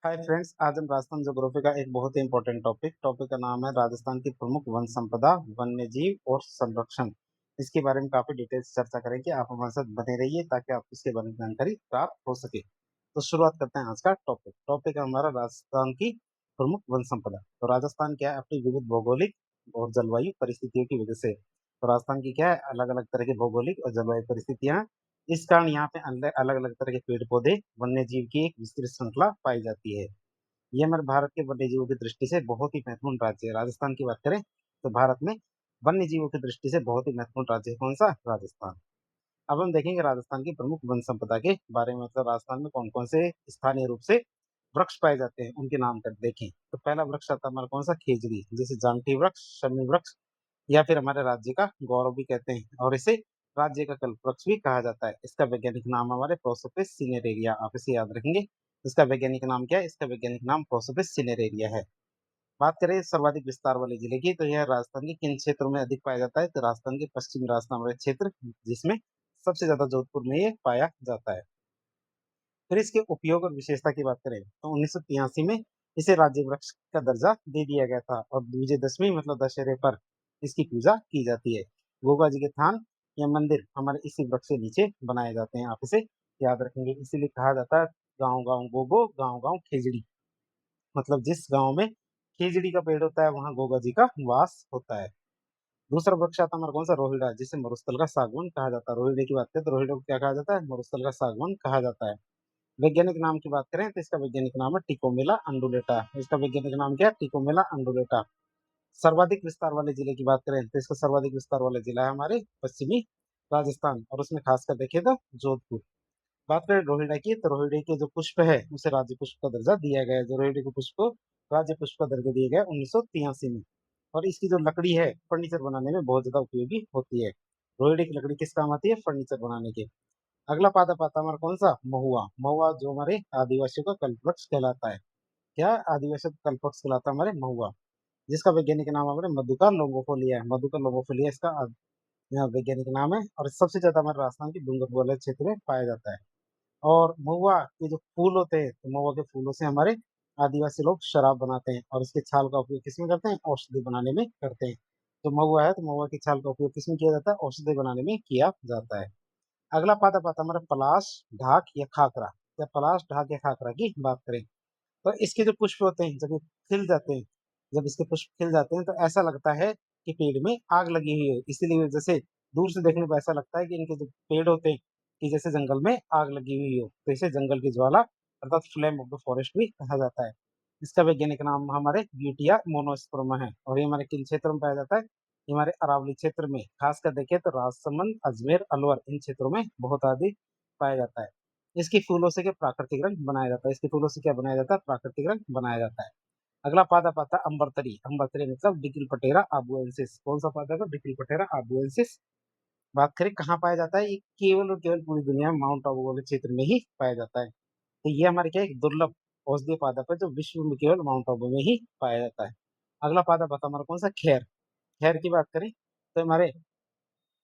Hi friends, आज हम Rajasthan geography का एक बहुत ही इंपॉर्टेंट टॉपिक का नाम है राजस्थान की प्रमुख वन संपदा, वन्य जीव और संरक्षण। इसके बारे में काफी डिटेल से चर्चा करेंगे। आप हमारे साथ बने रहिए ताकि आपको इसके बारे में जानकारी प्राप्त हो सके। तो शुरुआत करते हैं आज का टॉपिक है हमारा राजस्थान की प्रमुख वन संपदा। तो राजस्थान क्या है, अपनी विविध भौगोलिक और जलवायु परिस्थितियों की वजह से तो राजस्थान की क्या है, अलग अलग तरह की भौगोलिक और जलवायु परिस्थितियां। इस कारण यहाँ पे अलग अलग तरह के पेड़ पौधे, वन्य जीव की एक विस्तृत श्रृंखला पाई जाती है। ये हमारे भारत के वन्य जीवों की दृष्टि से बहुत ही महत्वपूर्ण राज्य है। राजस्थान की बात करें तो भारत में वन्य जीवों की दृष्टि से बहुत ही महत्वपूर्ण राज्य है। कौन सा? राजस्थान। अब हम देखेंगे राजस्थान की प्रमुख वन संपदा के बारे में, मतलब राजस्थान में कौन कौन से स्थानीय रूप से वृक्ष पाए जाते हैं, उनके नाम कर देखें। तो पहला वृक्ष आता है हमारा कौन सा? खेजड़ी, जिसे जानटी वृक्ष, शमी वृक्ष या फिर हमारे राज्य का गौरव भी कहते हैं, और इसे राज्य का कल्प वृक्ष भी कहा जाता है। इसका वैज्ञानिक नाम हमारे प्रोसोपिस सिनेरेरिया, आप इसे याद रखेंगे। इसका वैज्ञानिक नाम क्या है? इसका वैज्ञानिक नाम प्रोसोपिस सिनेरेरिया है। बात करें सर्वाधिक विस्तार वाले जिले की, तो यह राजस्थान के किन क्षेत्रों में अधिक पाया जाता है? तो राजस्थान के पश्चिमी राजस्थान वाले क्षेत्र, जिसमें सबसे ज्यादा जोधपुर में ये पाया जाता है। फिर इसके उपयोग और विशेषता की बात करें तो 1983 में इसे राज्य वृक्ष का दर्जा दे दिया गया था, और विजयदशमी मतलब दशहरे पर इसकी पूजा की जाती है। गोगा जी के थान या मंदिर हमारे इसी वृक्ष के नीचे बनाए जाते हैं, आप इसे याद रखेंगे। इसीलिए कहा जाता है गांव गांव गोगो, गांव गांव खेजड़ी। मतलब जिस गांव में खेजड़ी का पेड़ होता है वहां गोगा जी का वास होता है। दूसरा वृक्ष आता है हमारा कौन सा? रोहिड़ा, जिसे मरुस्थल का सागवन कहा जाता है। रोहिड़े की बात करें तो रोहिड़े को क्या कहा जाता है? मरुस्थल का सागवन कहा जाता है। वैज्ञानिक नाम की बात करें तो इसका वैज्ञानिक नाम है टिकोमेला अंडुलेटा। इसका वैज्ञानिक नाम क्या है? टिकोमेला अंडुलेटा। सर्वाधिक विस्तार वाले जिले की बात करें तो इसका सर्वाधिक विस्तार वाला जिला है हमारे पश्चिमी राजस्थान, और उसमें खासकर देखें तो जोधपुर। बात करें रोहिड़ा की, तो रोहिड़े के जो पुष्प है उसे राज्य पुष्प का दर्जा दिया गया है। जो रोहिड़े के पुष्प को राज्य पुष्प का दर्जा दिया गया 1983 में। और इसकी जो लकड़ी है फर्नीचर बनाने में बहुत ज्यादा उपयोगी होती है। रोहिड़े की लकड़ी किस काम आती है? फर्नीचर बनाने के। अगला पादप आता है हमारा कौन सा? महुआ। महुआ जो हमारे आदिवासियों का कल्पवृक्ष कहलाता है। क्या? आदिवासियों का कल्पवृक्ष कहलाता है हमारे महुआ, जिसका वैज्ञानिक नाम हमारे मधुका लोंगोफोलिया है। मधुका लोंगोफोलिया इसका यहाँ वैज्ञानिक नाम है, और सबसे ज्यादा हमारे राजस्थान के डूंगरपुर वाले क्षेत्र में पाया जाता है। और महुआ के जो फूल होते हैं, तो महुआ के फूलों से हमारे आदिवासी लोग शराब बनाते हैं, और इसके छाल का उपयोग किसमें करते हैं? औषधि बनाने में करते हैं। तो महुआ है, तो महुआ की छाल का उपयोग किसमें किया जाता है? औषधि बनाने में किया जाता है। अगला पादप आता है हमारा पलाश, ढाक या खाकरा। या पलाश, ढाक या खाकरा की बात करें तो इसके जो पुष्प होते हैं जब ये खिल जाते हैं, जब इसके पुष्प खिल जाते हैं तो ऐसा लगता है कि पेड़ में आग लगी हुई है। इसीलिए जैसे दूर से देखने पर ऐसा लगता है कि इनके जो पेड़ होते हैं कि जैसे जंगल में आग लगी हुई हो, तो इसे जंगल की ज्वाला अर्थात फ्लेम ऑफ द फॉरेस्ट भी कहा जाता है। इसका वैज्ञानिक नाम हमारे ब्यूटिया मोनोस्पर्मा है, और ये हमारे किन क्षेत्रों में पाया जाता है? ये हमारे अरावली क्षेत्र में, खासकर देखें तो राजसमंद, अजमेर, अलवर इन क्षेत्रों में बहुत अधिक पाया जाता है। इसकी फूलों से क्या प्राकृतिक रंग बनाया जाता है? इसके फूलों से क्या बनाया जाता है? प्राकृतिक रंग बनाया जाता है। अगला पादप आता है अम्बरतरी। अम्बरतरी मतलब डिकिलपटेरा आबुएंसिस। कौन सा पादप है? डिकिलपटेरा आबुएंसिस। बात करें कहाँ पाया जाता है? ये केवल और केवल पूरी दुनिया में माउंट आबू वाले क्षेत्र में ही पाया जाता है। तो ये हमारे क्या एक दुर्लभ औषधीय पादप है जो विश्व में केवल माउंट आबू में ही पाया जाता है। अगला पादप आता है हमारा कौन सा? खैर। खैर की बात करें तो हमारे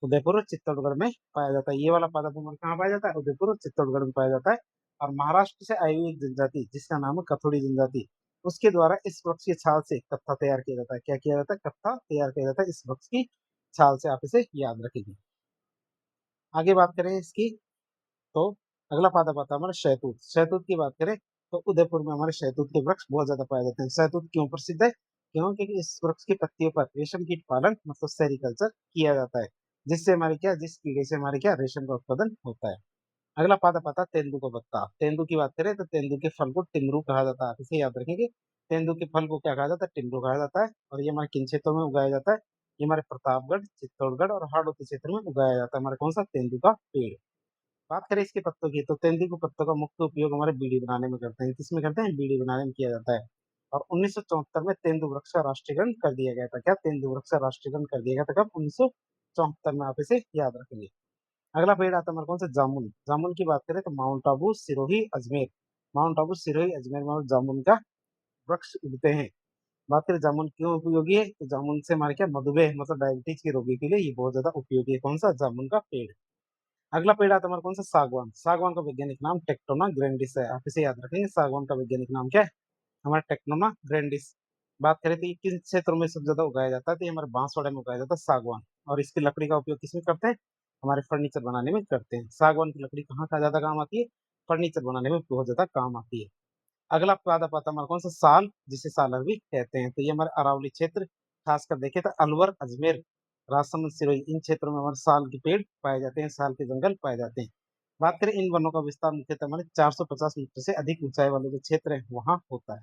उदयपुर और चित्तौड़गढ़ में पाया जाता है। ये वाला पादप हमारे कहाँ पाया जाता है? उदयपुर और चित्तौड़गढ़ में पाया जाता है। और महाराष्ट्र से आई हुई एक जनजाति जिसका नाम है कथोड़ी जनजाति, उसके द्वारा इस वृक्ष की छाल से कत्था तैयार किया जाता है। क्या किया जाता है? कत्था तैयार किया जाता है इस वृक्ष की छाल से, आप इसे याद रखेंगे। आगे बात करें इसकी तो अगला पादप आता है हमारा शहतूत। शहतूत की बात करें तो उदयपुर में हमारे शहतूत के वृक्ष बहुत ज्यादा पाए जाते हैं। शहतूत क्यों प्रसिद्ध है? क्योंकि इस वृक्ष की पत्तियों पर रेशम कीट पालन मतलब सेरिकल्चर किया जाता है, जिससे हमारे क्या जिस कीड़े से हमारे क्या रेशम का उत्पादन होता है। अगला पादप आता है तेंदू का पत्ता। तेंदू की बात करें तो तेंदू के फल को टिमरू कहा जाता है, आप इसे याद रखेंगे। तेंदू के फल को क्या कहा जाता है? टिमरू कहा जाता है। और ये हमारे किन क्षेत्रों में उगाया जाता है? ये हमारे प्रतापगढ़, चित्तौड़गढ़ और हाड़ौती क्षेत्र में उगाया जाता है हमारे कौन सा? तेंदू का पेड़। बात करें इसके पत्तों की तो तेंदू के पत्तों का मुख्य उपयोग हमारे बीड़ी बनाने में करते हैं। किसमें करते हैं? बीड़ी बनाने में किया जाता है। और 1974 में तेंदू वृक्ष का राष्ट्रीयकरण कर दिया गया था। क्या? तेंदू वृक्ष का राष्ट्रीयकरण कर दिया गया था कब? 1974 में, आप इसे याद रखेंगे। अगला पेड़ आता है हमारे कौन सा? जामुन। जामुन की बात करें तो माउंट आबू, सिरोही, अजमेर। माउंट आबू, सिरोही, अजमेर में जामुन का वृक्ष उगते हैं। बात करें जामुन क्यों उपयोगी है, तो जामुन से हमारे क्या मधुमेह मतलब डायबिटीज के रोगी के लिए ये बहुत ज्यादा उपयोगी है। कौन सा? जामुन का पेड़। अगला पेड़ आता है हमारा कौन सा, सागवान। सागवान का वैज्ञानिक नाम टेक्टोना ग्रैंडिस है। आप इसे याद रखेंगे, सागवान का वैज्ञानिक नाम क्या है, हमारा टेक्टोना ग्रैंडिस। बात करें तो ये किन क्षेत्रों में सबसे ज्यादा उगाया जाता है, तो ये हमारे बांसवाड़ा में उगाया जाता है सागवान। और इसकी लकड़ी का उपयोग किसमें करते हैं, हमारे फर्नीचर बनाने में करते हैं। सागवान की लकड़ी कहाँ का ज्यादा काम आती है, फर्नीचर बनाने में बहुत ज्यादा काम आती है। अगला पौधा पाता हमारा कौन सा, साल, जिसे सालर भी कहते हैं। तो ये हमारे अरावली क्षेत्र, खासकर देखे तो अलवर, अजमेर, राजसमंद, सिरोही, इन क्षेत्रों में हमारे साल के पेड़ पाए जाते हैं, साल के जंगल पाए जाते हैं। बात करें इन वनों का विस्तार मुख्यतः हमारे 450 मीटर से अधिक ऊंचाई वाले जो क्षेत्र है वहां होता है।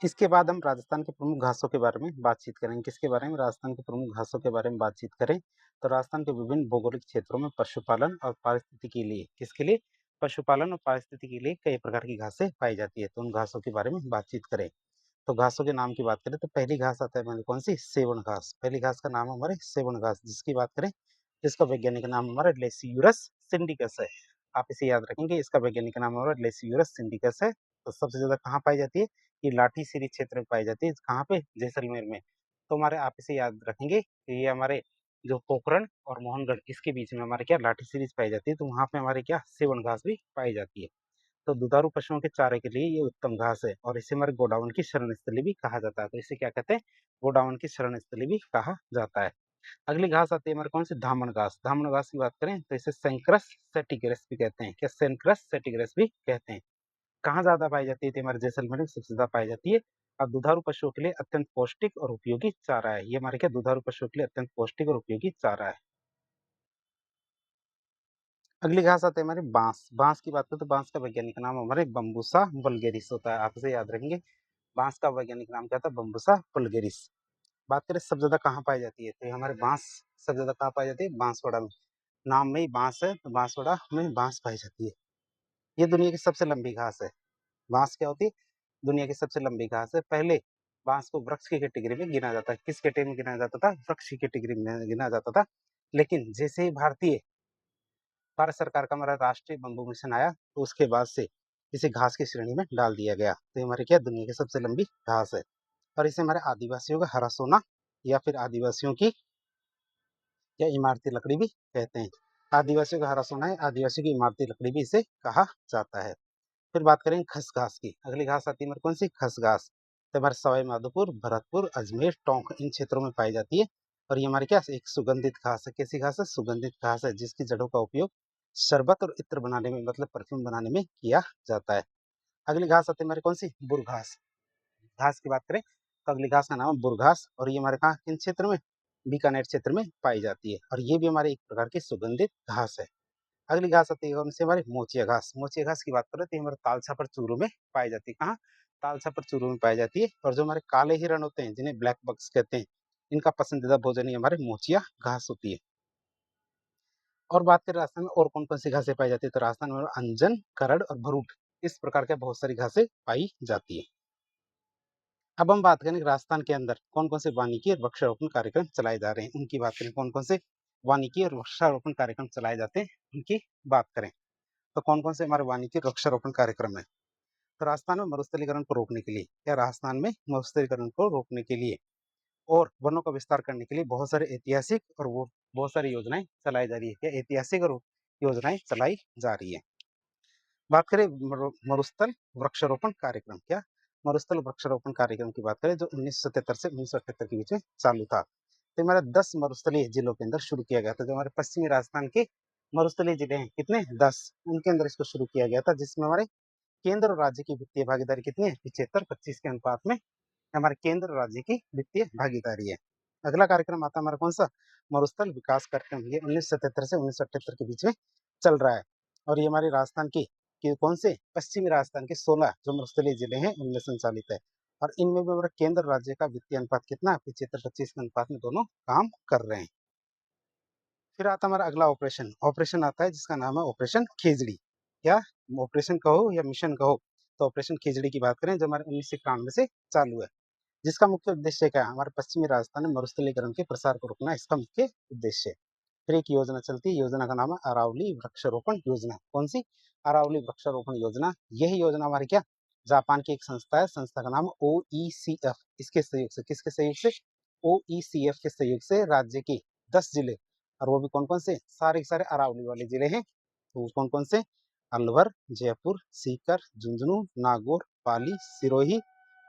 इसके बाद हम राजस्थान के प्रमुख घासों के बारे में बातचीत करेंगे। किसके बारे में, राजस्थान के प्रमुख घासों के बारे में बातचीत करें तो राजस्थान के विभिन्न भौगोलिक क्षेत्रों में पशुपालन और पारिस्थितिकी के लिए, किसके लिए, पशुपालन और पारिस्थितिकी के लिए कई प्रकार की घासें पाई जाती है। तो उन घासों के बारे में बातचीत करें। तो घासों के नाम की बात करें तो पहली घास आता है हमारी कौन सी, सेवन घास। पहली घास का नाम है हमारे सेवन घास, जिसकी बात करें जिसका वैज्ञानिक नाम हमारा लेसियूरस सिंडिकस है। आप इसे याद रखेंगे, इसका वैज्ञानिक नाम हमारा लेसियूरस सिंडिकस है। तो सबसे ज्यादा कहाँ पाई जाती है, ये लाठी सीरी क्षेत्र में पाई जाती है। कहाँ पे, जैसलमेर में। तो हमारे आप इसे याद रखेंगे कि ये हमारे जो पोखरण और मोहनगढ़ इसके बीच में हमारे क्या लाठी सीरीज पाई जाती है, तो वहां पे हमारे क्या सेवन घास भी पाई जाती है। तो दुधारू पशुओं के चारे के लिए ये उत्तम घास है और इसे हमारे गोडाउन की शरण स्थली भी कहा जाता है। तो इसे क्या कहते हैं, गोडाउन की शरण स्थली भी कहा जाता है। अगली घास आती है हमारे कौन सी, धामन घास। धामन घास की बात करें तो इसे सेंक्रस सेटिग्रस भी कहते हैं। क्या, सेंक्रस सेटिग्रस भी कहते हैं। कहाँ ज्यादा पाई जाती है, तो हमारे जैसलमेर में सबसे ज्यादा पाई जाती है। और दुधारू पशुओं के लिए अत्यंत पौष्टिक और उपयोगी चारा है। ये हमारे क्या, दुधारू पशुओं के लिए अत्यंत पौष्टिक और उपयोगी चारा है। अगली घास आती है हमारी बांस। बांस की बात करें तो बांस का वैज्ञानिक नाम हमारे बम्बूसा वल्गेरिस होता है। आप इसे याद रखेंगे, बांस का वैज्ञानिक नाम क्या था, बम्बूसा वल्गेरिस। बात करें सबसे ज्यादा कहाँ पाई जाती है, तो ये हमारे बांस सबसे ज्यादा कहाँ पाई जाती है, बांसवाड़ा में। नाम में ही बांस है तो बांसवाड़ा में बांस पाई जाती है। ये दुनिया की सबसे लंबी घास है। बांस क्या होती है, दुनिया की सबसे लंबी घास है। पहले बांस को वृक्ष की कैटेगरी में गिना जाता है। किस कैटेगरी में गिना जाता था, वृक्ष की कैटेगरी में गिना जाता था। लेकिन जैसे ही भारत सरकार का हमारा राष्ट्रीय बंबू मिशन आया, तो उसके बाद से इसे घास की श्रेणी में डाल दिया गया। तो ये हमारे क्या, दुनिया की सबसे लंबी घास है। और इसे हमारे आदिवासियों का हरा सोना या फिर आदिवासियों की या इमारती लकड़ी भी कहते हैं। आदिवासियों का हरा सोना है, आदिवासियों की इमारती लकड़ी भी इसे कहा जाता है। फिर बात करें खस घास की। अगली घास आती है हमारे कौन सी, खस घास। तो हमारे सवाई माधोपुर, भरतपुर, अजमेर, टोंक इन क्षेत्रों में पाई जाती है। और ये हमारी क्या, एक सुगंधित घास है। कैसी घास है, सुगंधित घास है, जिसकी जड़ों का उपयोग शरबत और इत्र बनाने में, मतलब परफ्यूम बनाने में किया जाता है। अगली घास आती है हमारी कौन सी, बुरघास। घास की बात करें तो अगली घास का नाम है बुरघास। और ये हमारे कहाँ, किन क्षेत्र में, बीकानेर क्षेत्र में पाई जाती है। और ये भी हमारे एक प्रकार की सुगंधित घास है। अगली घास आती है उनसे हमारी मोचिया घास। मोचिया घास की बात करें तो ये हमारे तालछा पर चूरू में पाई जाती है। कहाँ, तालछा पर चूरू में पाई जाती है। और जो हमारे काले हिरण होते हैं, जिन्हें ब्लैक बक्स कहते हैं, इनका पसंदीदा भोजन ही हमारे मोचिया घास होती है। और बात करें राजस्थान में और कौन कौन सी घासें पाई जाती है, तो राजस्थान में अंजन, करड़ और भरूट इस प्रकार के बहुत सारी घासें पाई जाती है। अब हम बात करें राजस्थान के अंदर कौन कौन से वानिकी और वृक्षारोपण कार्यक्रम चलाए जा रहे हैं, उनकी बात करें। कौन कौन से वानिकी और वृक्षारोपण कार्यक्रम चलाए जाते हैं, उनकी बात करें। तो कौन कौन से हमारे वानिकी और वृक्षारोपण कार्यक्रम है, तो राजस्थान में मरुस्थलीकरण को रोकने के लिए, या राजस्थान में मरुस्थलीकरण को रोकने के लिए और वनों का विस्तार करने के लिए बहुत सारे ऐतिहासिक और वो बहुत सारी योजनाएं चलाई जा रही है। क्या, ऐतिहासिक और योजनाएं चलाई जा रही है। बात करें मरुस्थल वृक्षारोपण कार्यक्रम। क्या, मरुस्थल वृक्षारोपण कार्यक्रम की बात करें जो 1977 से 1978 के बीच में चालू था। तो हमारे 10 मरुस्थलीय जिलों के अंदर शुरू किया गया था। जो हमारे पश्चिमी राजस्थान के मरुस्थलीय जिले हैं, कितने, 10, उनके अंदर इसको शुरू किया गया था। जिसमें हमारे केंद्र और राज्य की वित्तीय भागीदारी कितनी है, 75-25 के अनुपात में हमारे केंद्र और राज्य की वित्तीय भागीदारी है। अगला कार्यक्रम आता है हमारा कौन सा, मरुस्थल विकास कार्यक्रम। ये 1977 से 1978 के बीच में चल रहा है। और ये हमारे राजस्थान के कौन से, पश्चिमी राजस्थान के 16 जो मरुस्थलीय जिले हैं उनमें संचालित है। और इनमें भी हमारे केंद्र राज्य का वित्तीय अनुपात कितना, 75-25 के अनुपात में दोनों काम कर रहे हैं। फिर आता हमारा अगला ऑपरेशन, ऑपरेशन आता है जिसका नाम है ऑपरेशन खिचड़ी। या ऑपरेशन कहो या मिशन कहो, तो ऑपरेशन खिचड़ी की बात करें जो हमारे 1991 से चालू है। जिसका मुख्य उद्देश्य क्या है, हमारे पश्चिमी राजस्थान में मरुस्थलीकरण के प्रसार को रोकना इसका मुख्य उद्देश्य है। फिर एक योजना चलती है, योजना का नाम है अरावली वृक्षारोपण योजना। कौन सी, अरावली वृक्षारोपण योजना। यही योजना हमारी क्या, जापान की एक संस्था है, संस्था का नाम OECF, इसके सहयोग से, किसके सहयोग से, ओईसीएफ के सहयोग से राज्य के 10 जिले, और वो भी कौन कौन से, सारे के सारे अरावली वाले जिले हैं। तो कौन कौन से, अलवर, जयपुर, सीकर, झुंझुनू, नागौर, पाली, सिरोही,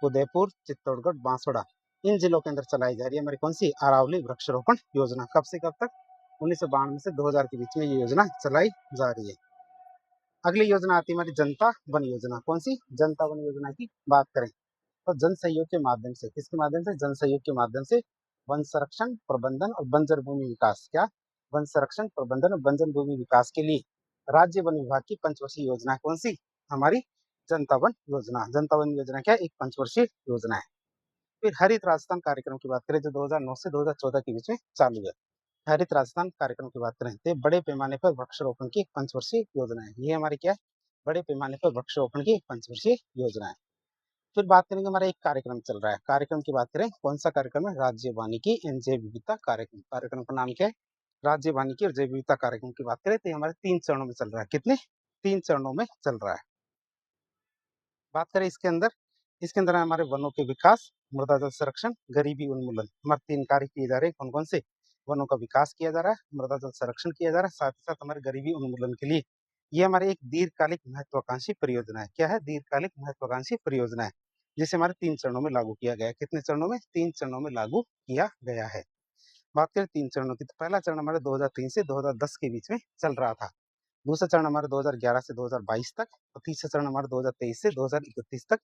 उदयपुर, चित्तौड़गढ़, बांसवाड़ा, इन जिलों के अंदर चलाई जा रही है हमारी कौन सी, अरावली वृक्षारोपण योजना। कब से कब तक, 1992 से 2000 के बीच में ये योजना चलाई जा रही है। अगली योजना आती है हमारी जनता वन योजना। कौन सी, जनता वन योजना की बात करें तो जन सहयोग के माध्यम से, किसके माध्यम से, जन सहयोग के माध्यम से वन संरक्षण, प्रबंधन और बंजर भूमि विकास, क्या, वन संरक्षण, प्रबंधन और बंजर भूमि विकास के लिए राज्य वन विभाग की पंचवर्षीय योजना कौन सी, हमारी जनता वन योजना। जनता वन योजना क्या है, एक पंचवर्षीय योजना है। फिर हरित राजस्थान कार्यक्रम की बात करें जो 2009 से 2014 के बीच में चालू है। हरित राजस्थान कार्यक्रम की बात करें तो बड़े पैमाने पर वृक्षारोपण की एक पंचवर्षीय योजना है। ये हमारी क्या है, बड़े पैमाने पर वृक्षारोपण की एक पंचवर्षीय योजना है। फिर बात करेंगे, हमारा एक कार्यक्रम चल रहा है, कार्यक्रम की बात करें कौन सा कार्यक्रम है, राज्य वानिकी एवं जैव विविधता कार्यक्रम। कार्यक्रम का नाम क्या है, राज्य वानिकी और जैव विविधता कार्यक्रम की बात करें तो ये हमारे 3 चरणों में चल रहा है। कितने, 3 चरणों में चल रहा है। बात करें इसके अंदर हमारे वनों के विकास, मृदा जल संरक्षण, गरीबी उन्मूलन, हमारे 3 कार्य किए जा रहे हैं। कौन कौन से, वनों का विकास किया जा रहा है, मृदा जल संरक्षण किया जा रहा है, साथ ही साथ हमारे गरीबी उन्मूलन के लिए ये हमारे एक दीर्घकालिक महत्वाकांक्षी परियोजना है। क्या है, दीर्घकालिक महत्वाकांक्षी परियोजना है, जिसे हमारे 3 चरणों में लागू किया गया है। कितने चरणों में, 3 चरणों में लागू किया गया है। बात करें 3 चरणों की तो पहला चरण हमारे 2003 से 2010 के बीच में चल रहा था। दूसरा चरण हमारे 2011 से 2022 तक, और तीसरा चरण हमारे 2023 से 2031 तक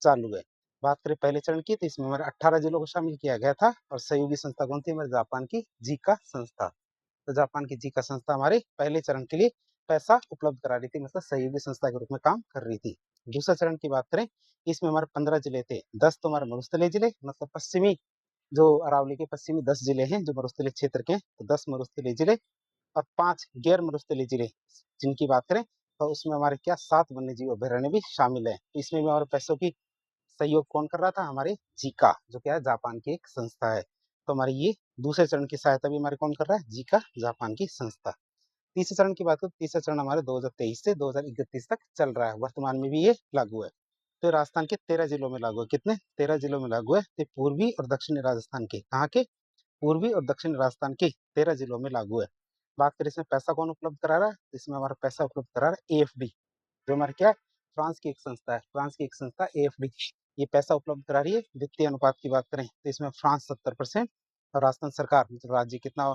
चालू है। बात करें पहले चरण की तो इसमें हमारे 18 जिलों को शामिल किया गया था, और सहयोगी संस्था कौन थी, हमारे जापान की जीका संस्था। तो जापान की जीका संस्था हमारे पहले चरण के लिए पैसा उपलब्ध करा रही थी, मतलब सहयोगी संस्था के रूप में काम कर रही थी। दूसरा चरण की बात करें, इसमें हमारे 15 जिले थे, 10 तो हमारे मरुस्थलीय जिले, मतलब पश्चिमी जो अरावली के पश्चिमी 10 जिले हैं जो मरुस्थलीय क्षेत्र के, तो 10 मरुस्थलीय जिले और 5 गैर मरुस्थलीय जिले जिनकी बात करें तो उसमें हमारे क्या 7 वन्य जीव अभ्यारण्य भी शामिल है। इसमें भी हमारे पैसों की सहयोग कौन कर रहा था, हमारे जीका, जो क्या है जापान की एक संस्था है। तो हमारी ये दूसरे चरण की सहायता भी हमारे कौन कर रहा है, जीका, जापान की संस्था। तीसरे चरण की बात करें, तीसरा चरण हमारे 2023 से 2031 तक चल रहा है, वर्तमान में भी ये लागू है। तो राजस्थान के 13 जिलों में लागू है। कितने, 13 जिलों में लागू है। तो पूर्वी और दक्षिणी राजस्थान के, कहाँ के, पूर्वी और दक्षिणी राजस्थान के 13 जिलों में लागू है। बात करें इसमें पैसा कौन उपलब्ध करा रहा है, इसमें हमारा पैसा उपलब्ध करा रहा है एएफडी, जो हमारे क्या है, फ्रांस की एक संस्था है, फ्रांस की एक संस्था एएफडी ये पैसा उपलब्ध करा रही है। वित्तीय अनुपात की बात करें तो इसमें फ्रांस 70% और राजस्थान सरकार मतलब राज्य कितना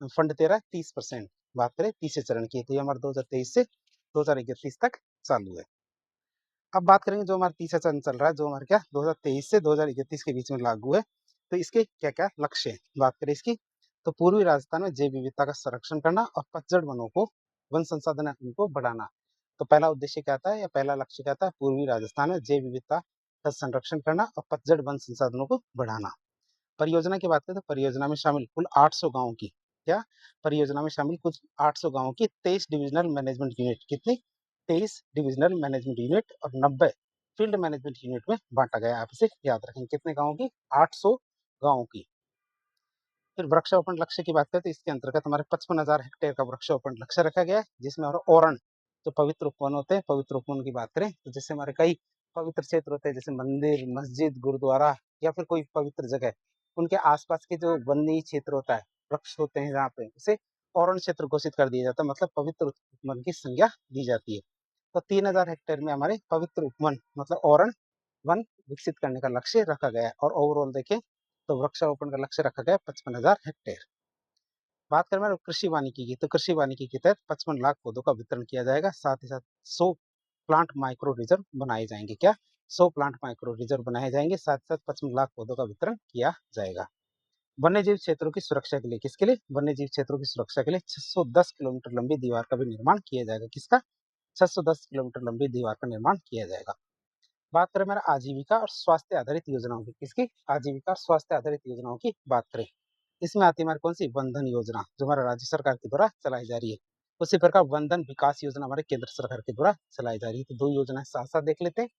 फंड दे रहा है, 30%। बात करें तीसरे चरण की तो ये हमारे 2023 से 2031 तक चालू है। अब बात करेंगे जो हमारा तीसरा चरण चल रहा है, जो हमारे क्या 2023 से 2031 के बीच में लागू है। तो इसके क्या क्या लक्ष्य है, बात करें इसकी तो पूर्वी राजस्थान में जैव विविधता का संरक्षण करना और पतझड़ वनों को, वन संसाधन को बढ़ाना। तो पहला उद्देश्य क्या था, या पहला लक्ष्य क्या था, पूर्वी राजस्थान में जैव विविधता का संरक्षण करना और पतझड़ वन संसाधनों को बढ़ाना। परियोजना की बात करें तो परियोजना में शामिल कुल 800 गाँव की, क्या, परियोजना में शामिल कुछ 800 गाँव की 23 डिविजनल मैनेजमेंट यूनिट, कितनी, 23 डिविजनल मैनेजमेंट यूनिट और 90 फील्ड मैनेजमेंट यूनिट में बांटा गया। आप इसे याद रखेंगे, कितने गाँव की, 800 गाँव की। फिर वृक्षारोपण लक्ष्य की बात करें तो इसके अंतर्गत हमारे 55,000 हेक्टेयर का वृक्षारोपण लक्ष्य रखा गया है, जिसमें हमारा ओरण जो पवित्र उपवन होते हैं, पवित्र उपवन की बात करें तो जैसे हमारे कई पवित्र क्षेत्र होते हैं जैसे मंदिर, मस्जिद, गुरुद्वारा या फिर कोई पवित्र जगह, उनके आसपास के जो वन्य क्षेत्र होता है, वृक्ष होते हैं जहाँ पे, उसे ओरण क्षेत्र घोषित कर दिया जाता है, मतलब पवित्र उपवन की संज्ञा दी जाती है। तो 3,000 हेक्टेयर में हमारे पवित्र उपवन मतलब ओरण वन विकसित करने का लक्ष्य रखा गया है, और ओवरऑल देखें तो वृक्षारोपण का लक्ष्य रखा गया 55,000 हेक्टेयर। बात करें हमारे कृषि वानिकी की, तो कृषि वानिकी के तहत 55 लाख पौधों का वितरण किया जाएगा, साथ ही साथ 100 प्लांट माइक्रो रिजर्व बनाए जाएंगे, क्या, 100 प्लांट माइक्रो रिजर्व बनाए जाएंगे, साथ ही साथ 55 लाख पौधों का वितरण किया जाएगा। वन्य जीव क्षेत्रों की सुरक्षा के लिए, किसके लिए, वन्य जीव क्षेत्रों की सुरक्षा के लिए 610 किलोमीटर लंबी दीवार का भी निर्माण किया जाएगा। किसका, 610 किलोमीटर लंबी दीवार का निर्माण किया जाएगा। बात करें हमारे आजीविका और स्वास्थ्य आधारित योजनाओं की, किसकी, आजीविका और स्वास्थ्य आधारित योजनाओं की बात करें, इसमें आती है हमारी कौन सी, वनधन योजना, जो हमारा राज्य सरकार के द्वारा चलाई जा रही है। उसी प्रकार वनधन विकास योजना हमारे केंद्र सरकार के द्वारा चलाई जा रही है। तो 2 योजना साथ साथ देख लेते हैं।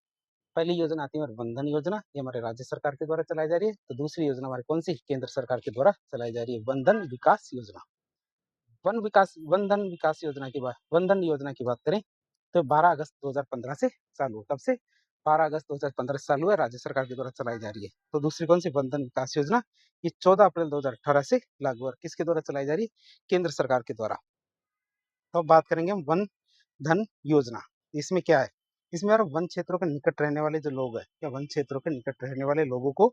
पहली योजना आती है हमारी वनधन योजना, ये हमारे राज्य सरकार के द्वारा चलाई जा रही है। तो दूसरी योजना हमारी कौन सी, केंद्र सरकार के द्वारा चलाई जा रही है, वनधन विकास योजना। वनधन योजना की बात करें तो 12 अगस्त 2015 से चालू, कब से, 12 अगस्त 2015 से चालू है, राज्य सरकार के द्वारा चलाई जा रही है। तो दूसरी कौन सी बंधन विकास योजना, ये 14 अप्रैल 2018 से लागू है। किसके द्वारा चलाई जा रही है? केंद्र सरकार के द्वारा। तो अब बात करेंगे हम वन धन योजना। इसमें क्या है? इसमें यार वन क्षेत्रों के निकट रहने वाले जो लोग हैं या वन क्षेत्रों के निकट रहने वाले लोगों को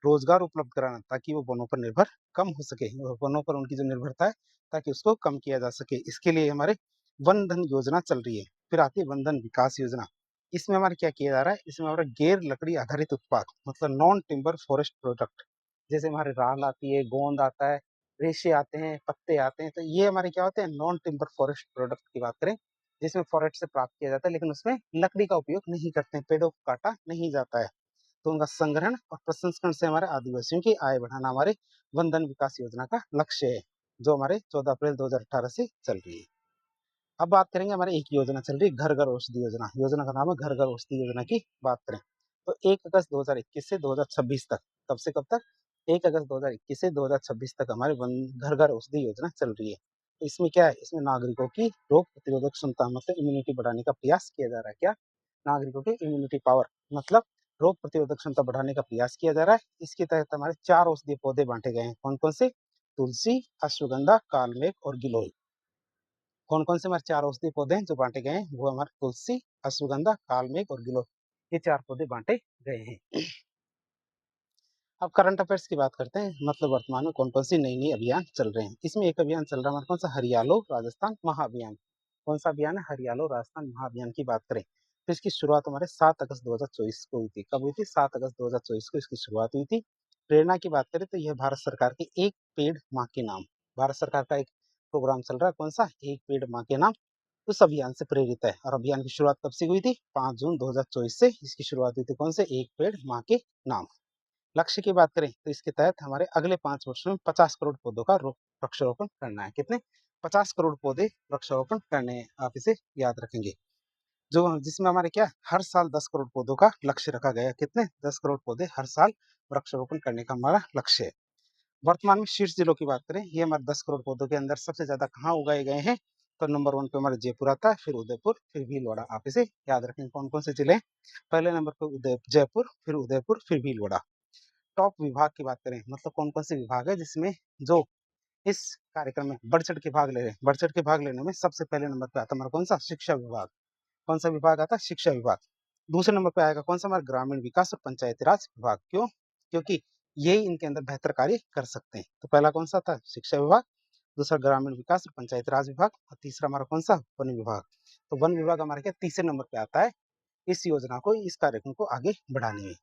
रोजगार उपलब्ध कराना, ताकि वो वनों पर निर्भर कम हो सके, वनों पर उनकी जो निर्भरता है ताकि उसको कम किया जा सके, इसके लिए हमारे वन धन योजना चल रही है। फिर आती है वन धन विकास योजना। इसमें हमारे क्या किया जा रहा है? इसमें हमारा गैर लकड़ी आधारित उत्पाद, मतलब नॉन टिम्बर फॉरेस्ट प्रोडक्ट, जैसे हमारे राल आती है, गोंद आता है, रेशे आते हैं, पत्ते आते हैं, तो ये हमारे क्या होते हैं? नॉन टिम्बर फॉरेस्ट प्रोडक्ट की बात करें, जिसमें फॉरेस्ट से प्राप्त किया जाता है, लेकिन उसमें लकड़ी का उपयोग नहीं करते हैं, पेड़ों को काटा नहीं जाता है। तो उनका संग्रहण और प्रसंस्करण से हमारे आदिवासियों की आय बढ़ाना हमारे वन धन विकास योजना का लक्ष्य है, जो हमारे 14 अप्रैल 2018 से चल रही है। अब बात करेंगे हमारे एक योजना चल रही है, घर घर औषधि योजना। योजना का नाम है घर घर औषधि योजना की बात करें तो 1 अगस्त 2021 से 2026 तक, कब से कब तक? 1 अगस्त 2021 से 2026 तक हमारे वन घर घर औषधि योजना चल रही है। तो इसमें क्या है? इसमें नागरिकों की रोग प्रतिरोधक क्षमता, मतलब इम्यूनिटी बढ़ाने का प्रयास किया जा रहा है। क्या? नागरिकों की इम्यूनिटी पावर, मतलब रोग प्रतिरोधक क्षमता बढ़ाने का प्रयास किया जा रहा है। इसके तहत हमारे 4 औषधीय पौधे बांटे गए हैं। कौन कौन से? तुलसी, अश्वगंधा, कालमेघ और गिलोय। कौन कौन से हमारे 4 औषधीय पौधे हैं जो बांटे गए हैं? वो हमारे तुलसी, अश्वगंधा, कालमेघ और गिलोय, ये 4 पौधे बांटे गए हैं। अब करंट अफेयर्स की बात करते हैं, मतलब वर्तमान में कौन कौन सी नई नई अभियान चल रहे हैं। इसमें एक अभियान चल रहा है हमारे, कौन सा? हरियालो राजस्थान महाअभियान। कौन सा अभियान है? हरियालो राजस्थान महाअभियान की बात करें तो इसकी शुरुआत हमारे 7 अगस्त 2024 को हुई थी। कब हुई थी? 7 अगस्त 2024 को इसकी शुरुआत हुई थी। प्रेरणा की बात करें तो यह भारत सरकार के एक पेड़ माँ के नाम, भारत सरकार का एक प्रोग्राम चल रहा है, कौन सा? एक पेड़ माँ के नाम, उस अभियान से प्रेरित है। और अभियान की शुरुआत कब से हुई थी? 5 जून 2024 से इसकी शुरुआत हुई थी। कौन से? एक पेड़ माँ के नाम। लक्ष्य की बात करें तो इसके तहत हमारे अगले 5 वर्षों में 50 करोड़ पौधों का वृक्षारोपण करना है। कितने? 50 करोड़ पौधे वृक्षारोपण करने हैं। आप इसे याद रखेंगे, जो जिसमें हमारे क्या, हर साल 10 करोड़ पौधों का लक्ष्य रखा गया है। कितने? 10 करोड़ पौधे हर साल वृक्षारोपण करने का हमारा लक्ष्य है। वर्तमान में शीर्ष जिलों की बात करें, ये हमारे 10 करोड़ पौधों के अंदर सबसे ज्यादा कहाँ उगाए गए हैं? तो नंबर 1 पे हमारे जयपुर आता है, फिर उदयपुर, फिर भीलवाड़ा। आप इसे याद रखेंगे कौन कौन से जिले हैं। पहले नंबर पे जयपुर, फिर उदयपुर, फिर भीलवाड़ा। टॉप विभाग की बात करें, मतलब कौन कौन से विभाग है जिसमें जो इस कार्यक्रम में बढ़ चढ़ के भाग ले रहे हैं। बढ़ चढ़ के भाग लेने में सबसे पहले नंबर पे आता है हमारा कौन सा? शिक्षा विभाग। कौन सा विभाग आता है? शिक्षा विभाग। दूसरे नंबर पे आएगा कौन सा? हमारा ग्रामीण विकास और पंचायती राज विभाग। क्यों? क्योंकि यही इनके अंदर बेहतर कार्य कर सकते हैं। तो पहला कौन सा था? शिक्षा विभाग, दूसरा ग्रामीण विकास और पंचायती राज विभाग, और तीसरा हमारा कौन सा? वन विभाग। तो वन विभाग हमारे क्या तीसरे नंबर पे आता है इस योजना को, इस कार्यक्रम को आगे बढ़ाने में।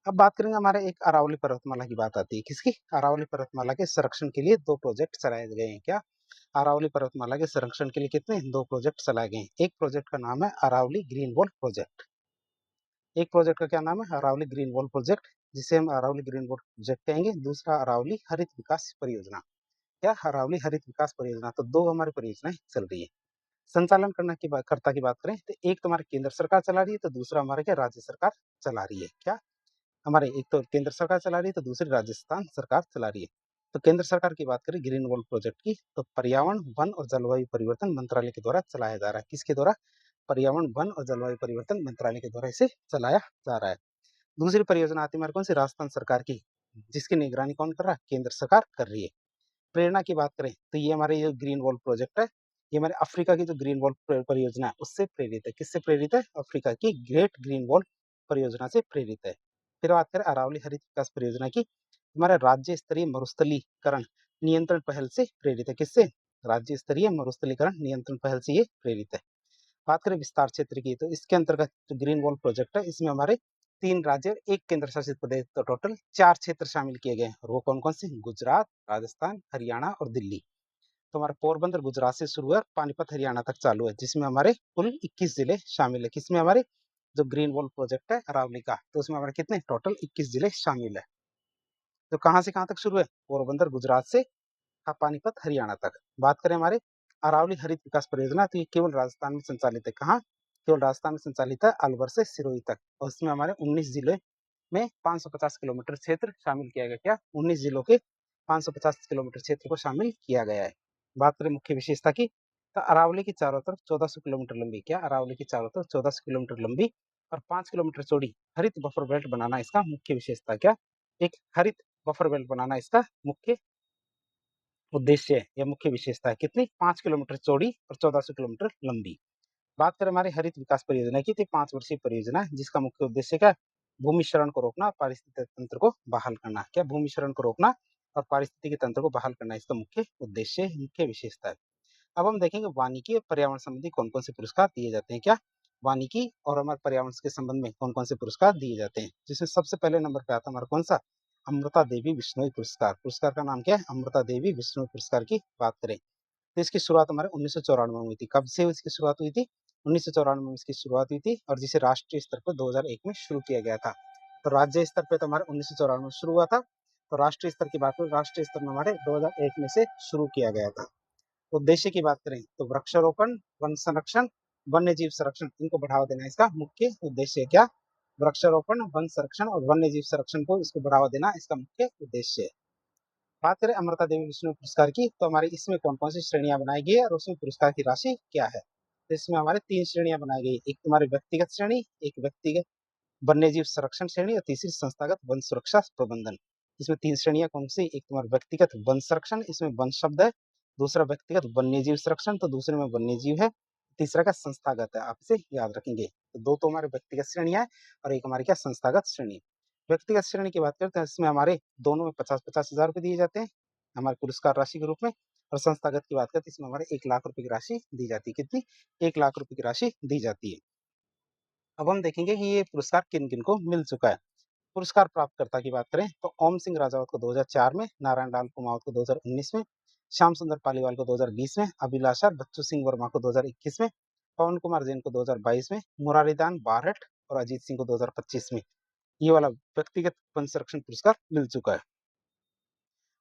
अब बात करेंगे हमारे एक अरावली पर्वतमाला की बात आती है। किसकी? अरावली पर्वतमाला के संरक्षण के लिए 2 प्रोजेक्ट चलाए गए हैं। क्या? अरावली पर्वतमाला के संरक्षण के लिए कितने? 2 प्रोजेक्ट चलाए गए हैं। एक प्रोजेक्ट का नाम है अरावली ग्रीन वॉल प्रोजेक्ट। एक प्रोजेक्ट का क्या नाम है? अरावली ग्रीन वॉल प्रोजेक्ट, जिसे हम अरावली ग्रीन वॉल प्रोजेक्ट कहेंगे। दूसरा अरावली हरित विकास परियोजना। क्या? अरावली हरित विकास परियोजना। तो 2 हमारी परियोजनाएं चल रही है। संचालन करना की बात कर्ता की बात करें तो एक तो हमारी केंद्र सरकार चला रही है, तो दूसरा हमारे क्या राज्य सरकार चला रही है। क्या? हमारे एक तो केंद्र सरकार चला रही है, तो दूसरी राजस्थान सरकार चला रही है। तो केंद्र सरकार की बात करें ग्रीन वॉल प्रोजेक्ट की, तो पर्यावरण, वन और जलवायु परिवर्तन मंत्रालय के द्वारा चलाया जा रहा है। किसके द्वारा? पर्यावरण, वन और जलवायु परिवर्तन मंत्रालय के द्वारा इसे चलाया जा रहा है। दूसरी परियोजना आती है हमारे कौन सी? राजस्थान सरकार की, जिसकी निगरानी कौन कर रहा है? केंद्र सरकार कर रही है। प्रेरणा की बात करें तो ये हमारे ये ग्रीन वॉल प्रोजेक्ट है, ये हमारे अफ्रीका की जो ग्रीन वॉल परियोजना है उससे प्रेरित है। किससे प्रेरित है? अफ्रीका की ग्रेट ग्रीन वॉल परियोजना से प्रेरित है। फिर बात करें अरावली हरित विकास परियोजना की, हमारे राज्य स्तरीय मरुस्थलीकरण नियंत्रण पहल से प्रेरित है। किससे? राज्य स्तरीय मरुस्थलीकरण नियंत्रण पहल से ये प्रेरित है। बात करें विस्तार क्षेत्र की, तो इसके अंतर्गत जो ग्रीन वॉल प्रोजेक्ट है इसमें हमारे 3 राज्य और 1 केंद्र शासित प्रदेश, तो टोटल 4 क्षेत्र शामिल किए गए हैं। और वो कौन कौन से? गुजरात, राजस्थान, हरियाणा और दिल्ली। तो हमारा पोरबंदर गुजरात से शुरू है, पानीपत हरियाणा तक चालू है, जिसमें हमारे कुल 21 जिले शामिल है। किसमें? हमारे जो ग्रीन वॉल प्रोजेक्ट है अरावली का, तो उसमें हमारे कितने? टोटल 21 जिले शामिल है। तो कहाँ से कहाँ तक शुरू है? पोरबंदर गुजरात से पानीपत हरियाणा तक। बात करें हमारे अरावली हरित विकास परियोजना, तो ये केवल राजस्थान में संचालित है। कहाँ? केवल राजस्थान में संचालित है, अलवर से सिरोही तक। और इसमें हमारे 19 जिले में 550 किलोमीटर क्षेत्र शामिल किया गया। क्या? 19 जिलों के 550 किलोमीटर क्षेत्र को शामिल किया गया है। बात करें मुख्य विशेषता की, तो अरावली की चारों तरफ 1400 किलोमीटर लंबी, क्या? अरावली की चारों तरफ 1400 किलोमीटर लंबी और 5 किलोमीटर चौड़ी हरित बफर बेल्ट बनाना इसका मुख्य विशेषता क्या? एक हरित बफर बेल्ट बनाना इसका मुख्य उद्देश्य है या मुख्य विशेषता है। कितनी? 5 किलोमीटर चौड़ी और 1400 किलोमीटर लंबी। बात करें हमारे हरित विकास परियोजना की, तो 5 वर्षीय परियोजना है जिसका मुख्य उद्देश्य क्या है? भूमि क्षरण को रोकना, पारिस्थितिक तंत्र को बहाल करना। क्या? भूमि क्षरण को रोकना और पारिस्थितिकी तंत्र को बहाल करना इसका मुख्य उद्देश्य, मुख्य विशेषता है। अब हम देखेंगे वानिकी और पर्यावरण संबंधी कौन कौन से पुरस्कार दिए जाते हैं। क्या? वानिकी और हमारे पर्यावरण के संबंध में कौन कौन से पुरस्कार दिए जाते हैं, जिसमें सबसे पहले नंबर पे आता है हमारा कौन सा? अमृता देवी बिश्नोई पुरस्कार। पुरस्कार का नाम क्या है? अमृता देवी बिश्नोई पुरस्कार की बात करें तो इसकी शुरुआत हमारे 1994 में हुई थी। कब से इसकी शुरुआत हुई थी? 1994 में इसकी शुरुआत हुई थी और जिसे राष्ट्रीय स्तर पर 2001 में शुरू किया गया था। तो राज्य स्तर पे तो हमारे 1994 में शुरू हुआ था, तो राष्ट्रीय स्तर की बात करें, राष्ट्रीय स्तर में हमारे 2001 में से शुरू किया गया था। उद्देश्य की बात करें तो वृक्षारोपण, वन संरक्षण, वन्य जीव संरक्षण, इनको बढ़ावा देना इसका मुख्य उद्देश्य है। क्या? वृक्षारोपण, वन संरक्षण और वन्य जीव संरक्षण को इसको बढ़ावा देना इसका मुख्य उद्देश्य है। बात करें अमृता देवी विष्णु पुरस्कार की, तो हमारी इसमें कौन कौन सी श्रेणियां बनाई गई है और उसमें पुरस्कार की राशि क्या है? तो इसमें हमारे 3 श्रेणियां बनाई गई। एक तुम्हारी व्यक्तिगत श्रेणी, एक व्यक्तिगत वन्यजीव संरक्षण श्रेणी और तीसरी संस्थागत वन सुरक्षा प्रबंधन। इसमें 3 श्रेणियां कौन सी? एक तुम्हारा व्यक्तिगत वन संरक्षण, इसमें वन शब्द है। दूसरा व्यक्तिगत वन्यजीव संरक्षण, तो दूसरे में वन्यजीव है। तीसरा का संस्थागत है, आप इसे याद रखेंगे। तो 2 तो हमारे व्यक्तिगत श्रेणियां है और एक हमारी क्या? संस्थागत श्रेणी। व्यक्तिगत श्रेणी की बात करते हैं, इसमें हमारे दोनों में 50-50 हजार रुपए दिए जाते हैं हमारे पुरस्कार राशि के रूप में। और संस्थागत की बात करते हैं, इसमें हमारे 1 लाख रुपए की राशि दी जाती है। कितनी? 1 लाख रुपए की राशि दी जाती है। अब हम देखेंगे कि ये पुरस्कार किन किन को मिल चुका है। पुरस्कार प्राप्तकर्ता की बात करें तो ओम सिंह राजावत को 2004 में, नारायण लाल कुमावत को 2019 में, श्याम सुंदर पालीवाल को 2020 में, अभिलाषा बच्चू सिंह वर्मा को 2021 में, पवन कुमार जैन को 2022 में, मुरारीदान बारहट और अजीत सिंह को 2025 में ये वाला व्यक्तिगत वन संरक्षण पुरस्कार मिल चुका है।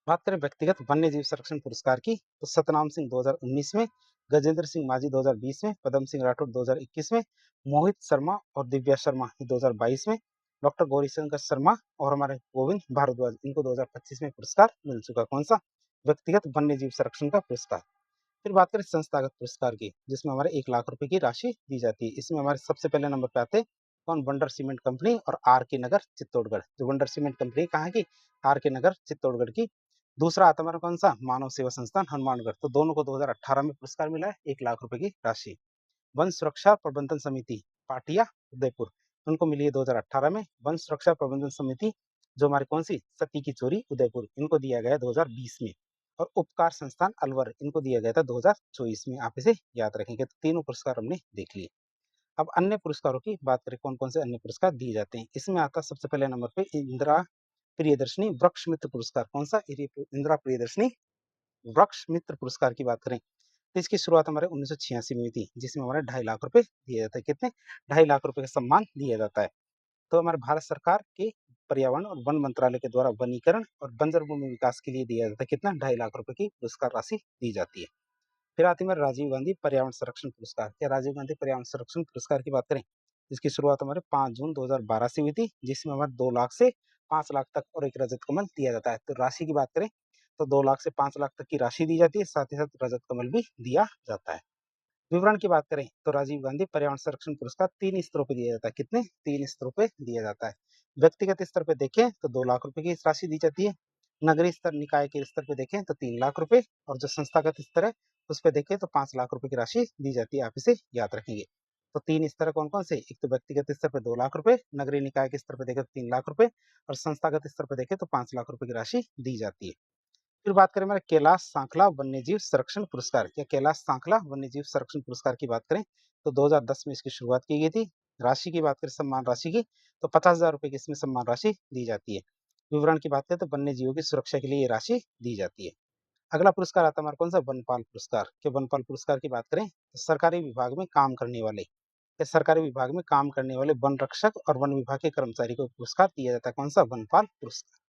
बात करें व्यक्तिगत वन्य जीव संरक्षण पुरस्कार की, तो सतनाम सिंह 2019 में, गजेंद्र सिंह माझी 2020 में, पदम सिंह राठौर 2021 में, मोहित शर्मा और दिव्या शर्मा 2022 में, डॉक्टर गौरीशंकर शर्मा और हमारे गोविंद भारद्वाज इनको 2025 में पुरस्कार मिल चुका। कौन सा? व्यक्तिगत वन्य जीव संरक्षण का पुरस्कार। फिर बात करें संस्थागत पुरस्कार की, जिसमें हमारे 1 लाख रुपए की राशि दी जाती है। इसमें हमारे सबसे पहले नंबर पे आते हैं कौन? वंडर सीमेंट कंपनी और आर के नगर चित्तौड़गढ़। जो वंडर सीमेंट कंपनी कहाँ की? आर के नगर चित्तौड़गढ़ की। दूसरा आता हमारा कौन सा? मानव सेवा संस्थान हनुमानगढ़। तो दोनों को 2018 में पुरस्कार मिला है 1 लाख रुपए की राशि। वन सुरक्षा प्रबंधन समिति पाटिया उदयपुर, उनको मिली है 2018 में। वन सुरक्षा प्रबंधन समिति जो हमारी कौन सी? सती की चोरी उदयपुर, इनको दिया गया 2020 में। और उपकार संस्थान अलवर, इनको दिया गया था 2024 में। आप इसे याद रखेंगे। तो तीनों पुरस्कार हमने देख लिए। अब अन्य पुरस्कारों की बात करें, कौन कौन से अन्य पुरस्कार दिए जाते हैं। इसमें आता सबसे पहले नंबर पे इंदिरा प्रियदर्शनी वृक्ष मित्र पुरस्कार। कौन सा? इंदिरा प्रियदर्शनी वृक्ष मित्र पुरस्कार की बात करें तो इसकी शुरुआत हमारे 1986 में हुई थी, जिसमें हमारे 2.5 लाख रुपए दिए जाते हैं। कितने? 2.5 लाख रुपए का सम्मान दिया जाता है। तो हमारे भारत सरकार के पर्यावरण और वन मंत्रालय के द्वारा वनीकरण और बंजर भूमि विकास के लिए दिया जाता है। कितना? 2.5 लाख रुपए की पुरस्कार राशि दी जाती है। फिर आती है राजीव गांधी पर्यावरण संरक्षण पुरस्कार। क्या? राजीव गांधी पर्यावरण संरक्षण पुरस्कार की बात करें, इसकी शुरुआत हमारे 5 जून 2012 से हुई थी, जिसमें हमारे 2 लाख से 5 लाख तक और एक रजत कमल दिया जाता है। तो राशि की बात करें तो 2 लाख से 5 लाख तक की राशि दी जाती है, साथ ही साथ रजत कमल भी दिया जाता है। विवरण की बात करें तो राजीव गांधी पर्यावरण संरक्षण पुरस्कार 3 स्तरों पर दिया जाता है। कितने? 3 स्तरों पे दिया जाता है। व्यक्तिगत स्तर पे देखें तो 2 लाख रुपए की राशि दी जाती है। नगरीय स्तर निकाय के स्तर पे देखें तो 3 लाख रुपए और जो संस्थागत स्तर है उस पे देखें तो 5 लाख रुपए की राशि दी जाती है। आप इसे याद रखेंगे। तो 3 स्तर कौन कौन से? एक तो व्यक्तिगत स्तर पे 2 लाख रुपए, नगरीय निकाय के स्तर पे देखें तो 3 लाख रुपए और संस्थागत स्तर पे देखें तो 5 लाख रुपए की राशि दी जाती है। फिर बात करें हमारे कैलाश सांखला वन्यजीव संरक्षण पुरस्कार। क्या? कैलाश सांखला वन्यजीव संरक्षण पुरस्कार की बात करें तो 2010 में इसकी शुरुआत की गई थी। राशि की बात करें, सम्मान राशि की, तो 50,000 रुपए की इसमें सम्मान राशि दी जाती है। विवरण की बात करें तो वन्य जीवों की सुरक्षा के लिए ये राशि दी जाती है। अगला पुरस्कार आता है हमारा कौन सा? वनपाल पुरस्कार। क्या? वनपाल पुरस्कार की बात करें तो सरकारी विभाग में काम करने वाले या सरकारी विभाग में काम करने वाले वन रक्षक और वन विभाग के कर्मचारी को पुरस्कार दिया जाता है। कौन सा? वनपाल पुरस्कार।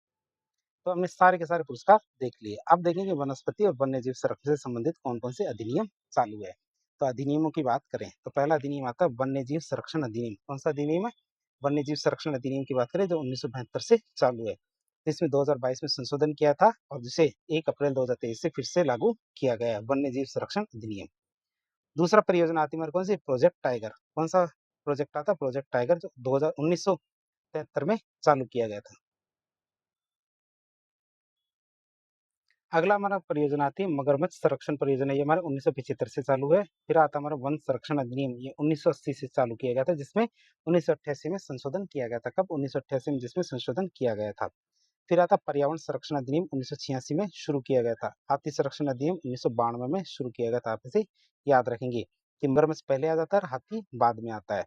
तो हमने सारे के सारे पुरस्कार देख लिए। अब देखेंगे वनस्पति और वन्यजीव संरक्षण से संबंधित कौन कौन से अधिनियम चालू है। तो अधिनियमों की बात करें तो पहला अधिनियम आता है वन्यजीव संरक्षण अधिनियम। कौन सा अधिनियम है? वन्यजीव संरक्षण अधिनियम की बात करें जो 1972 से चालू है। इसमें 2022 में संशोधन किया था और जिसे 1 अप्रैल 2023 से फिर से लागू किया गया है, वन्यजीव संरक्षण अधिनियम। दूसरा परियोजना आती है कौन सी? Project tiger. कौन सा प्रोजेक्ट आता, प्रोजेक्ट टाइगर, जो 1973 में चालू किया गया था। अगला हमारा परियोजना आती है मगरमच्छ संरक्षण परियोजना। ये हमारे 1975 से चालू है। फिर आता हमारा वन संरक्षण अधिनियम, ये 1980 से चालू किया गया था, जिसमें 1988 में संशोधन किया गया था। कब? 1988 में, जिसमें संशोधन किया गया था। फिर आता पर्यावरण संरक्षण अधिनियम, 1986 में शुरू किया गया था। हाथी संरक्षण अधिनियम 1992 में शुरू किया गया था। आप इसे याद रखेंगे कि मगरमच्छ पहले आ जाता है और हाथी बाद में आता है।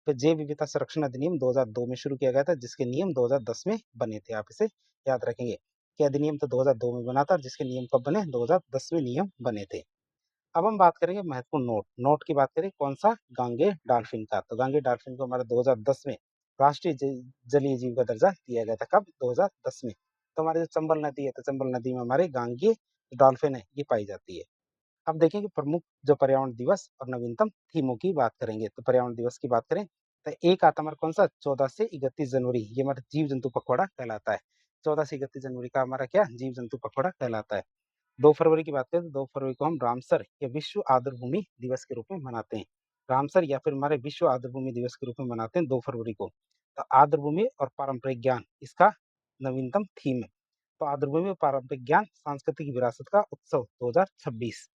फिर जैव विविधता संरक्षण अधिनियम 2002 में शुरू किया गया था, जिसके नियम 2010 में बने थे। आप इसे याद रखेंगे कि अधिनियम तो 2002 में बना था और जिसके नियम कब बने? 2010 में नियम बने थे। अब हम बात करेंगे महत्वपूर्ण नोट। नोट की बात करें कौन सा? गांगे डॉल्फिन का। तो गांगे डॉल्फिन को हमारे 2010 में राष्ट्रीय जलीय जीव का दर्जा दिया गया था। कब? 2010 में। तो हमारे जो चंबल नदी है, तो चंबल नदी में हमारे गांगे डॉल्फिन है, ये पाई जाती है। अब देखेंगे प्रमुख जो पर्यावरण दिवस और नवीनतम थीमों की बात करेंगे। तो पर्यावरण दिवस की बात करें तो एक आता हमारा कौन सा? 14 से 31 जनवरी, ये हमारा जीव जंतु पखवाड़ा कहलाता है। 14 से 31 जनवरी का हमारा क्या? जीव जंतु पखवाड़ा कहलाता है। 2 फरवरी की बात करें तो 2 फरवरी को हम रामसर या विश्व आर्द्रभूमि दिवस के रूप में मनाते हैं। रामसर या फिर हमारे विश्व आर्द्रभूमि दिवस के रूप में मनाते हैं 2 फरवरी को। तो आर्द्रभूमि और पारंपरिक ज्ञान इसका नवीनतम थीम है। तो आर्द्रभूमि और पारंपरिक ज्ञान सांस्कृतिक विरासत का उत्सव 2026।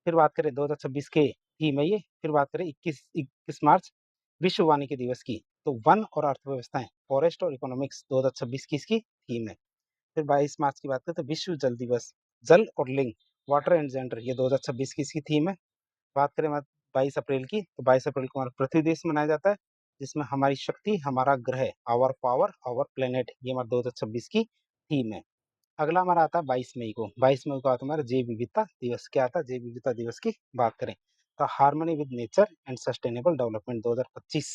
फिर बात करें 2026 के थीम है ये। फिर बात करें 21 मार्च विश्व वानिकी दिवस की, तो वन और अर्थव्यवस्थाएं, फॉरेस्ट और इकोनॉमिक्स 2026 की इसकी थीम है। फिर 22 मार्च की बात करें तो विश्व जल दिवस, जल और लिंग, वाटर एंड जेंडर, ये 2026 की इसकी थीम है। बात करें 22 अप्रैल की, तो 22 अप्रैल को हमारा पृथ्वी दिवस मनाया जाता है, जिसमें हमारी शक्ति हमारा ग्रह, आवर पावर आवर प्लेनेट, ये हमारा 2026 की थीम है। अगला हमारा आता है 22 मई को। 22 मई को आता है हमारा जैव विविधता दिवस। क्या आता है? जैव विविधता दिवस की बात करें तो harmony with nature and sustainable development 2025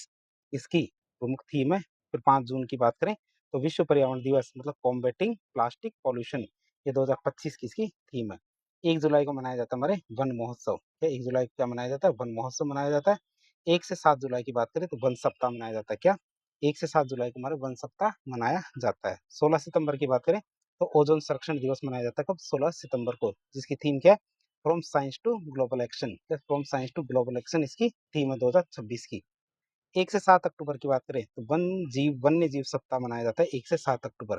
इसकी प्रमुख थीम है। फिर 5 जून की बात करें तो विश्व पर्यावरण दिवस मतलब कॉम्बेटिंग प्लास्टिक पॉल्यूशन, ये 2025 की इसकी थीम है। 1 जुलाई को मनाया जाता है हमारे वन महोत्सव। क्या 1 जुलाई को क्या मनाया जाता है? वन महोत्सव मनाया जाता है। 1 से 7 जुलाई की बात करें तो वन सप्ताह मनाया जाता है। क्या? 1 से 7 जुलाई को हमारे वन सप्ताह मनाया जाता है। 16 सितंबर की बात करें तो ओजोन संरक्षण दिवस मनाया जाता है। कब? 16 सितंबर को, जिसकी थीम क्या है? From science to global action. From science to global action इसकी थीम है 2026 की। 1 से 7 अक्टूबर की बात करें तो वन्य जीव सप्ताह मनाया जाता है 1 से 7 अक्टूबर।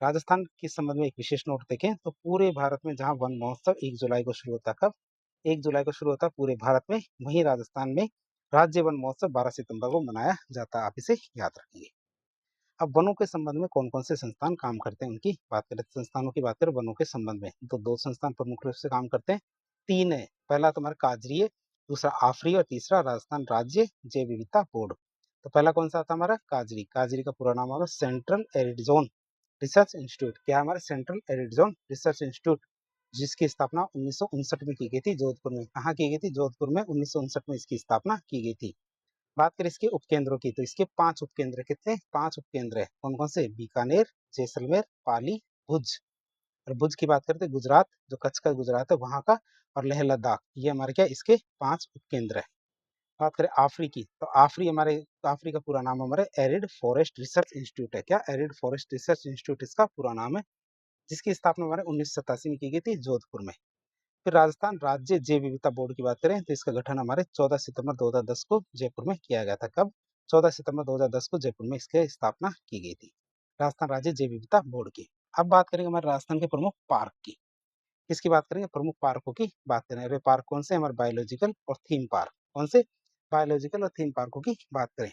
राजस्थान के संबंध में एक विशेष नोट देखें तो पूरे भारत में जहां वन महोत्सव 1 जुलाई को शुरू होता है। कब? 1 जुलाई को शुरू होता है पूरे भारत में, वहीं राजस्थान में राज्य वन महोत्सव 12 सितंबर को मनाया जाता है। आप इसे याद रखेंगे। अब वनों के संबंध में कौन-कौन से संस्थान काम करते हैं उनकी बात करें। तो संस्थानों की बात करें वनों के संबंध में तो 2 संस्थान प्रमुख रूप से काम करते हैं। 3 है। पहला तो हमारा काजरी है, दूसरा आफरी और तीसरा राजस्थान राज्य जैव विविधता बोर्ड। तो पहला कौन सा आता है हमारा? काजरी। काजरी का पूरा नाम हमारा central arid zone research institute. क्या है हमारा? Central arid zone research institute, जिसकी स्थापना 1959 में की गई थी जोधपुर में। कहाँ की गई थी? जोधपुर में 1959 में इसकी स्थापना की गई थी। बात करें इसके उपकेंद्रों की तो इसके 5 उपकेंद्र कितने? 5 उपकेंद्र है। कौन कौन से? बीकानेर, जैसलमेर, पाली, भुज। और भुज की बात करते हैं गुजरात, जो कच्छ का गुजरात है वहां का, और लेह लद्दाख, ये हमारे क्या इसके 5 उपकेंद्र है। बात करें आफरी की तो आफरी हमारे, आफरी का पूरा नाम हमारे एरिड फॉरेस्ट रिसर्च इंस्टीट्यूट है। क्या? एरिड फॉरेस्ट रिसर्च इंस्टीट्यूट इसका पूरा नाम है, जिसकी स्थापना हमारे 1987 में की गई थी जोधपुर में। फिर राजस्थान राज्य जैव विविधता बोर्ड की बात करें तो इसका गठन हमारे 14 सितंबर 2010 को जयपुर में किया गया था। कब? 14 सितंबर 2010 को जयपुर में इसकी स्थापना की गई थी, राजस्थान राज्य जैव विविधता बोर्ड की। अब बात करेंगे हमारे राजस्थान के प्रमुख पार्क की। किसकी बात करेंगे? प्रमुख पार्कों की बात करें। अरे पार्क कौन से? हमारे बायोलॉजिकल और थीम पार्क। कौन से? बायोलॉजिकल और थीम पार्कों की बात करें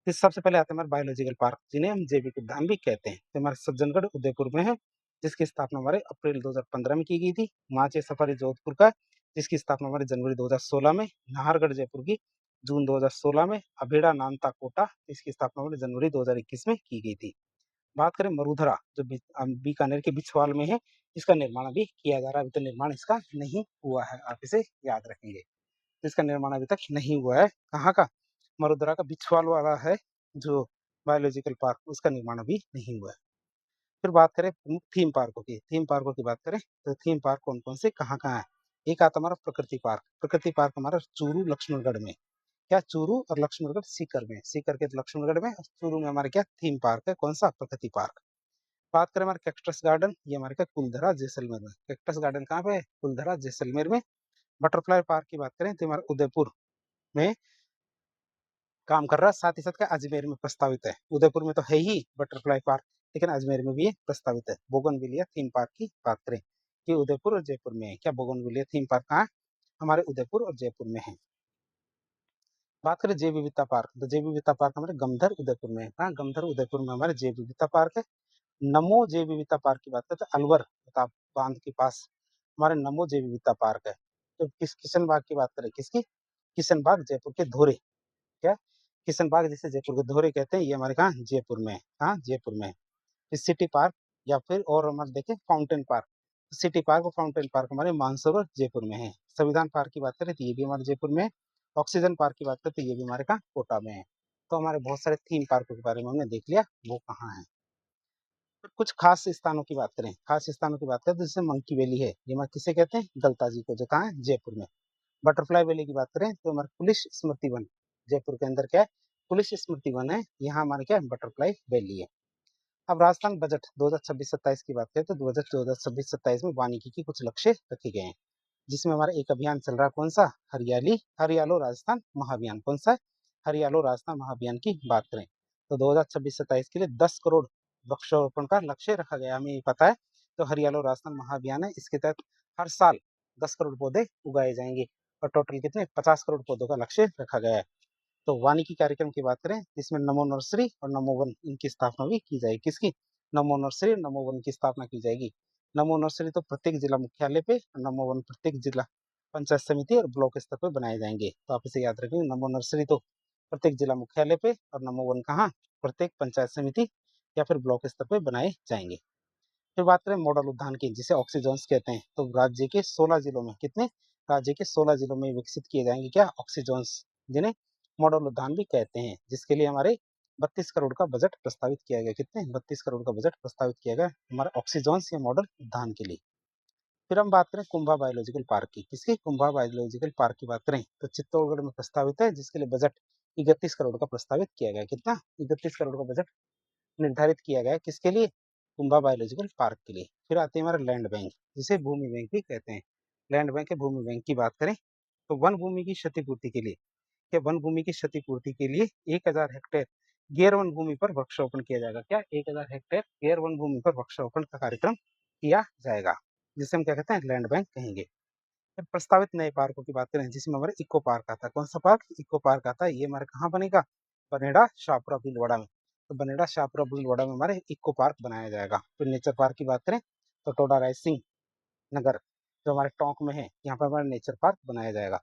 तो सबसे पहले आते हैं हमारे बायोलॉजिकल पार्क, जिन्हें हम जैविक उद्यान भी कहते हैं। तो हमारे सज्जनगढ़ उदयपुर में है, जिसकी स्थापना हमारे अप्रैल 2015 में की गई थी। माचे सफारी जोधपुर का, जिसकी स्थापना हमारे जनवरी 2016 में। नाहरगढ़ जयपुर की जून 2016 में। अभेड़ा नानता कोटा, इसकी स्थापना हमारे जनवरी 2021 में की गई थी। बात करें मरुधरा, जो बीकानेर के बिछवाल में है, इसका निर्माण अभी किया जा रहा है। अभी तो निर्माण इसका नहीं हुआ है, आप इसे याद रखेंगे। इसका निर्माण अभी तक नहीं हुआ है। कहाँ का? मरुधरा का बिछवाल वाला है जो बायोलॉजिकल पार्क, उसका निर्माण अभी नहीं हुआ है। फिर बात करें प्रमुख थीम पार्कों की। थीम पार्कों की बात करें तो थीम पार्क कौन कौन से कहाँ है? एक आता हमारा प्रकृति पार्क। प्रकृति पार्क हमारा चूरू लक्ष्मणगढ़ में। क्या? चूरू और लक्ष्मणगढ़ सीकर में। सीकर के लक्ष्मणगढ़ में और चूरू में हमारे क्या थीम पार्क है? कौन सा? प्रकृति पार्क। बात करें हमारे कैक्टस गार्डन, ये हमारे क्या कुलधरा जैसलमेर में। कैक्टस गार्डन कहाँ पे है? कुलधरा जैसलमेर में। बटरफ्लाई पार्क की बात करें तो हमारे उदयपुर में काम कर रहा है, साथ ही साथ क्या अजमेर में प्रस्तावित है। उदयपुर में तो है ही बटरफ्लाई पार्क, लेकिन अजमेर में भी ये प्रस्तावित है। बोगनविलिया थीम पार्क की बात करें कि उदयपुर और जयपुर में है। क्या बोगनविलिया थीम पार्क कहाँ है? हमारे उदयपुर और जयपुर में है। बात करें जैव विविधता पार्क, तो जैव विविधता पार्क हमारे गमधर उदयपुर में है। कहाँ? गमधर उदयपुर में हमारे जैव विविधता पार्क है। नमो जैव विविधता पार्क की बात करते हैं अलवर बांध के पास हमारे नमो जैव विविधता पार्क है। तो किशन बाग की बात करें, किसकी? किशन बाग जयपुर के धोरे। क्या? किशन बाग जिसे जयपुर के धोरे कहते हैं, ये हमारे कहाँ? जयपुर में है। कहाँ? जयपुर में है। सिटी पार्क या फिर और हमारे देखें फाउंटेन पार्क। सिटी पार्क और फाउंटेन पार्क हमारे मानसरोवर जयपुर में है। संविधान पार्क की बात करें तो ये भी हमारे जयपुर में है। ऑक्सीजन पार्क की बात करें तो ये भी हमारे कहाँ? कोटा में है। तो हमारे बहुत सारे थीम पार्कों के बारे में हमने देख लिया वो कहाँ है। कुछ खास स्थानों की बात करें, खास स्थानों की बात करें तो जैसे मंकी वैली है, ये हमारे किसे कहते हैं? गलता जी को, जो कहाँ है? जयपुर में। बटरफ्लाई वैली की बात करें तो हमारे पुलिस स्मृति वन, जयपुर के अंदर क्या है? पुलिस स्मृति वन है। यहाँ हमारे क्या है? बटरफ्लाई वैली है। अब राजस्थान बजट 2026-27 की बात करें तो 2026-27 में वानिकी की कुछ लक्ष्य रखे गए हैं, जिसमें हमारा एक अभियान चल रहा है। कौन सा? हरियाली हरियालो राजस्थान महाअभियान। कौन सा है? हरियालो राजस्थान महाअभियान की बात करें तो 2026-27 के लिए 10 करोड़ वृक्षारोपण का लक्ष्य रखा गया। हमें ये पता है। तो हरियालो राजस्थान महाअभियान है, इसके तहत हर साल 10 करोड़ पौधे उगाए जाएंगे और टोटल कितने? 50 करोड़ पौधों का लक्ष्य रखा गया है। तो वानिकी कार्यक्रम की बात करें, इसमें नमो नर्सरी और नमो वन इनकी स्थापना भी की जाएगी। किसकी? नमो नर्सरी और नमो वन की स्थापना की जाएगी। नमो नर्सरी तो प्रत्येक जिला मुख्यालय पे और नमो वन प्रत्येक जिला पंचायत समिति और ब्लॉक स्तर पर बनाए जाएंगे। तो आप इसे याद रखेंगे, नमो नर्सरी तो प्रत्येक जिला मुख्यालय पे और नमो वन कहाँ? प्रत्येक पंचायत समिति या फिर ब्लॉक स्तर पे बनाए जाएंगे। फिर बात करें मॉडल उद्यान की, जिसे ऑक्सीजोन्स कहते हैं, तो राज्य के 16 जिलों में कितने? राज्य के 16 जिलों में विकसित किए जाएंगे क्या? ऑक्सीजोन्स, जिन्हें मॉडल उद्यान भी कहते हैं, जिसके लिए हमारे 32 करोड़ का बजट प्रस्तावित किया गया। कितने? 32 करोड़ का बजट प्रस्तावित किया गया हमारे ऑक्सीजोन्स या मॉडल उद्यान के लिए। फिर हम बात करें कुंभा बायोलॉजिकल पार्क की। किसकी? कुंभा बायोलॉजिकल पार्क की बात करें तो चित्तौड़गढ़ में प्रस्तावित है, जिसके लिए बजट 31 करोड़ का प्रस्तावित किया गया। कितना? 31 करोड़ का बजट निर्धारित किया गया है। किसके लिए? कुंभा बायोलॉजिकल पार्क के लिए। फिर आते हैं हमारा लैंड बैंक, जिसे भूमि बैंक भी कहते हैं। लैंड बैंक या भूमि बैंक की बात करें तो वन भूमि की क्षतिपूर्ति के लिए, क्या वन भूमि की क्षतिपूर्ति के लिए 1000 हेक्टेयर गैर वन भूमि पर वृक्षारोपण किया जाएगा। क्या? 1000 हेक्टेयर गैर वन भूमि पर वृक्षारोपण का कार्यक्रम किया जाएगा, जिसे हम क्या कहते हैं? लैंड बैंक कहेंगे। फिर प्रस्तावित नए पार्कों की बात करें, जिसमें हमारे इको पार्क आता है। कौन सा पार्क? इको पार्क आता है। ये हमारे कहाँ बनेगा? बनेड़ा शाहपुरा भीलवाड़ा में। तो बनेड़ा शाहपुरा भीलवाड़ा में हमारे इको पार्क बनाया जाएगा। फिर नेचर पार्क की बात करें तो टोडा रायसिंह नगर, जो हमारे टोंक में है, यहाँ पर हमारा नेचर पार्क बनाया जाएगा।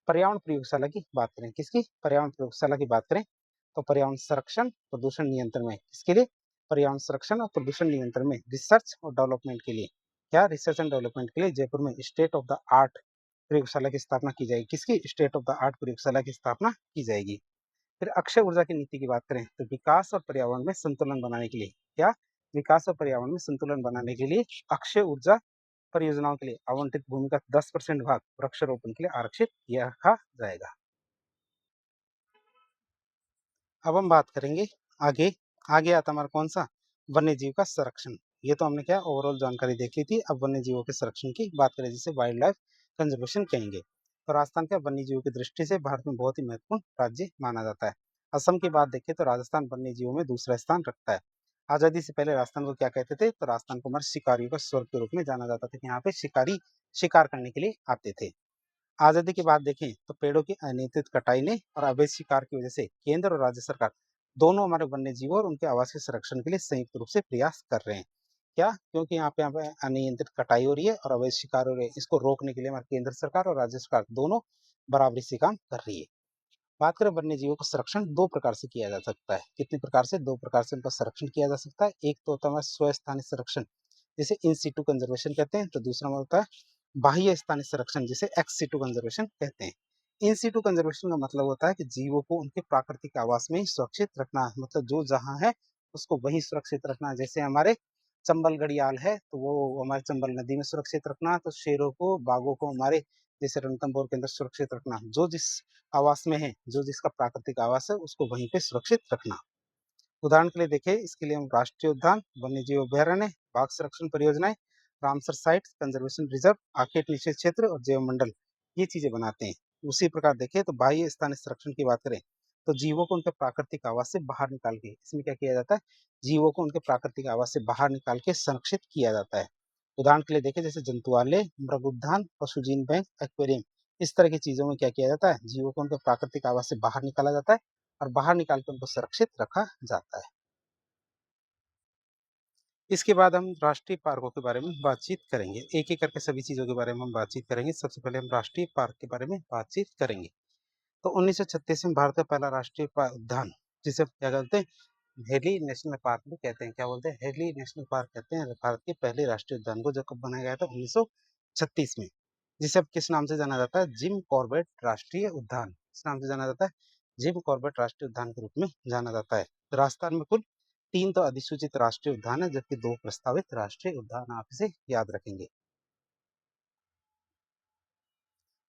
पर्यावरण प्रयोगशाला की बात करें, किसकी? पर्यावरण प्रयोगशाला की बात करें तो पर्यावरण संरक्षण प्रदूषण नियंत्रण में, किसके लिए? पर्यावरण संरक्षण और प्रदूषण नियंत्रण में रिसर्च और डेवलपमेंट के लिए। क्या? रिसर्च एंड डेवलपमेंट के लिए जयपुर में स्टेट ऑफ द आर्ट प्रयोगशाला की स्थापना की जाएगी। किसकी? स्टेट ऑफ द आर्ट प्रयोगशाला की स्थापना की जाएगी। फिर अक्षय ऊर्जा की नीति की बात करें तो विकास और पर्यावरण में संतुलन बनाने के लिए, क्या? विकास और पर्यावरण में संतुलन बनाने के लिए अक्षय ऊर्जा परियोजनाओं के लिए आवंटित भूमि का 10% भाग वृक्षारोपण के लिए आरक्षित किया रखा जाएगा। अब हम बात करेंगे आगे। आगे आता हमारा कौन सा? वन्य जीव का संरक्षण। ये तो हमने क्या ओवरऑल जानकारी देख ली थी। अब वन्य जीवों के संरक्षण की बात करें, जिसे वाइल्ड लाइफ कंजर्वेशन कहेंगे। तो राजस्थान क्या वन्य जीवों की दृष्टि से भारत में बहुत ही महत्वपूर्ण राज्य माना जाता है। असम की बात देखें तो राजस्थान वन्य जीवों में दूसरा स्थान रखता है। आजादी से पहले राजस्थान को क्या कहते थे? तो राजस्थान को हमारे शिकारियों का स्वर्ग के रूप में जाना जाता था, कि यहाँ पे शिकारी शिकार करने के लिए आते थे। आजादी के बाद देखें तो पेड़ों की अनियंत्रित कटाई ने और अवैध शिकार की वजह से केंद्र और राज्य सरकार दोनों हमारे वन्य जीवों और उनके आवास के संरक्षण के लिए संयुक्त रूप से प्रयास कर रहे हैं। क्या? क्योंकि यहाँ पे अनियंत्रित कटाई हो रही है और अवैध शिकार हो रही है, इसको रोकने के लिए हमारी केंद्र सरकार और राज्य सरकार दोनों बराबरी से काम कर रही है। बात करें वन्य जीवों का संरक्षण दो प्रकार से किया जा सकता है। कितने प्रकार से? दो प्रकार से उनका संरक्षण किया जा सकता है। एक तो होता है स्वस्थानिक संरक्षण, जिसे इन सीटू कंजर्वेशन कहते हैं। तो दूसरा होता है बाह्य स्थानिक संरक्षण, जिसे एक्स सीटू कंजर्वेशन कहते हैं। इन सीटू कंजर्वेशन का मतलब होता है कि जीवों को उनके प्राकृतिक आवास में ही सुरक्षित रखना, मतलब जो जहाँ है उसको वहीं सुरक्षित रखना। जैसे हमारे चंबल घड़ियाल है तो वो हमारे चंबल नदी में सुरक्षित रखना, तो शेरों को बाघों को हमारे जैसे रणथंभौर के अंदर सुरक्षित रखना। जो जिस आवास में है, जो जिसका प्राकृतिक आवास है, उसको वहीं पे सुरक्षित रखना। उदाहरण के लिए देखें, इसके लिए हम राष्ट्रीय उद्यान, वन्य जीव अभ्यारण्य, बाघ संरक्षण परियोजनाएं, रामसर साइट, कंजर्वेशन रिजर्व, आखेट निषेध क्षेत्र और जैव मंडल, ये चीजें बनाते हैं। उसी प्रकार देखें तो बाह्य स्थानीय संरक्षण की बात करें तो जीवों को उनके प्राकृतिक आवास से बाहर निकाल के, इसमें क्या किया जाता है, जीवों को उनके प्राकृतिक आवास से बाहर निकाल के संरक्षित किया जाता है। उदाहरण के लिए देखें, जैसे जंतुआलय, मृग उद्यान, पशुजीन बैंक, एक्वेरियम, इस तरह की चीजों में क्या किया जाता है, जीवों को उनके प्राकृतिक आवास से बाहर निकाला जाता है और बाहर निकाल के उनको सुरक्षित रखा जाता है। इसके बाद हम राष्ट्रीय पार्कों के बारे में बातचीत करेंगे। एक एक करके सभी चीजों के बारे में हम बातचीत करेंगे। सबसे पहले हम राष्ट्रीय पार्क के बारे में बातचीत करेंगे। तो 1936 में भारत का पहला राष्ट्रीय उद्यान, जिसे क्या कहते हैं, हेली नेशनल पार्क भी कहते हैं। क्या बोलते हैं, हेली नेशनल पार्क कहते हैं भारत के पहले राष्ट्रीय उद्यान को, जो कब बनाया गया था, 1936 में। जिसे अब किस नाम से जाना जाता है, जिम कॉर्बेट राष्ट्रीय उद्यान, इस नाम से जाना जाता है, जिम कॉर्बेट राष्ट्रीय उद्यान के रूप में जाना जाता है। राजस्थान में कुल 3 तो अधिसूचित राष्ट्रीय उद्यान है, जबकि 2 प्रस्तावित राष्ट्रीय उद्यान, आप इसे याद रखेंगे।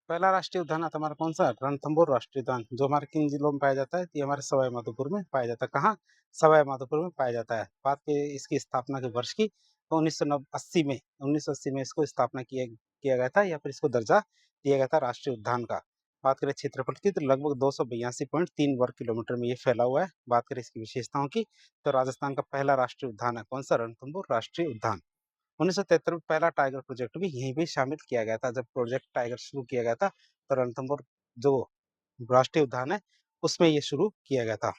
पहला राष्ट्रीय उद्यान आता हमारा कौन सा, रणथंभौर राष्ट्रीय उद्यान, जो हमारे किन जिलों में पाया जाता है, तो ये हमारे सवाई माधोपुर में पाया जाता है। कहाँ, सवाई माधोपुर में पाया जाता है। बात की इसकी स्थापना के वर्ष की, तो 1980 में, 1980 में इसको स्थापना किया गया था, या फिर इसको दर्जा दिया गया था राष्ट्रीय उद्यान का। बात करें क्षेत्रफल की, तो लगभग 282.3 वर्ग किलोमीटर में ये फैला हुआ है। बात करें इसकी विशेषताओं की, तो राजस्थान का पहला राष्ट्रीय उद्यान है कौन सा, रणथंभौर राष्ट्रीय उद्यान। 1973 में पहला टाइगर प्रोजेक्ट भी यहीं पे शामिल किया गया था। जब प्रोजेक्ट टाइगर शुरू किया गया था, तो रणथंभौर जो राष्ट्रीय उद्यान है, उसमें ये शुरू किया गया था।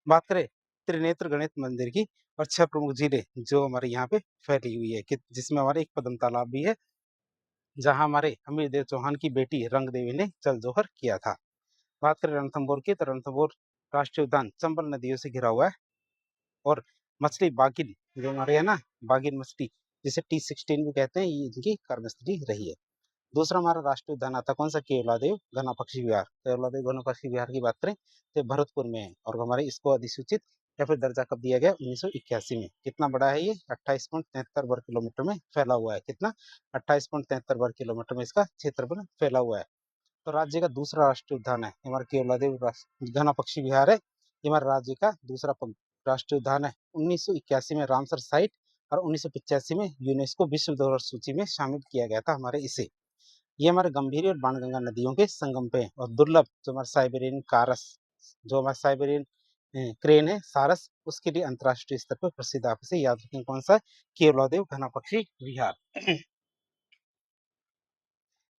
बात करें त्रिनेत्र गणेश मंदिर की, और 6 प्रमुख झीलें जो हमारे यहाँ पे फैली हुई है, कि जिसमें हमारे एक पदम तालाब भी है, जहाँ हमारे हमीरदेव चौहान की बेटी रंग देवी ने जल जोहर किया था। बात करें रणथंभौर की, तो रणथंभौर राष्ट्रीय उद्यान चंबल नदियों से घिरा हुआ है, और मछली बागिन जो हमारे है ना, बागिन मछली, जिसे T16 भी कहते हैं, ये इनकी कर्मस्थली रही है। दूसरा हमारा राष्ट्रीय उद्यान आता है कौन सा, केवलादेव घना पक्षी विहार। केवलादेव घना पक्षी विहार की बात करें तो भरतपुर में है, और हमारे इसको अधिसूचित या फिर दर्जा कब दिया गया, 1981 में। कितना बड़ा है ये, 28.73 वर्ग किलोमीटर में फैला हुआ है। कितना, 28.73 वर्ग किलोमीटर में इसका क्षेत्रफल फैला हुआ है। तो राज्य का दूसरा राष्ट्रीय उद्यान है हमारा केवलादेव घना पक्षी विहार है, ये हमारे राज्य का दूसरा राष्ट्रीय उद्यान है। 1981 में रामसर साइट, और 1985 में यूनेस्को विश्व धरोहर सूची में शामिल किया गया था हमारे इसे। ये हमारे गंभीर और बाणगंगा नदियों के संगम पे, और दुर्लभ जो हमारे साइबेरियन कारस, जो हमारे साइबेरियन क्रेन है सारस, उसके लिए अंतर्राष्ट्रीय स्तर पर प्रसिद्ध। आप इसे याद रखें कौन सा, केवलादेव घना पक्षी विहार।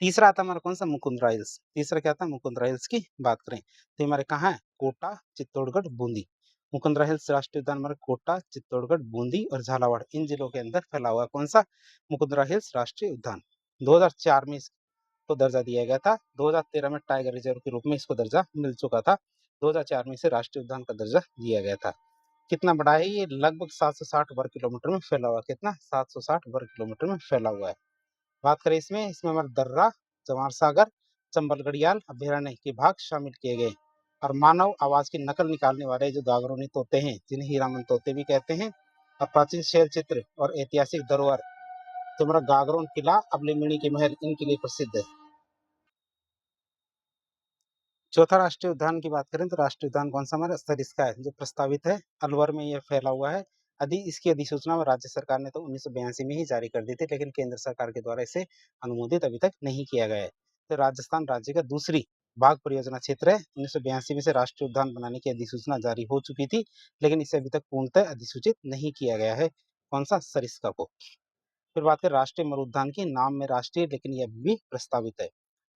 तीसरा आता है हमारा कौन सा, मुकुंदरा हिल्स। तीसरा क्या आता है, मुकुंदरा हिल्स की बात करें तो हमारे कहाँ है, कोटा, चित्तौड़गढ़, बूंदी। मुकुंदरा हिल्स राष्ट्रीय उद्यान हमारे कोटा, चित्तौड़गढ़, बूंदी और झालावाड़, इन जिलों के अंदर फैला हुआ कौन सा, मुकुंदरा हिल्स राष्ट्रीय उद्यान। 2004 में इसको दर्जा दिया गया था। 2013 में टाइगर रिजर्व के रूप में इसको दर्जा मिल चुका था। 2004 में इसे राष्ट्रीय उद्यान का दर्जा दिया गया था। कितना बड़ा है ये, लगभग 760 वर्ग किलोमीटर में फैला हुआ। कितना, 760 वर्ग किलोमीटर में फैला हुआ है। बात करें इसमें हमारे दर्रा, जवार सागर, चंबल घड़ियाल अभ्यारण्य के भाग शामिल किए गए। और मानव आवाज की नकल निकालने वाले जो गागरोनी तोते हैं, जिन्हें हीरामन तोते भी कहते हैं, और प्राचीन शैल चित्र और ऐतिहासिक धरोहर, तो हमारा गागरोन किला, अबलेमिनी के महल, इनके लिए प्रसिद्ध है। चौथा राष्ट्रीय उद्यान की बात करें तो राष्ट्रीय उद्यान कौन सा हमारा, सरिस्का है, जो प्रस्तावित है, अलवर में यह फैला हुआ है। इसकी अधिसूचना राज्य सरकार ने तो 1982 में ही जारी कर दी थी, लेकिन केंद्र सरकार के द्वारा इसे अनुमोदित अभी तक नहीं किया गया है। तो राजस्थान राज्य का दूसरी बाघ परियोजना क्षेत्र है। 1982 में से राष्ट्रीय उद्यान बनाने की अधिसूचना जारी हो चुकी थी, लेकिन इसे अभी तक पूर्णतः अधिसूचित नहीं किया गया है। कौन सा, सरिस्का को। फिर बात करें राष्ट्रीय मरुद्यान की, नाम में राष्ट्रीय लेकिन यह भी प्रस्तावित है।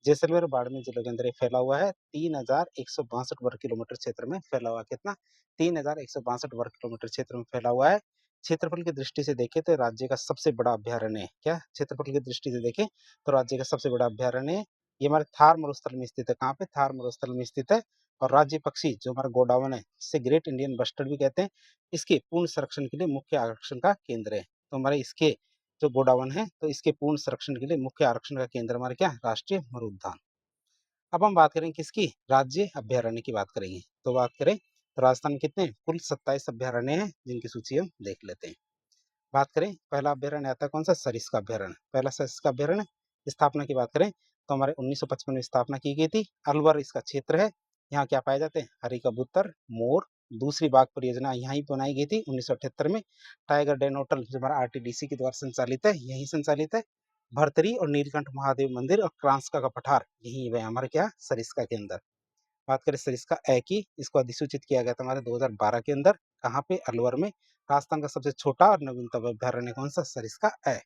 जैसलमेर बाड़मेर जिलों के अंदर ये फैला हुआ है। 3162 वर्ग किलोमीटर क्षेत्र में फैला हुआ है। कितना, 3162 वर्ग किलोमीटर क्षेत्र में फैला हुआ है। क्षेत्रफल की दृष्टि से देखें तो राज्य का सबसे बड़ा अभ्यारण्य है। क्या, क्षेत्रफल की दृष्टि से देखें तो राज्य का सबसे बड़ा अभ्यारण्य है। ये हमारे थार मरुस्थल में स्थित है। कहाँ पे, थार मरुस्थल में स्थित है। और राज्य पक्षी जो हमारा गोडावन है, जिसे ग्रेट इंडियन बस्टर्ड भी कहते हैं, इसके पूर्ण संरक्षण के लिए मुख्य आकर्षण का केंद्र है। तो हमारे इसके जो गोडावन है, तो इसके पूर्ण संरक्षण के लिए मुख्य आरक्षण का केंद्र हमारे क्या, राष्ट्रीय मरुद्यान। अब हम बात करें किसकी, राज्य अभ्यारण्य की बात करेंगे। तो बात करें तो राजस्थान में कितने, कुल 27 अभ्यारण्य हैं, जिनकी सूची हम देख लेते हैं। बात करें पहला अभ्यारण्य आता है कौन सा, सरिस्का अभ्यारण्य। पहला सरिस्का अभ्यारण्य, स्थापना की बात करें तो हमारे 1955 में स्थापना की गई थी। अलवर इसका क्षेत्र है। यहाँ क्या पाए जाते हैं, हरी कबूतर, मोर। दूसरी बाघ परियोजना यहाँ ही बनाई गई थी 1978 में। टाइगर डेन होटल जो हमारा RTDC के द्वारा संचालित है, यही संचालित है। भरतरी और नीलकंठ महादेव मंदिर और क्रांसका का पठार, यही है हमारे क्या, सरिस्का के अंदर। बात करें सरिस्का ए की, इसको अधिसूचित किया गया था हमारे 2012 के अंदर। कहाँ पे? अलवर में। राजस्थान का सबसे छोटा और नवीनतम अभ्यारण्य कौन सा? सरिस्का ए।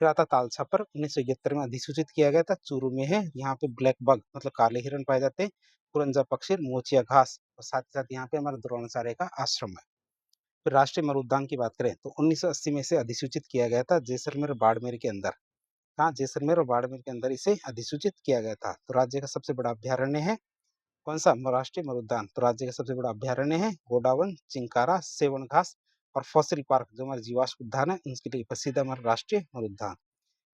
फिर आता ताल छापर, 1971 में अधिसूचित किया गया था, चूरू में है। यहाँ पे ब्लैक बग मतलब काले हिरण पाए जाते हैं, कुरंजा पक्षी, मोचिया घास, और साथ ही साथ यहाँ पे हमारे द्रोणाचार्य का आश्रम है। फिर राष्ट्रीय मरुद्यान की बात करें तो 1980 में इसे अधिसूचित किया गया था, जैसलमेर और बाड़मेर के अंदर। हाँ, जैसलमेर और बाड़मेर के अंदर इसे अधिसूचित किया गया था। तो राज्य का सबसे बड़ा अभ्यारण्य है कौन सा? राष्ट्रीय मरुद्यान। तो राज्य का सबसे बड़ा अभ्यारण्य है गोडावन, चिंकारा, सेवन घास और फॉसिल पार्क जो हमारे जीवाश्म उद्यान है, उनके लिए प्रसिद्ध है हमारा राष्ट्रीय मरुद्यान।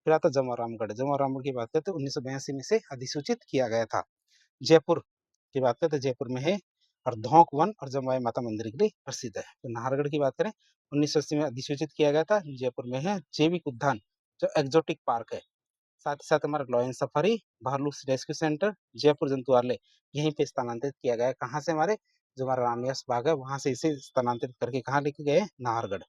फिर आता जमारामगढ़। जमारामगढ़ की बात करते हैं 1982 में से अधिसूचित किया गया था। जयपुर की बात करें तो जयपुर में है, और धौंक वन और जमवाई माता मंदिर के लिए प्रसिद्ध है। तो नाहरगढ़ की बात करें 1980 में अधिसूचित किया गया था, जयपुर में है। जैविक उद्यान जो एक्जोटिक पार्क है, साथ ही साथ हमारा लॉयन सफारी, भालू रेस्क्यू सेंटर, जयपुर जंतुआलय यहीं पे स्थानांतरित किया गया है। कहाँ से? हमारे जो हमारा रामनिवास बाग है वहां से इसे स्थानांतरित करके कहाँ लेके गए? नाहरगढ़।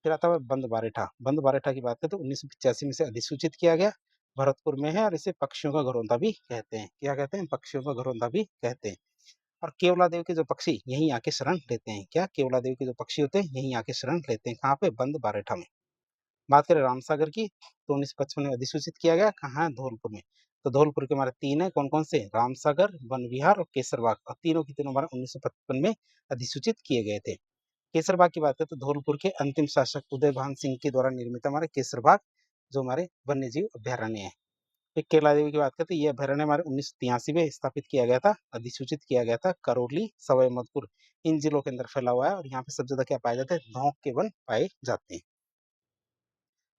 फिर आता है बंद बारेठा। बंद बारेठा की बात करें तो 1985 में से अधिसूचित किया गया, भरतपुर में है, और इसे पक्षियों का घरौंदा भी कहते हैं। क्या कहते हैं? पक्षियों का घरौंदा भी कहते हैं। और केवला देव के जो पक्षी यहीं आके शरण लेते हैं। क्या? केवला देव के जो पक्षी होते हैं यहीं आके शरण लेते हैं। कहाँ पे? बंद बारेठा में। बात करें रामसागर की तो 1955 में अधिसूचित किया गया। कहाँ है? धौलपुर में। तो धौलपुर के हमारे तीन है, कौन कौन से? रामसागर, वन विहार और केसरबाग, और तीनों की तीनों हमारे 1955 में अधिसूचित किए गए थे। केसरबाग की बात करें तो धौलपुर के अंतिम शासक उदय भान सिंह के द्वारा निर्मित हमारे केसरबाग जो हमारे वन्य जीव अभ्यारण्य है। फिर केला देवी की बात करते हैं, ये अभ्यारण्य हमारे 1983 में स्थापित किया गया था, अधिसूचित किया गया था। करौली, सवाई माधोपुर इन जिलों के अंदर फैला हुआ है, और यहाँ पे सबसे ज्यादा क्या पाए जाते हैं? धौंक के वन पाए जाते हैं।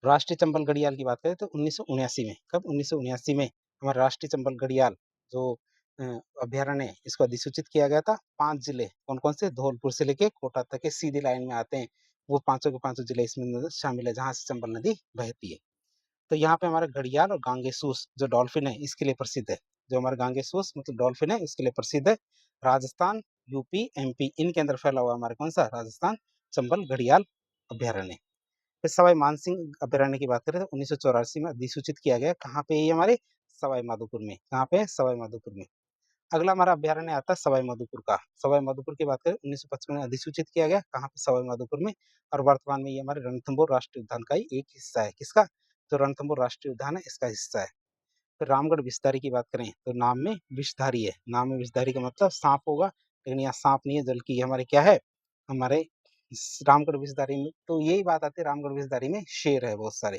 राष्ट्रीय चंबल घड़ियाल की बात करें तो 1979 में। कब? 1979 में हमारा राष्ट्रीय चंबल घड़ियाल जो अ, अभ्यारण्य है, इसको अधिसूचित किया गया था। 5 जिले कौन कौन से? धौलपुर से लेके कोटा तक के सीधी लाइन में आते हैं, वो पांचों के पांचों जिले इसमें शामिल है, जहां से चंबल नदी बहती है। तो यहाँ पे हमारे घड़ियाल और गांगेसूस जो डॉल्फिन है इसके लिए प्रसिद्ध है। जो हमारे गांगेसूस मतलब डॉल्फिन है इसके लिए प्रसिद्ध है। राजस्थान, यूपी, एमपी इनके अंदर फैला हुआ हमारे कौन सा? राजस्थान चंबल घड़ियाल अभ्यारण्य। फिर सवाई मानसिंह अभ्यारण्य की बात करें तो 1984 में अधिसूचित किया गया। कहाँ पे? ये हमारे सवाई माधोपुर में। कहाँ पे? सवाई माधोपुर में। अगला हमारा अभ्यारण्य आता है सवाई माधोपुर का। सवाई माधोपुर की बात करें 1955 में अधिसूचित किया गया। कहाँ पे? सवाई माधोपुर में। और वर्तमान में ये हमारे रणथंभौर राष्ट्रीय उद्यान का ही एक हिस्सा है। किसका? जो रणथंभौर राष्ट्रीय उद्यान है इसका हिस्सा है। फिर रामगढ़ विषधारी की बात करें तो नाम में विषधारी है। नाम में विषधारी का मतलब सांप होगा, लेकिन यहाँ सांप नहीं है, बल्कि ये हमारे क्या है? हमारे रामगढ़ विषधारी में तो यही बात आती है, रामगढ़ विषधारी में शेर है बहुत सारे।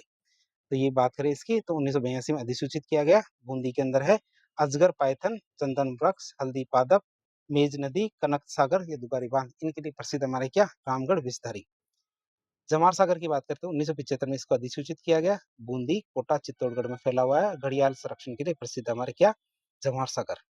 तो ये बात करें इसकी तो 1982 में अधिसूचित किया गया। बूंदी के अंदर है। अजगर, पाइथन, चंदन वृक्ष, हल्दी पादप, मेज नदी, कनक सागर, ये दुगारी बांध इनके लिए प्रसिद्ध हमारे क्या? रामगढ़ विषधारी। जमार सागर की बात करते हैं 1975 में इसको अधिसूचित किया गया। बूंदी, कोटा, चित्तौड़गढ़ में फैला हुआ है। घड़ियाल संरक्षण के लिए प्रसिद्ध हमारे क्या? जमार सागर।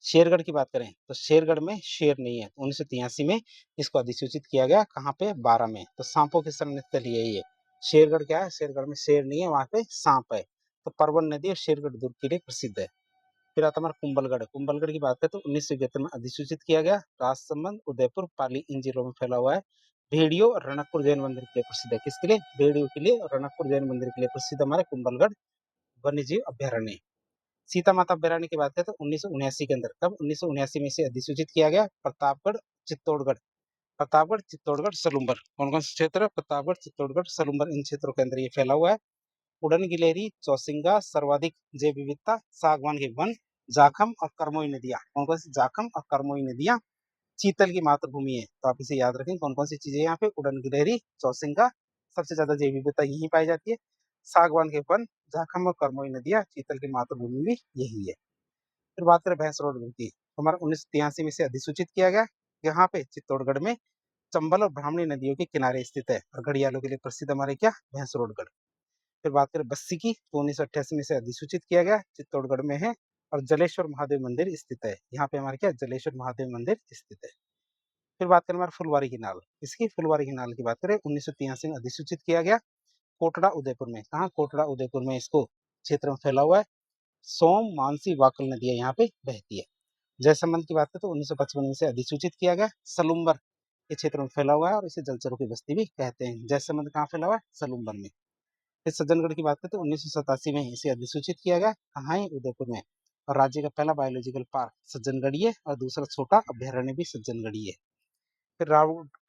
शेरगढ़ की बात करें तो शेरगढ़ में शेर नहीं है। 1983 में इसको अधिसूचित किया गया। कहाँ पे? 12 में। तो सांपों के शरण स्थल यही है। शेरगढ़ क्या है? शेरगढ़ में शेर नहीं है, वहां पे सांप है। तो परवन नदी और शेरगढ़ दुर्ग के लिए प्रसिद्ध है। फिर आता हमारा कुंभलगढ़। कुंभलगढ़ की बात करें तो 1971 में अधिसूचित किया गया। राजसमंद, उदयपुर, पाली इन जिलों में फैला हुआ है। भेड़ियों और रणकपुर जैन मंदिर के लिए प्रसिद्ध है। किसके लिए? भेड़ियों के लिए और रणकपुर जैन मंदिर के लिए प्रसिद्ध हमारे कुंभलगढ़ वन्य जीव अभ्यारण्य। सीता माता अभ्यारण्य की बात करें तो 1979 के अंदर। कब? 1979 में इसे अधिसूचित किया गया। प्रतापगढ़, चित्तौड़गढ़, प्रतापगढ़, चित्तौड़गढ़, सलूम्बर कौन कौन से क्षेत्र है? प्रतापगढ़, चित्तौड़गढ़, सलूम्बर इन क्षेत्रों के अंदर ये फैला हुआ है। उड़न गिलेरी, चौसिंगा, सर्वाधिक जैव विविधता, सागवान के वन, जाखम और करमोई नदियां कौन कौन सी? जाखम और करमोई नदियां चीतल की मातृभूमि है। तो आप इसे याद रखें कौन कौन सी चीजें यहाँ पे? उड़न गिलहरी, चौसिंगा, सबसे ज्यादा जैव विविधता यही पाई जाती है। सागवान के वन, जाखम और करमोई नदियां चीतल की मातृभूमि भी यही है। फिर बात करें भैंसरोड की तो हमारा 1983 में से अधिसूचित किया गया। यहाँ पे चित्तौड़गढ़ में चंबल और ब्राह्मणी नदियों के किनारे स्थित है, और घड़ियालों के लिए प्रसिद्ध हमारे क्या? भैंसरोडगढ़। फिर बात करें बस्सी की तो 1988 में से अधिसूचित किया गया। चित्तौड़गढ़ में है, और जलेश्वर महादेव मंदिर स्थित है। यहाँ पे हमारे क्या? जलेश्वर महादेव मंदिर स्थित है। फिर बात करें हमारे फुलवारी की नाल। इसकी फुलवारी की नाल की बात करें 1983 में अधिसूचित किया गया। कोटड़ा उदयपुर में। कहाँ? कोटड़ा उदयपुर में इसको क्षेत्र में फैला हुआ है। सोम, मानसी, वाकल नदियां यहाँ पे बहती है। जयसमंद की बात करें तो 1955 में से अधिसूचित किया गया। सलुम्बर के क्षेत्र में फैला हुआ है, और इसे जलचरों की बस्ती भी कहते हैं। जयसमंद कहाँ फैला हुआ है? सलुम्बर में। फिर सज्जनगढ़ की बात करें तो 1987 में इसे अधिसूचित किया गया। कहाँ है? उदयपुर में। और राज्य का पहला बायोलॉजिकल पार्क सज्जनगढ़ी है और दूसरा छोटा अभ्यारण्य भी सज्जनगढ़ी है। फिर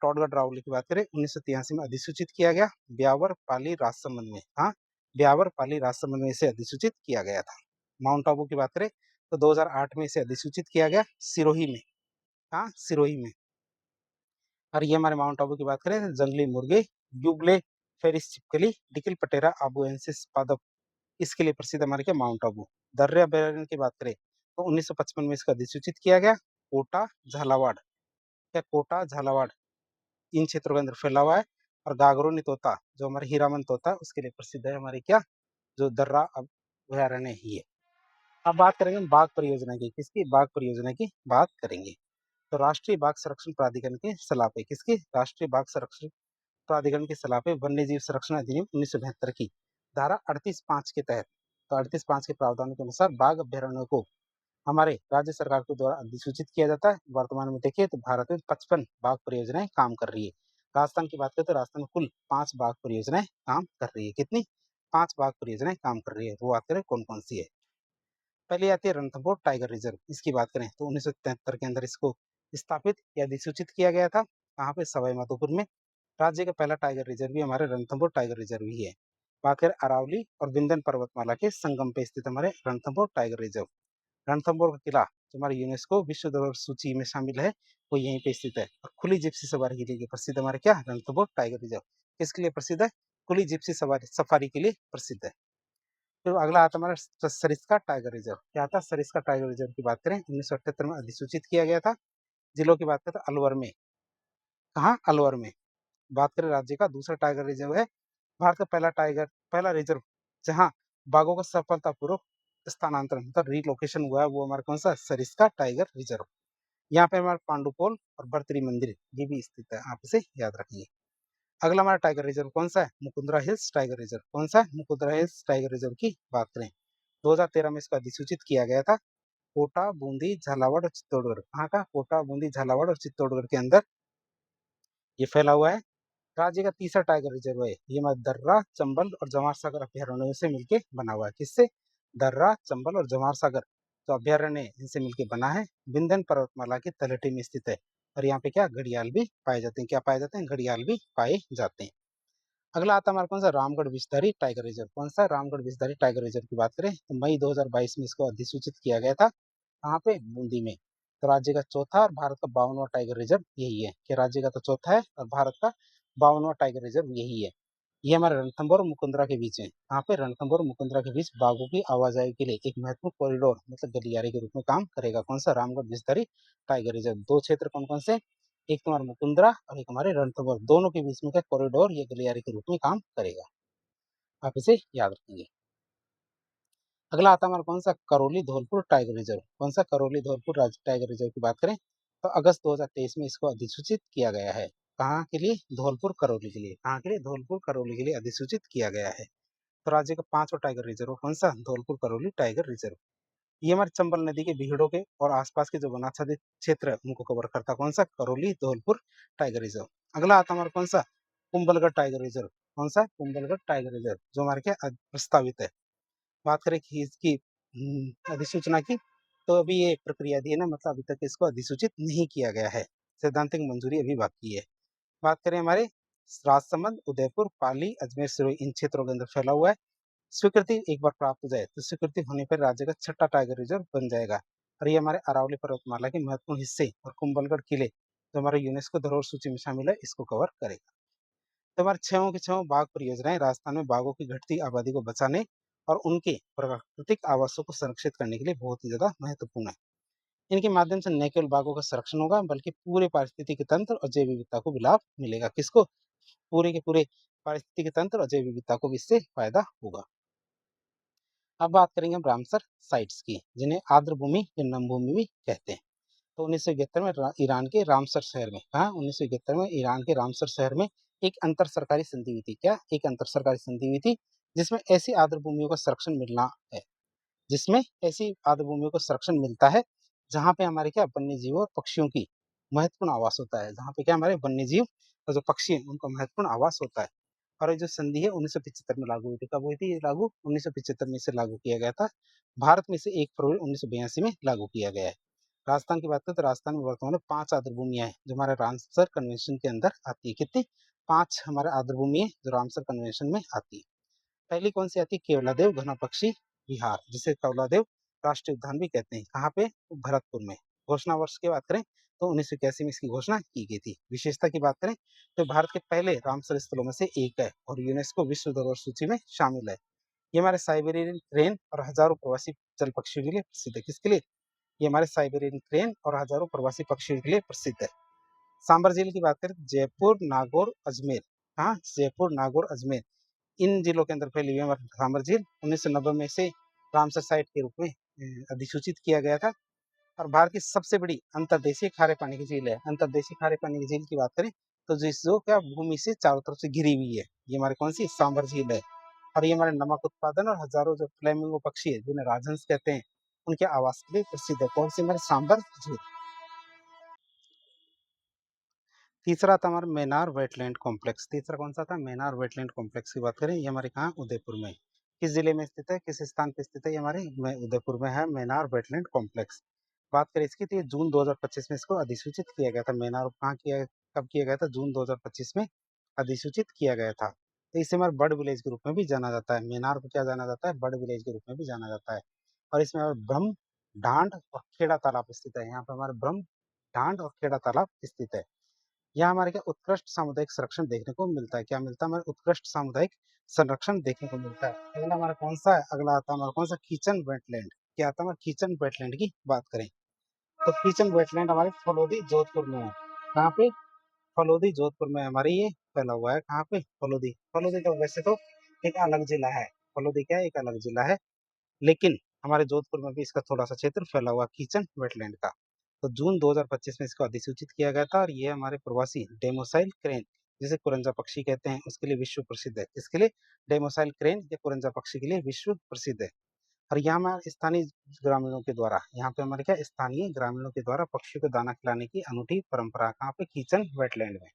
टॉडगढ़ रावली की बात करें 1983 में अधिसूचित किया गया, ब्यावर पाली राजसमंद में। हाँ, ब्यावर पाली राजसमंद में इसे अधिसूचित किया गया था। माउंट आबू की बात करें तो 2008 में इसे अधिसूचित किया गया सिरोही में। हाँ, सिरोही में। और ये हमारे माउंट आबू की बात करें तो जंगली मुर्गे यूगले फेरिस छिपकली डिकिल पटेरा आबुएंसिस पादप, इसके लिए प्रसिद्ध हमारे क्या माउंट आबू। दर्रे अभयारण्य की बात करें तो 1955 में इसका अधिसूचित किया गया। कोटा झालावाड़, क्या कोटा झालावाड़ इन क्षेत्रों के अंदर फैला हुआ है। और गागरोनी तोता जो हमारे हीरामन तोता है उसके लिए प्रसिद्ध है हमारे क्या जो दर्रा अभयारण्य ही है। अब बात करेंगे हम बाघ परियोजना की, किसकी बाघ परियोजना की बात करेंगे। तो राष्ट्रीय बाघ संरक्षण प्राधिकरण की सलाह पे, किसकी राष्ट्रीय बाघ संरक्षण प्राधिकरण की सलाह पे वन्य जीव संरक्षण अधिनियम 1972 की धारा 38(5) के तहत, तो 38(5) के प्रावधानों के अनुसार बाघ अभ्यारण्यों को हमारे राज्य सरकार के द्वारा अधिसूचित किया जाता है। वर्तमान में देखिए तो भारत में 55 बाघ परियोजनाएं काम कर रही है। राजस्थान की बात करें तो राजस्थान में कुल 5 बाघ परियोजनाएं काम कर रही है। कितनी? 5 बाघ परियोजनाएं काम कर रही है। वो बात करें कौन कौन सी है। पहले आती है रणथंभौर टाइगर रिजर्व। इसकी बात करें तो 1973 के अंदर इसको स्थापित या अधिसूचित किया गया था। कहाँ पे? सवाई माधोपुर में। राज्य का पहला टाइगर रिजर्व भी हमारे रणथंभौर टाइगर रिजर्व ही है। बात करें अरावली और विंध्यन पर्वतमाला के संगम पे स्थित हमारे रणथंभौर टाइगर रिजर्व। रणथंभौर का किला जो हमारे यूनेस्को विश्व धरोहर सूची में शामिल है वो यहीं पे स्थित है। और खुली जिप्सी सवारी के लिए प्रसिद्ध हमारे क्या रणथंभौर टाइगर रिजर्व किसके लिए प्रसिद्ध है? खुली जिप्सी सवारी सफारी के लिए प्रसिद्ध है। फिर अगला आता है हमारा सरिस्का टाइगर रिजर्व। क्या आता है? सरिस्का टाइगर रिजर्व की बात करें 1978 में अधिसूचित किया गया था। जिलों की बात करें तो अलवर में। कहाँ? अलवर में। बात करें राज्य का दूसरा टाइगर रिजर्व है भारत का पहला रिजर्व जहाँ बाघों का सफलतापूर्वक स्थानांतरण मतलब रिलोकेशन हुआ है वो हमारा कौन सा? Sariska tiger reserve. यहाँ पे हमारा पांडुपोल और बर्तरी मंदिर ये भी स्थित है, आप इसे याद रखिए। अगला हमारा टाइगर रिजर्व कौन सा है? Mukundra hills tiger reserve. कौन सा है? मुकुंदरा हिल्स टाइगर रिजर्व की बात करें 2013 में इसका अधिसूचित किया गया था। कोटा बूंदी झालावाड़ और चित्तौड़गढ़, कहाँ का? कोटा बूंदी झालावाड़ और चित्तौड़गढ़ के अंदर ये फैला हुआ है। राज्य का तीसरा टाइगर रिजर्व है ये हमारा दर्रा चंबल और जवाहर सागर अभ्यारण्यों से मिलकर बना हुआ है। किससे? दर्रा चंबल और जवाहर सागर जो अभ्यारण्य इनसे मिलकर बना है। विंध्यन पर्वतमाला की तलहटी में स्थित है। और यहाँ पे क्या घड़ियाल भी पाए जाते हैं। क्या पाए जाते हैं? घड़ियाल भी पाए जाते हैं। अगला आता है हमारा कौन सा? Ramgarh Vishdhari tiger reserve. कौन सा? रामगढ़ विस्तारी टाइगर रिजर्व की बात करें तो मई 2022 में इसको अधिसूचित किया गया था। कहाँ पे? बूंदी में। तो राज्य का चौथा और भारत का 52वां टाइगर रिजर्व यही है कि राज्य का तो चौथा है और भारत का 52वां टाइगर रिजर्व यही है। ये हमारे रणथंभौर और मुकुंदरा के बीच है। कहाँ पे? रणथंभौर और मुकुंदरा के बीच बाघों की आवाजाही के लिए एक महत्वपूर्ण कॉरिडोर मतलब गलियारे के रूप में काम करेगा। कौन सा? Ramgarh Vishdhari tiger reserve. दो क्षेत्र कौन कौन से? एक तुम्हारा मुकुंदरा और एक हमारे रणथंभौर, दोनों के बीच में क्या कॉरिडोर या गलियारे के रूप में काम करेगा। आप इसे याद रखेंगे। अगला आता है हमारा कौन सा? Karauli Dholpur tiger reserve. कौन सा? करौली धौलपुर टाइगर रिजर्व की बात करें तो अगस्त 2023 में इसको अधिसूचित किया गया है। कहाँ के लिए? धौलपुर करौली के लिए। कहाँ के लिए? धौलपुर करौली के लिए अधिसूचित किया गया है। तो राज्य का 5वां टाइगर रिजर्व कौन सा? Dholpur Karauli tiger reserve. ये हमारे चंबल नदी के बीहड़ों के और आसपास के जो वनाच्छादित क्षेत्र है उनको कवर करता। कौन सा? Karauli Dholpur tiger reserve. अगला आता हमारा कौन सा? Kumbhalgarh tiger reserve. कौन सा? कुंभलगढ़ टाइगर रिजर्व जो हमारे क्या प्रस्तावित है। बात करें कि इसकी अधिसूचना की तो अभी ये प्रक्रिया दी है ना, मतलब अभी तक इसको अधिसूचित नहीं किया गया है। सैद्धांतिक मंजूरी अभी बाकी है। बात करें हमारे राजसमंद उदयपुर पाली अजमेर सिरोही इन क्षेत्रों के अंदर फैला हुआ है। स्वीकृति एक बार प्राप्त हो जाए तो स्वीकृति होने पर राज्य का छठा टाइगर रिजर्व बन जाएगा। और ये हमारे अरावली पर्वतमाला के महत्वपूर्ण हिस्से और कुंभलगढ़ किले जो हमारे यूनेस्को धरोहर सूची में शामिल है इसको कवर करेगा। तो हमारे छहों की छहों बाघ परियोजनाएं राजस्थान में बाघों की घटती आबादी को बचाने और उनके प्राकृतिक आवासों को संरक्षित करने के लिए बहुत ही ज्यादा महत्वपूर्ण है। इनके माध्यम से न केवल बाघों का संरक्षण होगा बल्कि पूरे पारिस्थितिक तंत्र और जैव विविधता को भी लाभ मिलेगा। किसको? पूरे के पूरे पारिस्थितिक तंत्र और जैव विविधता को भी इससे फायदा होगा। अब बात करेंगे हम रामसर साइट्स की जिन्हें आर्द्र भूमि या नम भूमि भी कहते हैं। तो 1971 में ईरान के रामसर शहर में, कहा 1971 में ईरान के रामसर शहर में एक अंतर सरकारी संधि हुई थी। क्या? एक अंतर सरकारी संधि हुई थी जिसमें ऐसी आर्द्र भूमियों का संरक्षण मिलना है, जिसमें ऐसी आर्द्र भूमियों को संरक्षण मिलता है जहाँ पे हमारे क्या वन्य जीवों और पक्षियों की महत्वपूर्ण आवास होता है। जहाँ पे क्या हमारे वन्य जीव और जो पक्षी हैं उनका महत्वपूर्ण आवास होता है। और ये जो संधि है 1975 में लागू हुई थी। कब हुई थी ये लागू? 1975 में इसे लागू किया गया था। भारत में इसे 1 फरवरी 1982 में लागू किया गया है। राजस्थान की बात करें तो राजस्थान में वर्तमान में 5 आर्द्र भूमियाँ हैं, जो हमारे रामसर कन्वेंशन के अंदर आती है। कितनी? 5 हमारे आर्द्र भूमि है जो रामसर कन्वेंशन में आती है। पहली कौन सी आती है? केवलादेव घना पक्षी विहार, जिसे केवलादेव राष्ट्रीय उद्यान भी कहते हैं। कहाँ पे? भरतपुर में। घोषणा वर्ष की बात करें तो 1981 में इसकी घोषणा की गई थी। विशेषता की बात करें तो भारत के पहले रामसर स्थलों में से एक है और यूनेस्को विश्व धरोहर सूची में शामिल है। ये हमारे साइबेरियन क्रेन और हजारों प्रवासी जल पक्षियों के लिए प्रसिद्ध है। किसके लिए? ये हमारे साइबेरियन क्रेन और हजारों प्रवासी पक्षियों के लिए प्रसिद्ध है। सांबर झील की बात करें तो जयपुर, नागौर, अजमेर। हाँ, जयपुर, नागौर, अजमेर इन जिलों के अंदर फैली हुई हमारी सांबर झील 1990 में इसे रामसर साइट के रूप में अधिसूचित किया गया था। और भारत की सबसे बड़ी अंतर्देशीय खारे पानी की झील है। अंतर्देशीय खारे पानी की झील की बात करें तो जिस जो क्या भूमि से चारों तरफ से घिरी हुई है, ये हमारी कौन सी? सांबर झील है। और ये हमारे नमक उत्पादन और हजारों जो फ्लेमिंगो पक्षी है जिन्हें राजहंस कहते हैं, उनके आवास के लिए प्रसिद्ध है। कौन सी? हमारे सांबर झील। तीसरा था हमारा मेनार वेटलैंड कॉम्प्लेक्स। तीसरा कौन सा था? मेनार वेटलैंड कॉम्प्लेक्स की बात करें, ये हमारे कहाँ? उदयपुर में। किस जिले में स्थित है? किस स्थान पे स्थित है? ये हमारे उदयपुर में है मेनार वेटलैंड कॉम्प्लेक्स। बात करें इसकी तो ये जून 2025 में इसको अधिसूचित किया गया था। मेनार कहाँ किया, कब किया गया था? जून 2025 में अधिसूचित किया गया था। तो इसे हमारे बर्ड विलेज के रूप में भी जाना जाता है। मेनार को क्या जाना जाता है? बर्ड विलेज के रूप में भी जाना जाता है। और इसमें ब्रह्म, डांड और खेड़ा तालाब स्थित है। यहाँ पे हमारे ब्रह्म, डांड और खेड़ा तालाब स्थित है। यहाँ हमारे क्या उत्कृष्ट सामुदायिक संरक्षण देखने को मिलता है। क्या मिलता है? हमारे उत्कृष्ट सामुदायिक संरक्षण देखने को मिलता है। अगला हमारा कौन सा है? अगला आता है हमारा कौन सा? Kitchen wetland. क्या आता है? हमारा किचन वेटलैंड की बात करें तो किचन वेटलैंड हमारे फलोदी जोधपुर में है। कहाँ पे? फलोदी जोधपुर में हमारे ये फैला हुआ है। कहाँ पे? फलोदी। फलोदी तो वैसे तो एक अलग जिला है। फलोदी क्या है? एक अलग जिला है, लेकिन हमारे जोधपुर में भी इसका थोड़ा सा क्षेत्र फैला हुआ किचन वेटलैंड का। तो जून 2025 में इसको अधिसूचित किया गया था और ये हमारे प्रवासी डेमोसाइल क्रेन, जिसे कुरंजा पक्षी कहते हैं, उसके लिए विश्व प्रसिद्ध है। इसके लिए डेमोसाइल क्रेन या कुरंजा पक्षी के लिए विश्व प्रसिद्ध है। और यहाँ हमारे स्थानीय ग्रामीणों के द्वारा, यहाँ पे हमारे क्या स्थानीय ग्रामीणों के द्वारा पक्षियों को दाना खिलाने की अनूठी परंपरा। कहाँ पे? किचन वेटलैंड में।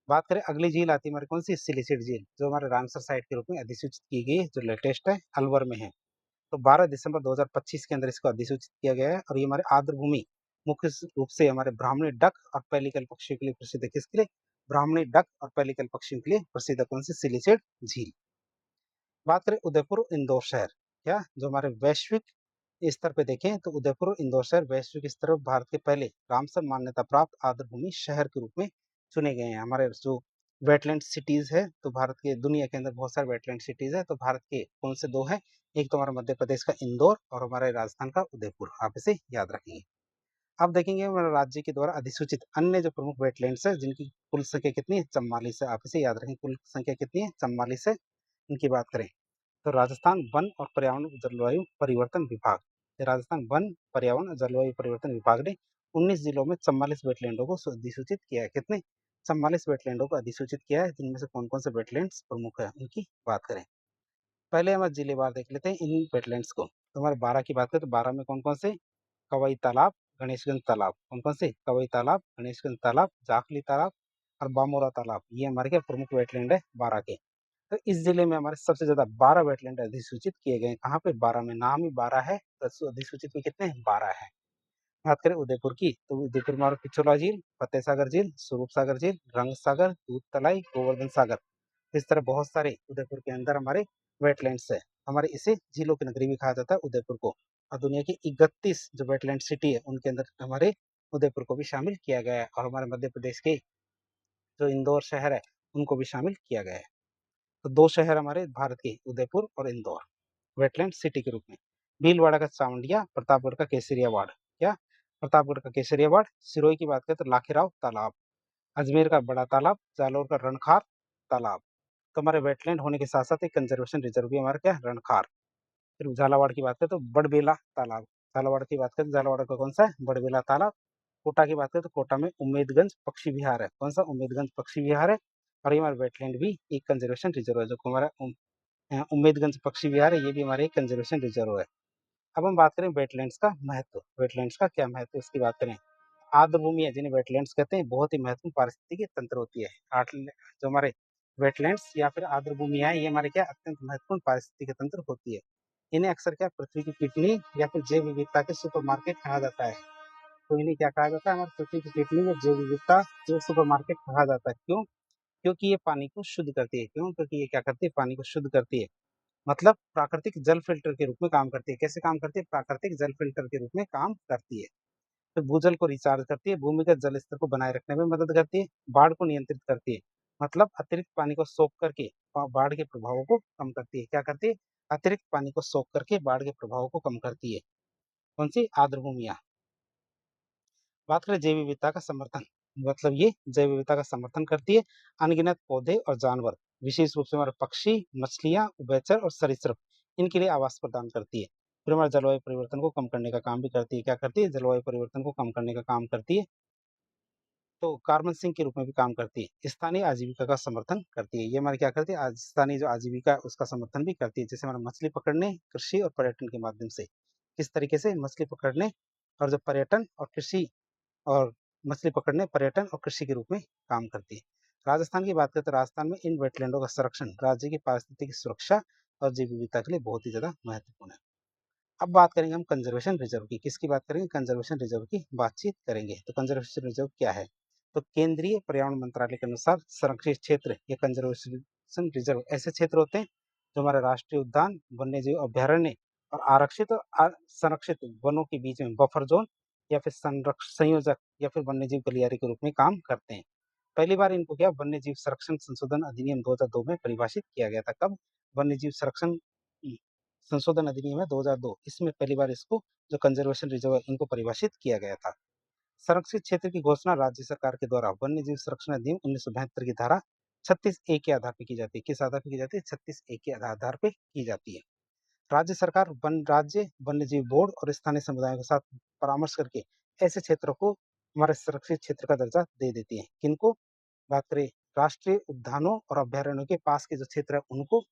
बात करें अगली झील आती है हमारी कौन सी? सिलिसिट झील, जो हमारे रामसर साइट के रूप में अधिसूचित की गई है, जो लेटेस्ट है, अलवर में है। तो 12 दिसंबर 2025 के अंदर इसको अधिसूचित किया गया है और ये हमारे आर्द्र भूमि मुख्य रूप से हमारे ब्राह्मणी डक और पेलिकल पक्षियों के लिए प्रसिद्ध है। किसके लिए? ब्राह्मणी डक और पेलिकल पक्षियों के लिए प्रसिद्ध है। कौन सी? सिलिसेट झील। बात करें उदयपुर इंदौर शहर, क्या जो हमारे वैश्विक स्तर पे देखें तो उदयपुर इंदौर शहर वैश्विक स्तर पर भारत के पहले रामसर मान्यता प्राप्त आर्द्र भूमि शहर के रूप में चुने गए हैं। हमारे जो वेटलैंड सिटीज है, तो भारत के दुनिया के अंदर बहुत सारे वेटलैंड सिटीज है, तो भारत के कौन से दो है? एक तो हमारा मध्य प्रदेश का इंदौर और हमारे राजस्थान का उदयपुर। आप इसे याद रखेंगे। अब देखेंगे हमारे राज्य के द्वारा अधिसूचित अन्य जो प्रमुख वेटलैंड्स है, जिनकी कुल संख्या कितनी है? 44 है। आप इसे याद रखें, कुल संख्या कितनी है? 44 है। इनकी बात करें तो राजस्थान वन और पर्यावरण जलवायु परिवर्तन विभाग, राजस्थान वन पर्यावरण और जलवायु परिवर्तन विभाग ने 19 जिलों में 44 वेटलैंडों को अधिसूचित किया है। कितने? 44 वेटलैंडों को अधिसूचित किया है, जिनमें से कौन कौन से वेटलैंड्स प्रमुख है उनकी बात करें। पहले हम जिलेवार देख लेते हैं इन वेटलैंड्स को। तो हमारे 12 की बात करें तो 12 में कौन कौन से? कवई तालाब, गणेशगंज तालाब। कौन कौन से? कवई तालाब, गणेशगंज तालाब, जाखली तालाब और बामोरा तालाब। ये हमारे क्या प्रमुख वेटलैंड है 12 के। तो इस जिले में हमारे सबसे ज्यादा 12 वेटलैंड अधिसूचित किए गए। कहाँ पे? 12 में। नाम ही 12 है तो अधिसूचित में कितने हैं? 12 है। बात करें उदयपुर की तो उदयपुर में हमारा पिछोला झील, फतेह सागर झील, स्वरूप सागर झील, रंग सागर, दूध तलाई, गोवर्धन सागर, इस तरह बहुत सारे उदयपुर के अंदर हमारे वेटलैंड्स है। हमारे इसे झीलों की नगरी भी कहा जाता है उदयपुर को। और दुनिया की 31 जो वेटलैंड सिटी है उनके अंदर हमारे उदयपुर को भी शामिल किया गया है। और हमारे मध्य प्रदेश के जो इंदौर शहर है उनको भी शामिल किया गया है। तो दो शहर हमारे भारत के, उदयपुर और इंदौर, वेटलैंड सिटी के रूप में। भीलवाड़ा का चावंडिया, प्रतापगढ़ का केसरिया वाड़। क्या? प्रतापगढ़ का केसरिया वाड़। सिरोही की बात करें तो लाखीराव तालाब, अजमेर का बड़ा तालाब, जालौर का रणखार तालाब। तो हमारे वेटलैंड होने के साथ साथ एक कंजर्वेशन रिजर्व भी हमारे क्या है? रणखार। फिर झालावाड़ की बात करें तो बड़बेला तालाब। झालावाड़ की बात करें तो झालावाड़ का कौन सा है? बड़बेला तालाब। कोटा की बात करें तो कोटा में उम्मेदगंज पक्षी विहार है। कौन सा? उम्मेदगंज पक्षी विहार है। और ये हमारा वेटलैंड भी एक कंजर्वेशन रिजर्व है, जो हमारा उम्मेदगंज पक्षी विहार है, ये भी हमारे एक कंजर्वेशन रिजर्व है। अब हम बात करें वेटलैंड्स का महत्व। वेटलैंड्स का क्या महत्व है उसकी बात करें। आर्द्र भूमि है जिन्हें वेटलैंड्स कहते हैं, बहुत ही महत्वपूर्ण पारिस्थितिकी तंत्र होती है। जो हमारे वेटलैंड्स या फिर आर्द्र भूमियाँ ये हमारे क्या अत्यंत महत्वपूर्ण पारिस्थितिक तंत्र होती है। इन्हें अक्सर क्या पृथ्वी की किडनी या फिर जैव विविधता के सुपरमार्केट कहा जाता है। तो इन्हें क्या कहा जाता है, हमारी पृथ्वी की किडनी या जैव विविधता के सुपरमार्केट कहा जाता है। क्यों? क्योंकि ये पानी को शुद्ध करती है। क्यों? क्योंकि ये क्या करती है, पानी को शुद्ध करती है। मतलब प्राकृतिक जल फिल्टर के रूप में काम करती है। कैसे काम करती है? प्राकृतिक जल फिल्टर के रूप में काम करती है। तो भूजल को रिचार्ज करती है, भूमिगत जल स्तर को बनाए रखने में मदद करती है, बाढ़ को नियंत्रित करती है। मतलब अतिरिक्त पानी को सोख करके बाढ़ के प्रभावों को कम करती है। क्या करती है? अतिरिक्त पानी को सोख करके बाढ़ के प्रभावों को कम करती है। कौन सी? आर्द्र भूमियां। बात करें जैव विविधता का समर्थन, मतलब ये जैव विविधता का समर्थन करती है। अनगिनत पौधे और जानवर, विशेष रूप से हमारे पक्षी, मछलियां, उभयचर और सरीसृप, इनके लिए आवास प्रदान करती है। फिर हमारे जलवायु परिवर्तन को कम करने का काम भी करती है। क्या करती है? जलवायु परिवर्तन को कम करने का काम करती है। तो कार्बन सिंक के रूप में भी काम करती है। स्थानीय आजीविका का समर्थन करती है। ये हमारे क्या करती है? स्थानीय जो आजीविका है उसका समर्थन भी करती है। जैसे हमारा मछली पकड़ने, कृषि और पर्यटन के माध्यम से। किस तरीके से? मछली पकड़ने और जो पर्यटन और कृषि और मछली पकड़ने, पर्यटन और कृषि के रूप में काम करती है। राजस्थान की बात करें तो राजस्थान में इन वेटलैंडों का संरक्षण राज्य की पारिस्थितिक सुरक्षा और जैव विविधता के लिए बहुत ही ज्यादा महत्वपूर्ण है। अब बात करेंगे हम कंजर्वेशन रिजर्व की। किसकी बात करेंगे? कंजर्वेशन रिजर्व की बातचीत करेंगे। तो कंजर्वेशन रिजर्व क्या है? तो केंद्रीय पर्यावरण मंत्रालय के अनुसार संरक्षित क्षेत्र या कंजर्वेशन रिजर्व ऐसे क्षेत्र होते हैं जो हमारे राष्ट्रीय उद्यान, वन्य जीव अभ्यारण्य और आरक्षित और संरक्षित वनों के बीच में बफर जोन या फिर संयोजक या फिर वन्य जीव गलियारे के रूप में काम करते हैं। पहली बार इनको क्या वन्य जीव संरक्षण संशोधन अधिनियम 2002 में परिभाषित किया गया था। कब? वन्य जीव संरक्षण संशोधन अधिनियम है 2002, इसमें पहली बार इसको जो कंजर्वेशन रिजर्व है इनको परिभाषित किया गया था। संरक्षित क्षेत्र की घोषणा राज्य सरकार के द्वारा वन्य जीव संरक्षण अधिनियम 1972 की धारा 36A के आधार पर की जाती है। किस आधार पर की जाती है? 36A के आधार पर की जाती है। राज्य सरकार राज्य वन्य जीव बोर्ड और स्थानीय समुदायों के साथ परामर्श करके ऐसे क्षेत्रों को हमारे संरक्षित क्षेत्र का दर्जा दे देती है। किनको बात करें? राष्ट्रीय उद्यानों और अभ्यारण्यों के पास के जो क्षेत्र है उनको,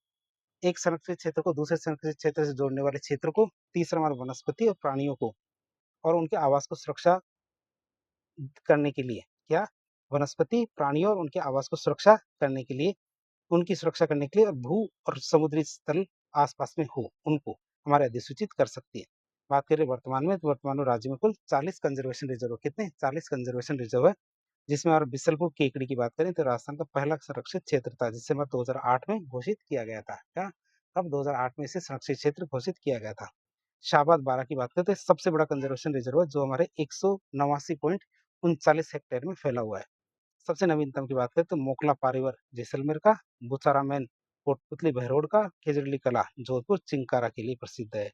एक संरक्षित क्षेत्र को दूसरे संरक्षित क्षेत्र से जोड़ने वाले क्षेत्र को, तीसरा हमारे वनस्पति और प्राणियों को और उनके आवास को सुरक्षा करने के लिए, क्या? वनस्पति, प्राणियों और उनके आवास को सुरक्षा करने के लिए, उनकी सुरक्षा करने के लिए और भू और समुद्री स्थल आसपास में हो उनको हमारे अधिसूचित कर सकती है। बात करें वर्तमान में, तो वर्तमान में राज्य में कुल 40 कंजर्वेशन रिजर्व, कितने? 40 कंजर्वेशन रिजर्व है। जिसमें और बिसलपुर केकड़ी की बात करें तो राजस्थान का पहला संरक्षित क्षेत्र था, जिसे 2008 में घोषित किया गया था। क्या? कब? 2008 में इसे संरक्षित क्षेत्र घोषित किया गया था। शाहबाद बारह की बात करें तो सबसे बड़ा कंजर्वेशन रिजर्व है जो हमारे 189.39 हेक्टेयर में फैला हुआ है। सबसे नवीनतम की बात करें तो मोकला पारीवर जैसलमेर का, बुचारामैन कोटपुतली बहरोड का, खेजड़ली कला जोधपुर चिंकारा के लिए प्रसिद्ध है।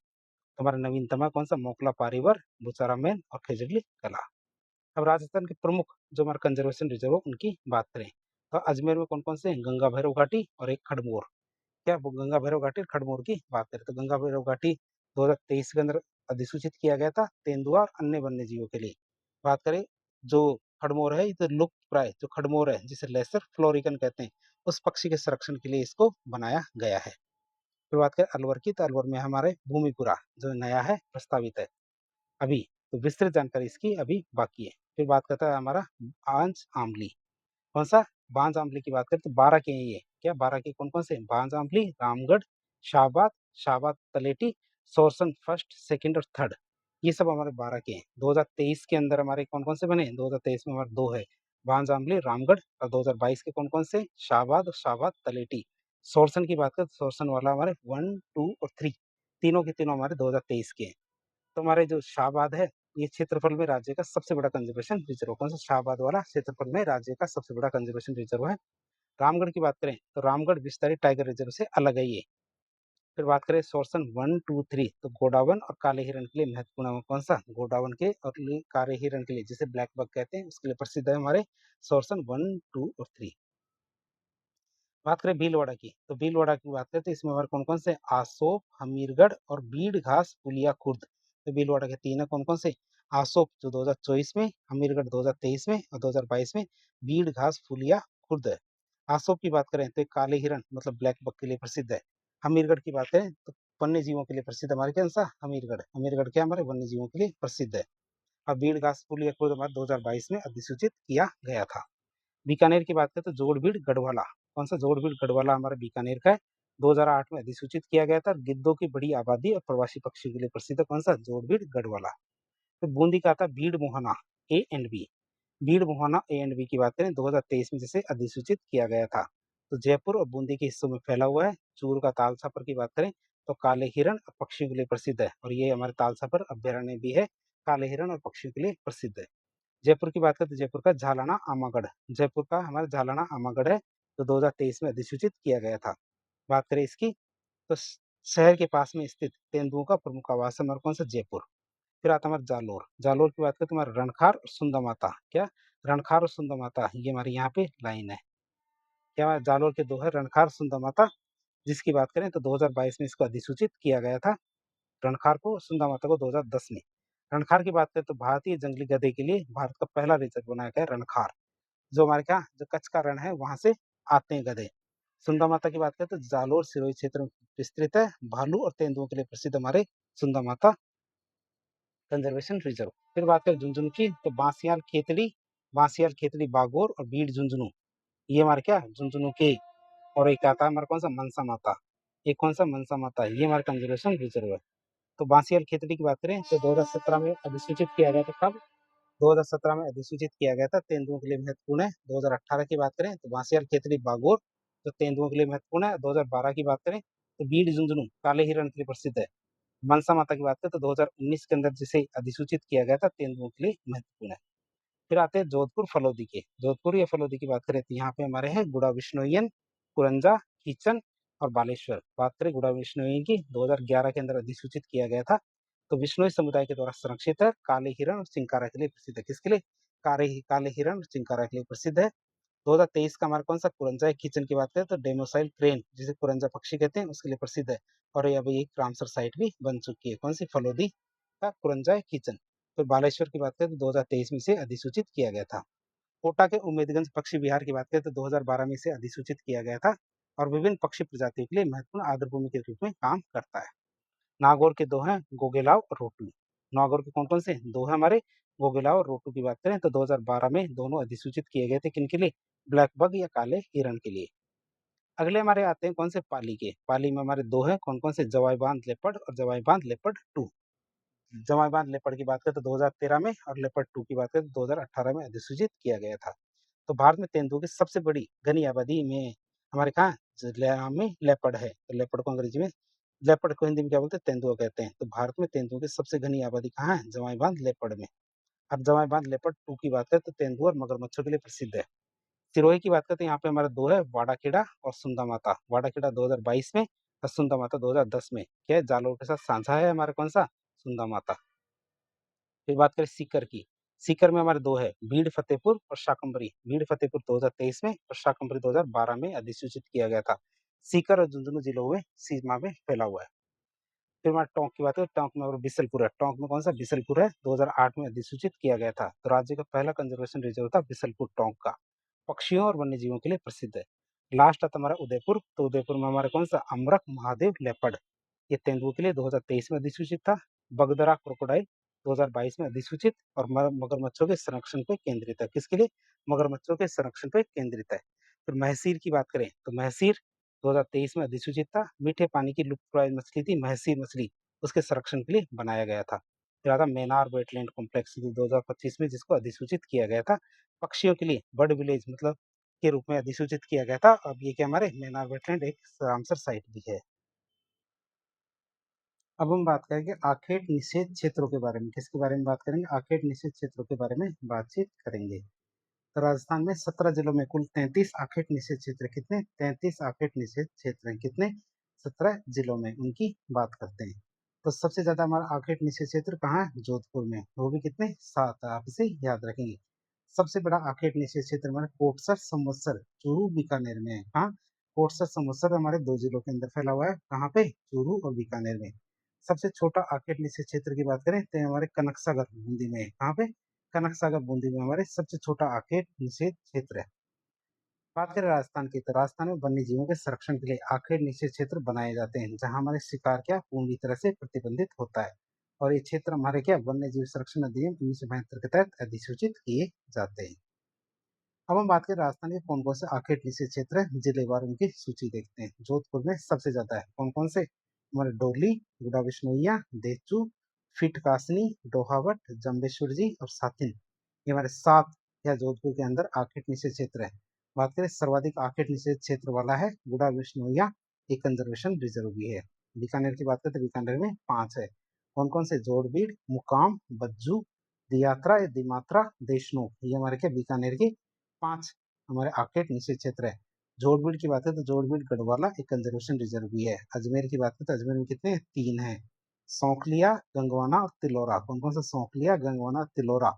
हमारा नवीनतम है कौन सा? मोकला पारीवर, बुचारामैन और खेजड़ली कला। अब राजस्थान के प्रमुख जो हमारे कंजर्वेशन रिजर्व उनकी बात करें तो अजमेर में कौन कौन से? गंगा भैरव घाटी और एक खड़मोर। क्या? वो गंगा भैरव घाटी और खड़मोर की बात करें तो गंगा भैरव घाटी 2023 के अंदर अधिसूचित किया गया था तेंदुआ और अन्य वन्य जीवों के लिए। बात करें जो खड़मोर है, ये तो लुप्त प्राय जो खड़मोर है जिसे लेसर फ्लोरिकन कहते हैं, उस पक्षी के संरक्षण के लिए इसको बनाया गया है। फिर बात करें अलवर की, तो अलवर में हमारे भूमिपुरा जो नया है, प्रस्तावित है अभी, तो विस्तृत जानकारी इसकी अभी बाकी है। फिर बात करता है हमारा बांज आमली। कौन सा? बांज आमली की बात करें तो 12 के हैं ये। क्या? 12 के कौन कौन से? बांज आमली, रामगढ़, शाहबाद, शाहबाद तलेटी, सोरसन फर्स्ट, सेकंड और थर्ड, ये सब हमारे 12 के हैं। 2023 के अंदर हमारे कौन कौन से बने? 2023 में हमारे दो है, बांज आमली, रामगढ़। और 2022 के कौन कौन से? शाहबाद और शाहबाद तलेटी। सोरसन की बात करें तो सोरसन वाला हमारे 1, 2 और 3, तीनों के तीनों हमारे 2023 के हैं। तो हमारे जो शाहबाद है, ये क्षेत्रफल में राज्य का सबसे बड़ा कंजर्वेशन रिजर्व। कौन सा? शाहबाद वाला क्षेत्रफल में राज्य का सबसे बड़ा कंजर्वेशन रिजर्व है। रामगढ़ की बात करें तो रामगढ़ विस्तारित टाइगर रिजर्व से अलग है ये। फिर बात करें सोरसन 1, 2, 3, तो गोडावन और काले हिरण के लिए महत्वपूर्ण है। कौन सा? गोडावन के और काले हिरण के लिए, जिसे ब्लैक बक कहते हैं, उसके लिए प्रसिद्ध है हमारे सोरसन 1, 2 और 3। बात करें भीलवाड़ा की, तो भीलवाड़ा की बात करें तो इसमें हमारे कौन कौन से? आसोप, हमीरगढ़ और बीड़ घास पुलिया खुर्द। तो भीलवाड़ा के तीन है, कौन कौन से? आसोप जो 2024 में, हमीरगढ़ 2023 में और 2022 में बीड़ घास फुलिया खुर्द है। आसोप की बात करें तो काले हिरण मतलब ब्लैक बक के लिए प्रसिद्ध है। हमीरगढ़ की बात करें तो वन्य जीवों के लिए प्रसिद्ध हमारे कौन सा? हमीरगढ़। हमीरगढ़ क्या? हमारे वन्य जीवों के लिए प्रसिद्ध है। और बीड़ घास फुलिया खुर्द हमारे 2022 में अधिसूचित किया गया था। बीकानेर की बात करें तो जोड़बीड़ गढ़वाला कौन सा जोड़बीड़ गढ़वाला हमारा बीकानेर का है, 2008 में अधिसूचित किया गया था। गिद्धों की बड़ी आबादी और प्रवासी पक्षियों के लिए प्रसिद्ध है कौन सा, जोड़बीड़ गढ़वाला। तो बूंदी का आता है बीड़ मुहाना, ए एंड बी। बीड़ मुहाना ए एंड बी की बात करें 2023 में जिसे अधिसूचित किया गया था, तो जयपुर और बूंदी के हिस्सों में फैला हुआ है। चूरू का तालछापर की बात करें तो काले हिरण और पक्षियों के लिए प्रसिद्ध है, और ये हमारे तालछापर अभ्यारण्य भी है, काले हिरण और पक्षियों के लिए प्रसिद्ध है। जयपुर की बात करें तो जयपुर का झालाना आमागढ़, जयपुर का हमारा झालाना आमागढ़ है, तो 2023 में अधिसूचित किया गया था। बात करें इसकी तो शहर के पास में स्थित तेंदुओं का प्रमुख आवास है हमारा कौन सा, जयपुर। फिर आता है हमारा जालोर, जालोर की बात करें तो हमारा रणखार और सुंदा माता, क्या रणखार और सुंदा माता ये हमारी यहाँ पे लाइन है। क्या जालोर के दो है, रणखार सुंदा माता, जिसकी बात करें तो 2022 में इसको अधिसूचित किया गया था, रणखार को, सुंदा माता को 2010 में। रणखार की बात करें तो भारतीय जंगली गधे के लिए भारत का पहला रिजर्व बनाया गया रणखार, जो हमारे क्या जो कच्छ का रण है वहां से आते हैं गधे। सुंदा माता की बात करें तो जालोर सिरोही क्षेत्र में विस्तृत है, भालू और तेंदुओं के लिए प्रसिद्ध हमारे सुंदा माता कंजर्वेशन रिजर्व। फिर बात करें झुंझुनू की तो बांसियाल खेतड़ी बागोर और बीड़ झुंझुनू, ये हमारे क्या झुंझुनू के। और एक आता है हमारा कौन सा, मनसा माता, एक कौन सा मनसा माता, ये हमारे कंजर्वेशन रिजर्व है। तो बांसियाल खेतड़ी की बात करें तो 2017 में अधिसूचित किया गया था, कब, 2017 में अधिसूचित किया गया था, तेंदुओं के लिए महत्वपूर्ण है। 2018 की बात करें तो बांसियाल खेतड़ी बागोर जो तेंदुओं के लिए महत्वपूर्ण है। 2012 की बात करें तो बीड़ झुंझुनू काले हिरण के लिए प्रसिद्ध है। मनसा माता की बात करें तो 2019 के अंदर जिसे अधिसूचित किया गया था, तेंदुओं के लिए महत्वपूर्ण है। फिर आते हैं जोधपुर फलोदी के, जोधपुर या फलोदी की बात करें तो यहाँ पे हमारे हैं गुड़ा विश्नोईयन, कुरंजा, कीचन और बालेश्वर। बात करें गुड़ा विश्नोईयन की, 2011 के अंदर अधिसूचित किया गया था, तो विश्नोई समुदाय के द्वारा संरक्षित है, काले हिरण और चिंकारा के लिए प्रसिद्ध है। किसके लिए, काले हिरण और चिंकारा के लिए प्रसिद्ध है। 2023 का हमारा कौन सा, कुरंजा किचन की बात करें तो डेमोसाइल क्रेन जिसे कुरंजा पक्षी कहते हैं उसके लिए प्रसिद्ध है, और ये अभी एक रामसर साइट भी बन चुकी है, कौन सी, फलोदी का कुरंजा किचन। फिर बालेश्वर की बात करें तो 2023 में से अधिसूचित किया गया था। कोटा के उम्मेदगंज पक्षी विहार की बात करें तो 2012 में से अधिसूचित किया गया था, और विभिन्न पक्षी प्रजातियों के लिए महत्वपूर्ण आर्द्रभूमि के रूप में काम करता है। नागौर के दो हैं, गोगेलाव और रोटू। नागौर के कौन कौन से दो हैं हमारे, गोगेलाव और रोटू की बात करें तो 2012 में दोनों अधिसूचित किए गए थे, किनके लिए, ब्लैक बग या काले हिरण के लिए। अगले हमारे आते हैं कौन से, पाली के। पाली में हमारे दो हैं, कौन कौन से, जवाई बांध लेपर्ड और जवाई बांध लेपर्ड टू। जवाई बांध लेपर्ड की बात करें तो 2013 में, और लेपर्ड टू की बात करें तो 2018 में अधिसूचित किया गया था। तो भारत में तेंदुओं की सबसे बड़ी घनी आबादी में हमारे कहाँ, में लेपर्ड है, तो लेपर्ड को अंग्रेजी में, लेपर्ड को हिंदी में क्या बोलते हैं, तेंदुआ कहते हैं। तो भारत में तेंदुओं की सबसे घनी आबादी कहाँ है, जवाई बांध लेपर्ड में। अब जवाई बांध लेपर्ड टू की बात करें तो तेंदुआ और मगरमच्छों के लिए प्रसिद्ध है। सिरोही की बात करते हैं, यहाँ पे हमारे दो है, वाड़ाखेड़ा और सुंदा माता। वाड़ाखेड़ा 2022 में और सुंदा माता 2010 में, क्या है, जालोर के साथ साझा है हमारे कौन सा, सुंदा माता। फिर बात करें सीकर की, सीकर में हमारे दो है, भीड़ फतेहपुर और शाकंभरी। भीड़ फतेहपुर 2023 में और शाकंभरी 2012 में अधिसूचित किया गया था। सीकर और झुंझुनू जिलों में सीमा में फैला हुआ है। फिर हमारे टोंक की बात करें, टोंक में और बिसलपुर है, टोंक में कौन सा, बिसलपुर है, 2008 में अधिसूचित किया गया था। तो राज्य का पहला कंजर्वेशन रिजर्व था बिसलपुर टोंक का, पक्षियों और वन्य जीवों के लिए प्रसिद्ध है। लास्ट आता हमारा उदयपुर, तो उदयपुर में हमारे कौन सा, अमरक महादेव लेपर्ड, ये तेंदुओं के लिए 2023 में अधिसूचित था। बगदरा क्रोकोडाइल 2022 में अधिसूचित, और मगरमच्छों के संरक्षण पे केंद्रित है, किसके लिए, मगरमच्छों के संरक्षण पे केंद्रित है। फिर महसीर की बात करें तो महसीर 2023 में अधिसूचित था, मीठे पानी की लुप्तप्राय मछली थी महसीर मछली, उसके संरक्षण के लिए बनाया गया था। फिर आता मेनार वेटलैंड कॉम्प्लेक्स 2025 में, जिसको अधिसूचित किया गया था पक्षियों के लिए, बर्ड विलेज मतलब के रूप में अधिसूचित किया गया था। अब ये क्या, हमारे मेनार वेटलैंड एक रामसर साइट भी है। अब हम बात करेंगे आखेट निषेध क्षेत्रों के बारे में, किसके बारे में बात करेंगे, आखेट निषेध क्षेत्रों के बारे में बातचीत करेंगे। तो राजस्थान में 17 जिलों में कुल 33 आखेट निषेध क्षेत्र, कितने, 33 आखेट निषेध क्षेत्र हैं, कितने, 17 जिलों में, उनकी बात करते हैं। तो सबसे ज्यादा हमारा आखेट निषेध क्षेत्र कहाँ है, जोधपुर में, वो भी कितने, 7, आप इसे याद रखेंगे। सबसे बड़ा आखेट निषेध क्षेत्र हमारे कोटसर संवत्सर चूरू बीकानेर में है। हाँ, कोटसर संवत्सर हमारे दो जिलों के अंदर फैला हुआ है, कहाँ पे, चूरू और बीकानेर में। सबसे छोटा आखेट निषेध क्षेत्र की बात करें तो हमारे कनक सागर बूंदी में है, कहाँ पे, कनक सागर बूंदी में हमारे सबसे छोटा आखेट निषेध क्षेत्र है। बात करें राजस्थान की, तो राजस्थान में वन्य जीवों के संरक्षण के लिए आखेट निषेध क्षेत्र बनाए जाते हैं, जहां हमारे शिकार क्या पूरी तरह से प्रतिबंधित होता है, और ये क्षेत्र हमारे क्या वन्य जीव संरक्षण अधिनियम 1972 के तहत अधिसूचित किए जाते हैं। अब हम बात करें राजस्थान के कौन-कौन से आखेट निषेध क्षेत्र हैं, जिलेवार उनकी सूची देखते हैं। जोधपुर में सबसे ज़्यादा है, कौन-कौन से? हमारे डोरली, गुडा बिश्नोइया, देचू, फीट कासनी, डोहावट, जम्बेश्वर जी और सातिन। ये हमारे 7 या जोधपुर के अंदर आखेट निषेध क्षेत्र है। बात करें सर्वाधिक आखेट निषेध क्षेत्र वाला है गुडा बिश्नोइया, एक कंजर्वेशन रिजर्व भी है। बीकानेर की बात करें तो बीकानेर में 5 है। कौन-कौन से? जोड़बीड़, मुकाम, बज्जू, दियात्रा या दिमात्रा, देशनोक। ये हमारे क्या बीकानेर के 5 हमारे आखेट निषेध क्षेत्र है। जोड़बीड़ की बात करें तो जोड़बीड़ गढ़वाला एक कंजर्वेशन रिजर्व भी है। अजमेर की बात करें तो अजमेर में कितने हैं? 3 हैं। सौंखलिया, गंगवाना और तिलोरा। कौन-कौन सा? सौंखलिया, गंगवाना, तिलोरा।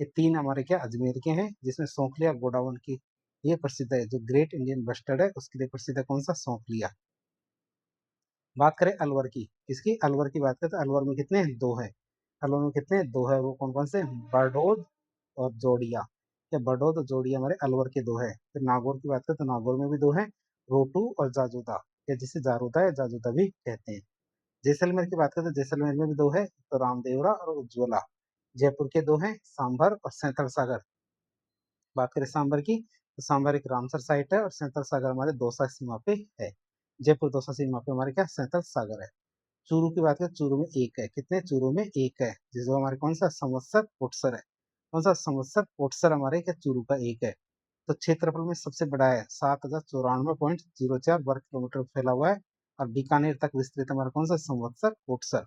ये 3 हमारे क्या अजमेर के हैं, जिसमें सौंखलिया गोडाउन की ये प्रसिद्ध है। जो ग्रेट इंडियन बस्टर्ड है उसके लिए प्रसिद्ध है कौन सा? सौंखलिया। बात करें अलवर की, किसकी? अलवर की बात करें तो अलवर में कितने हैं? 2 हैं। अलवर में कितने हैं? 2 है। वो कौन-कौन से? बरडोध और जोड़िया। या बरडोध और जोड़िया हमारे अलवर के 2 है। फिर नागौर की बात करें तो नागौर में भी 2 हैं, रोटू और जाजूदा, या जिसे जारूदा या जाजूदा भी कहते हैं। जैसलमेर की बात करें तो जैसलमेर में भी 2 है, तो रामदेवरा और उज्ज्वला। जयपुर के 2 हैं, सांभर और सैंथल सागर। बात करें सांभर की, तो सांभर एक रामसर साइट है और सैंथल सागर हमारे दौसा सीमा पे है। जयपुर दौसा सीमा पे हमारे क्या? सैंथल सागर है। चूरू की बात करें, चूरू में 1 है। कितने? चूरू में 1 है, जिसमें हमारे कौन सा? संवत्सर कोटसर है। कौन सा? संवत्सर कोटसर हमारे क्या चूरू का 1 है। तो क्षेत्रफल में सबसे बड़ा है, 7094.04 वर्ग किलोमीटर फैला हुआ है और बीकानेर तक विस्तृत हमारा कौन सा? संवत्सर कोटसर।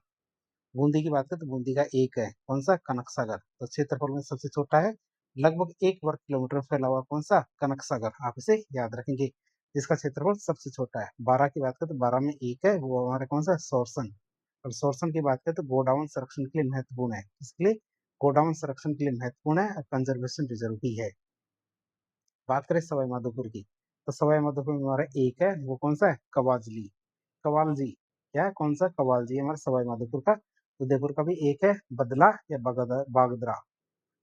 बूंदी की बात करें तो बूंदी का 1 है, कौन सा? कनक सागर। तो क्षेत्रफल में सबसे छोटा है, लगभग 1 वर्ग किलोमीटर फैला हुआ कौन सा? कनक सागर। आप इसे याद रखेंगे, जिसका क्षेत्रफल सबसे छोटा है। बारह की बात करें तो बारह में 1 है, वो हमारा कौन सा? सोरसन। और सोरसन की बात करें तो गोडाउन संरक्षण के लिए महत्वपूर्ण है। इसके लिए गोडाउन संरक्षण के लिए महत्वपूर्ण है और कंजर्वेशन रिजर्व भी है। बात करें सवाई माधोपुर की, तो सवाई माधोपुर में हमारा 1 है, वो कौन सा है? कवाजली। कवालजी। क्या है? कौन सा? कवालजी हमारा सवाई माधोपुर का। उदयपुर का भी 1 है, बदला या बागदरा।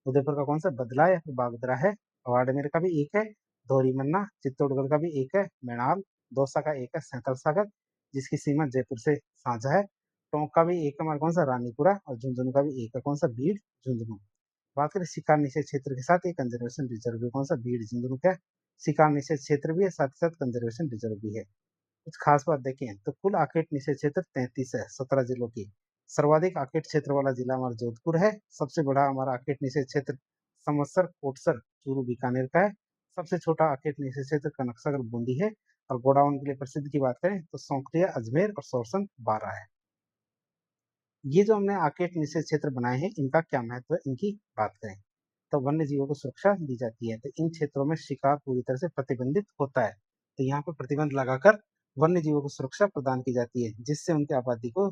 उदयपुर का कौन सा? बदला या फिर बागदरा है। बाड़मेर का भी 1 है, धोरीमन्ना। चित्तौड़गढ़ का भी 1 है, मेणाल। दौसा का 1 है, सैंथल सागर, जिसकी सीमा जयपुर से साझा है। टोंक का भी 1 है, हमारा कौन सा? रानीपुरा। और झुंझुनू का भी 1 है, कौन सा? भीड़ झुंझुनू। बात करें शिकार निषेध क्षेत्र के साथ एक कंजर्वेशन रिजर्व भी, कौन सा? भीड़ झुंझुनू क्या है? शिकार निषेध क्षेत्र भी है, साथ ही साथ कंजर्वेशन रिजर्व भी है। कुछ खास बात देखें तो कुल आखेट निषेध क्षेत्र 33 है 17 जिलों की। सर्वाधिक आखेट क्षेत्र वाला जिला हमारा जोधपुर है। सबसे बड़ा हमारा आखेट निषेध क्षेत्र समवत्सर कोटसर चूरू बीकानेर का है। सबसे छोटा आखेट निषेध क्षेत्र कनकसागर बूंदी है। और गोडाउन के लिए प्रसिद्ध की बात करें तो सौंखलिया अजमेर और सोरसन 12 है। ये जो हमने आकेट निषेध क्षेत्र बनाए हैं, इनका क्या महत्व है, इनकी बात करें तो वन्य जीवों को सुरक्षा दी जाती है। तो इन क्षेत्रों में शिकार पूरी तरह से प्रतिबंधित होता है। तो यहाँ पर प्रतिबंध लगाकर वन्य जीवों को सुरक्षा प्रदान की जाती है, जिससे उनकी आबादी को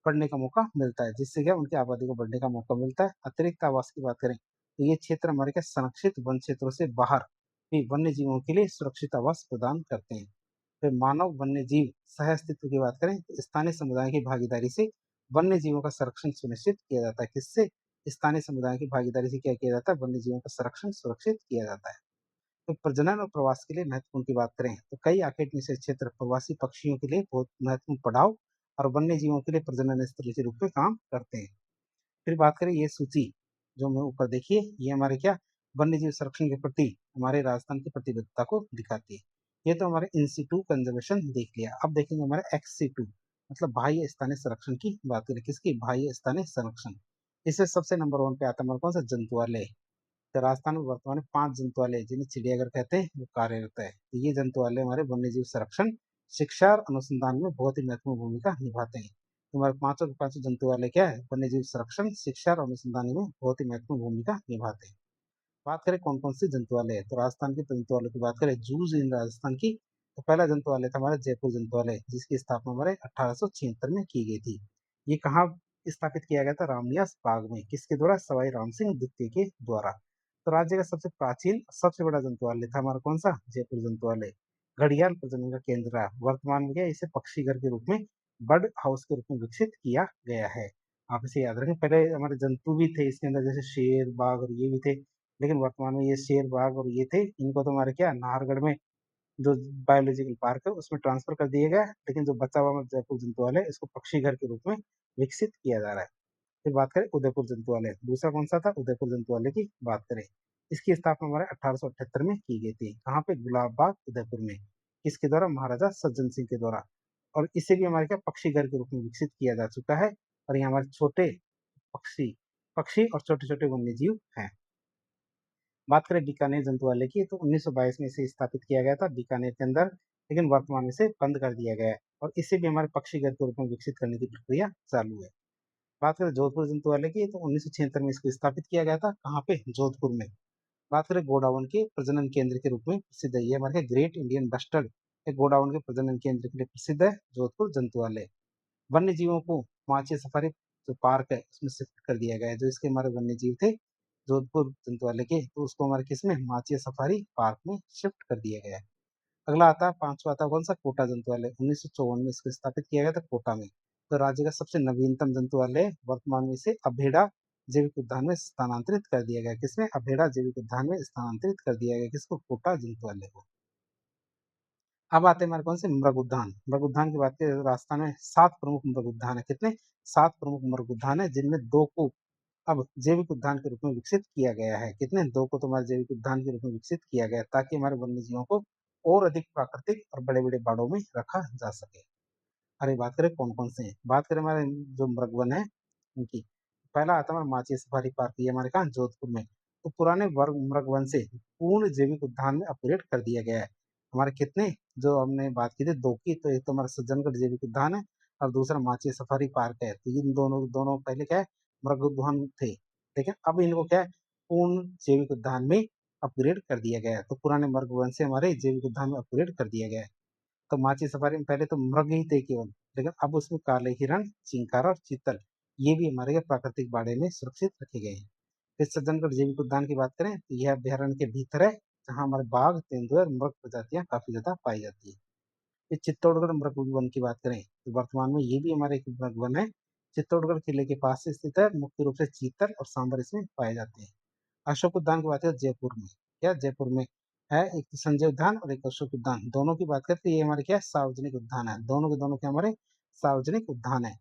बढ़ने का मौका मिलता है। जिससे क्या उनकी आबादी को बढ़ने का मौका मिलता है। अतिरिक्त आवास की बात करें तो ये क्षेत्र हमारे क्या संरक्षित वन क्षेत्रों से बाहर भी वन्य जीवों के लिए सुरक्षित आवास प्रदान करते हैं। फिर मानव वन्य जीव सह अस्तित्व की बात करें तो स्थानीय समुदाय की भागीदारी से वन्य जीवों का संरक्षण सुनिश्चित किया जाता है। किससे? स्थानीय समुदाय की भागीदारी से क्या किया जाता है? वन्य जीवों का संरक्षण सुरक्षित किया जाता है। तो प्रजनन और प्रवास के लिए महत्वपूर्ण की बात करें तो कई आखेट निषेध क्षेत्र प्रवासी पक्षियों के लिए बहुत महत्वपूर्ण पड़ाव और वन्य जीवों के लिए प्रजनन स्थल के रूप में काम करते हैं। फिर बात करें ये सूची जो मैं ऊपर देखिए, ये हमारे क्या वन्य जीव संरक्षण के प्रति हमारे राजस्थान की प्रतिबद्धता को दिखाती है। ये तो हमारे इन सीटू कंजर्वेशन देख लिया। अब देखेंगे हमारे एक्स सीटू मतलब बाह्य स्थानीय संरक्षण की बात करें। किसकी? बाह्य स्थानीय संरक्षण। इससे सबसे नंबर 1 पे आता है हमारा कौन सा? जंतुआलय। तो राजस्थान में वर्तमान में 5 जंतुआलय जिन्हें चिड़ियाघर कहते हैं वो कार्यरत है। तो ये जंतुआलय हमारे वन्य जीव संरक्षण, शिक्षा और अनुसंधान में बहुत ही महत्वपूर्ण भूमिका निभाते हैं। तो हमारे पांचों के पांचों जंतुआलय क्या है? वन्य जीव संरक्षण, शिक्षा और अनुसंधान में बहुत ही महत्वपूर्ण भूमिका निभाते हैं। बात करें कौन कौन से जंतुआलय है तो राजस्थान के जंतुआलय की बात करें जूज इन राजस्थान की, तो पहला जंतुआलय था हमारा जयपुर जंतुआलय, जिसकी स्थापना हमारे 1876 में की गई थी। ये कहाँ स्थापित किया गया था? रामनिवास बाग में। किसके द्वारा? सवाई राम सिंह द्वितीय के द्वारा। तो राज्य का सबसे प्राचीन सबसे बड़ा जंतुआलय था हमारा कौन सा? जयपुर जंतुआलय। घड़ियाल प्रजनन का केंद्र रहा। वर्तमान में क्या इसे पक्षी घर के रूप में, बर्ड हाउस के रूप में विकसित किया गया है। आप इसे याद रखें। पहले हमारे जंतु भी थे इसके अंदर, जैसे शेर, बाघ और ये भी थे, लेकिन वर्तमान में ये शेर, बाघ और ये थे, इनको तो हमारे क्या नाहरगढ़ में जो बायोलॉजिकल पार्क है उसमें ट्रांसफर कर दिया गया है। लेकिन जो बचा हुआ हमारा जयपुर जंतुआलय इसको पक्षी घर के रूप में विकसित किया जा रहा है। फिर बात करें उदयपुर जंतुआलय, दूसरा कौन सा था? उदयपुर जंतुआलय की बात करें इसकी स्थापना हमारे 1878 में की गई थी। कहाँ पे? गुलाब बाग, उदयपुर में। किसके द्वारा? महाराजा सज्जन सिंह के द्वारा। और इसे भी हमारे क्या पक्षी घर के रूप में विकसित किया जा चुका है। और ये हमारे छोटे पक्षी पक्षी और छोटे-छोटे वन्य जीव हैं। बात करें बीकानेर जंतुआलय की, तो 1922 में इसे स्थापित किया गया था बीकानेर के अंदर, लेकिन वर्तमान में इसे बंद कर दिया गया है और इसे भी हमारे पक्षी घर के रूप में विकसित करने की प्रक्रिया चालू है। बात करें जोधपुर जंतुआलय की, तो 1976 में इसको स्थापित किया गया था। कहाँ पे? जोधपुर में। बात करें गोडाउन के प्रजनन केंद्र के रूप में प्रसिद्ध है, ये हमारे ग्रेट इंडियन बस्टर्ड गोडाउन के प्रजनन केंद्र के लिए प्रसिद्ध है जोधपुर जंतुआलय। वन्य जीवों को माची सफारी जो पार्क है उसमें शिफ्ट कर दिया गया है। जो इसके हमारे वन्य जीव थे जोधपुर जंतुआलय के, तो उसको हमारे किसमें? माची सफारी पार्क में शिफ्ट कर दिया गया है। अगला आता है, पांचवा आता है कौन सा? कोटा जंतुआलय। 1954 में इसको स्थापित किया गया था कोटा में। तो राज्य का सबसे नवीनतम जंतुआलय है। वर्तमान में इसे अभेड़ा जैविक उद्यान में स्थानांतरित कर दिया गया। किसमें? अभेड़ा जैविक उद्यान में स्थानांतरित कर दिया गया। किसको? कोटा जंतुआलय को। अब आते हैं हमारे कौन से? मृग उद्यान। मृग उद्यान की बात करें तो राजस्थान में 7 प्रमुख मृग उद्यान है। कितने? 7 प्रमुख मृग उद्यान है, जिनमें 2 को अब जैविक उद्यान के रूप में विकसित किया गया है। कितने? 2 को तो हमारे जैविक उद्यान के रूप में विकसित किया गया है, ताकि हमारे वन्य जीवों को और अधिक प्राकृतिक और बड़े-बड़े बाड़ों में रखा जा सके। अरे बात करें कौन-कौन से हैं? बात करें हमारे जो मृगवन है उनकी। पहला आता है हमारा माची सफारी पार्क, ये हमारे कहाँ? जोधपुर में। तो पुराने वर्ग मृगवन से पूर्ण जैविक उद्यान में अपग्रेड कर दिया गया है। हमारे कितने? जो हमने बात की थी 2 की, तो एक तो हमारा सज्जनगढ़ जैविक उद्यान है और दूसरा माची सफारी पार्क है। तो इन दोनों दोनों पहले क्या है? मृग उद्यान थे, लेकिन अब इनको क्या है? पूर्ण जैविक उद्यान में अपग्रेड कर दिया गया है। तो पुराने मृगवन से हमारे जैविक उद्यान में अपग्रेड कर दिया गया है। तो माची सफारी में पहले तो मृग ही थे केवल, लेकिन अब उसमें काले हिरण, चिंकारा और चीतल, ये भी हमारे प्राकृतिक बाड़े में सुरक्षित रखे गए हैं। फिर सज्जनगढ़ जैविक उद्यान की बात करें तो यह अभ्यारण्य के भीतर है, जहाँ हमारे बाघ, तेंदुए और मृग प्रजातियां काफी ज्यादा पाई जाती है। फिर चित्तौड़गढ़ मृग वन की बात करें तो वर्तमान में ये भी हमारे एक मृग वन है। चित्तौड़गढ़ किले के पास से स्थित है। मुख्य रूप से चीतल और सांबर इसमें पाए जाते हैं। अशोक उद्यान की बात करें जयपुर में, क्या जयपुर में है? एक तो संजय उद्यान और एक अशोक उद्यान, दोनों की बात करते हैं, ये हमारे क्या है? सार्वजनिक उद्यान है। दोनों के दोनों क्या हमारे सार्वजनिक उद्यान है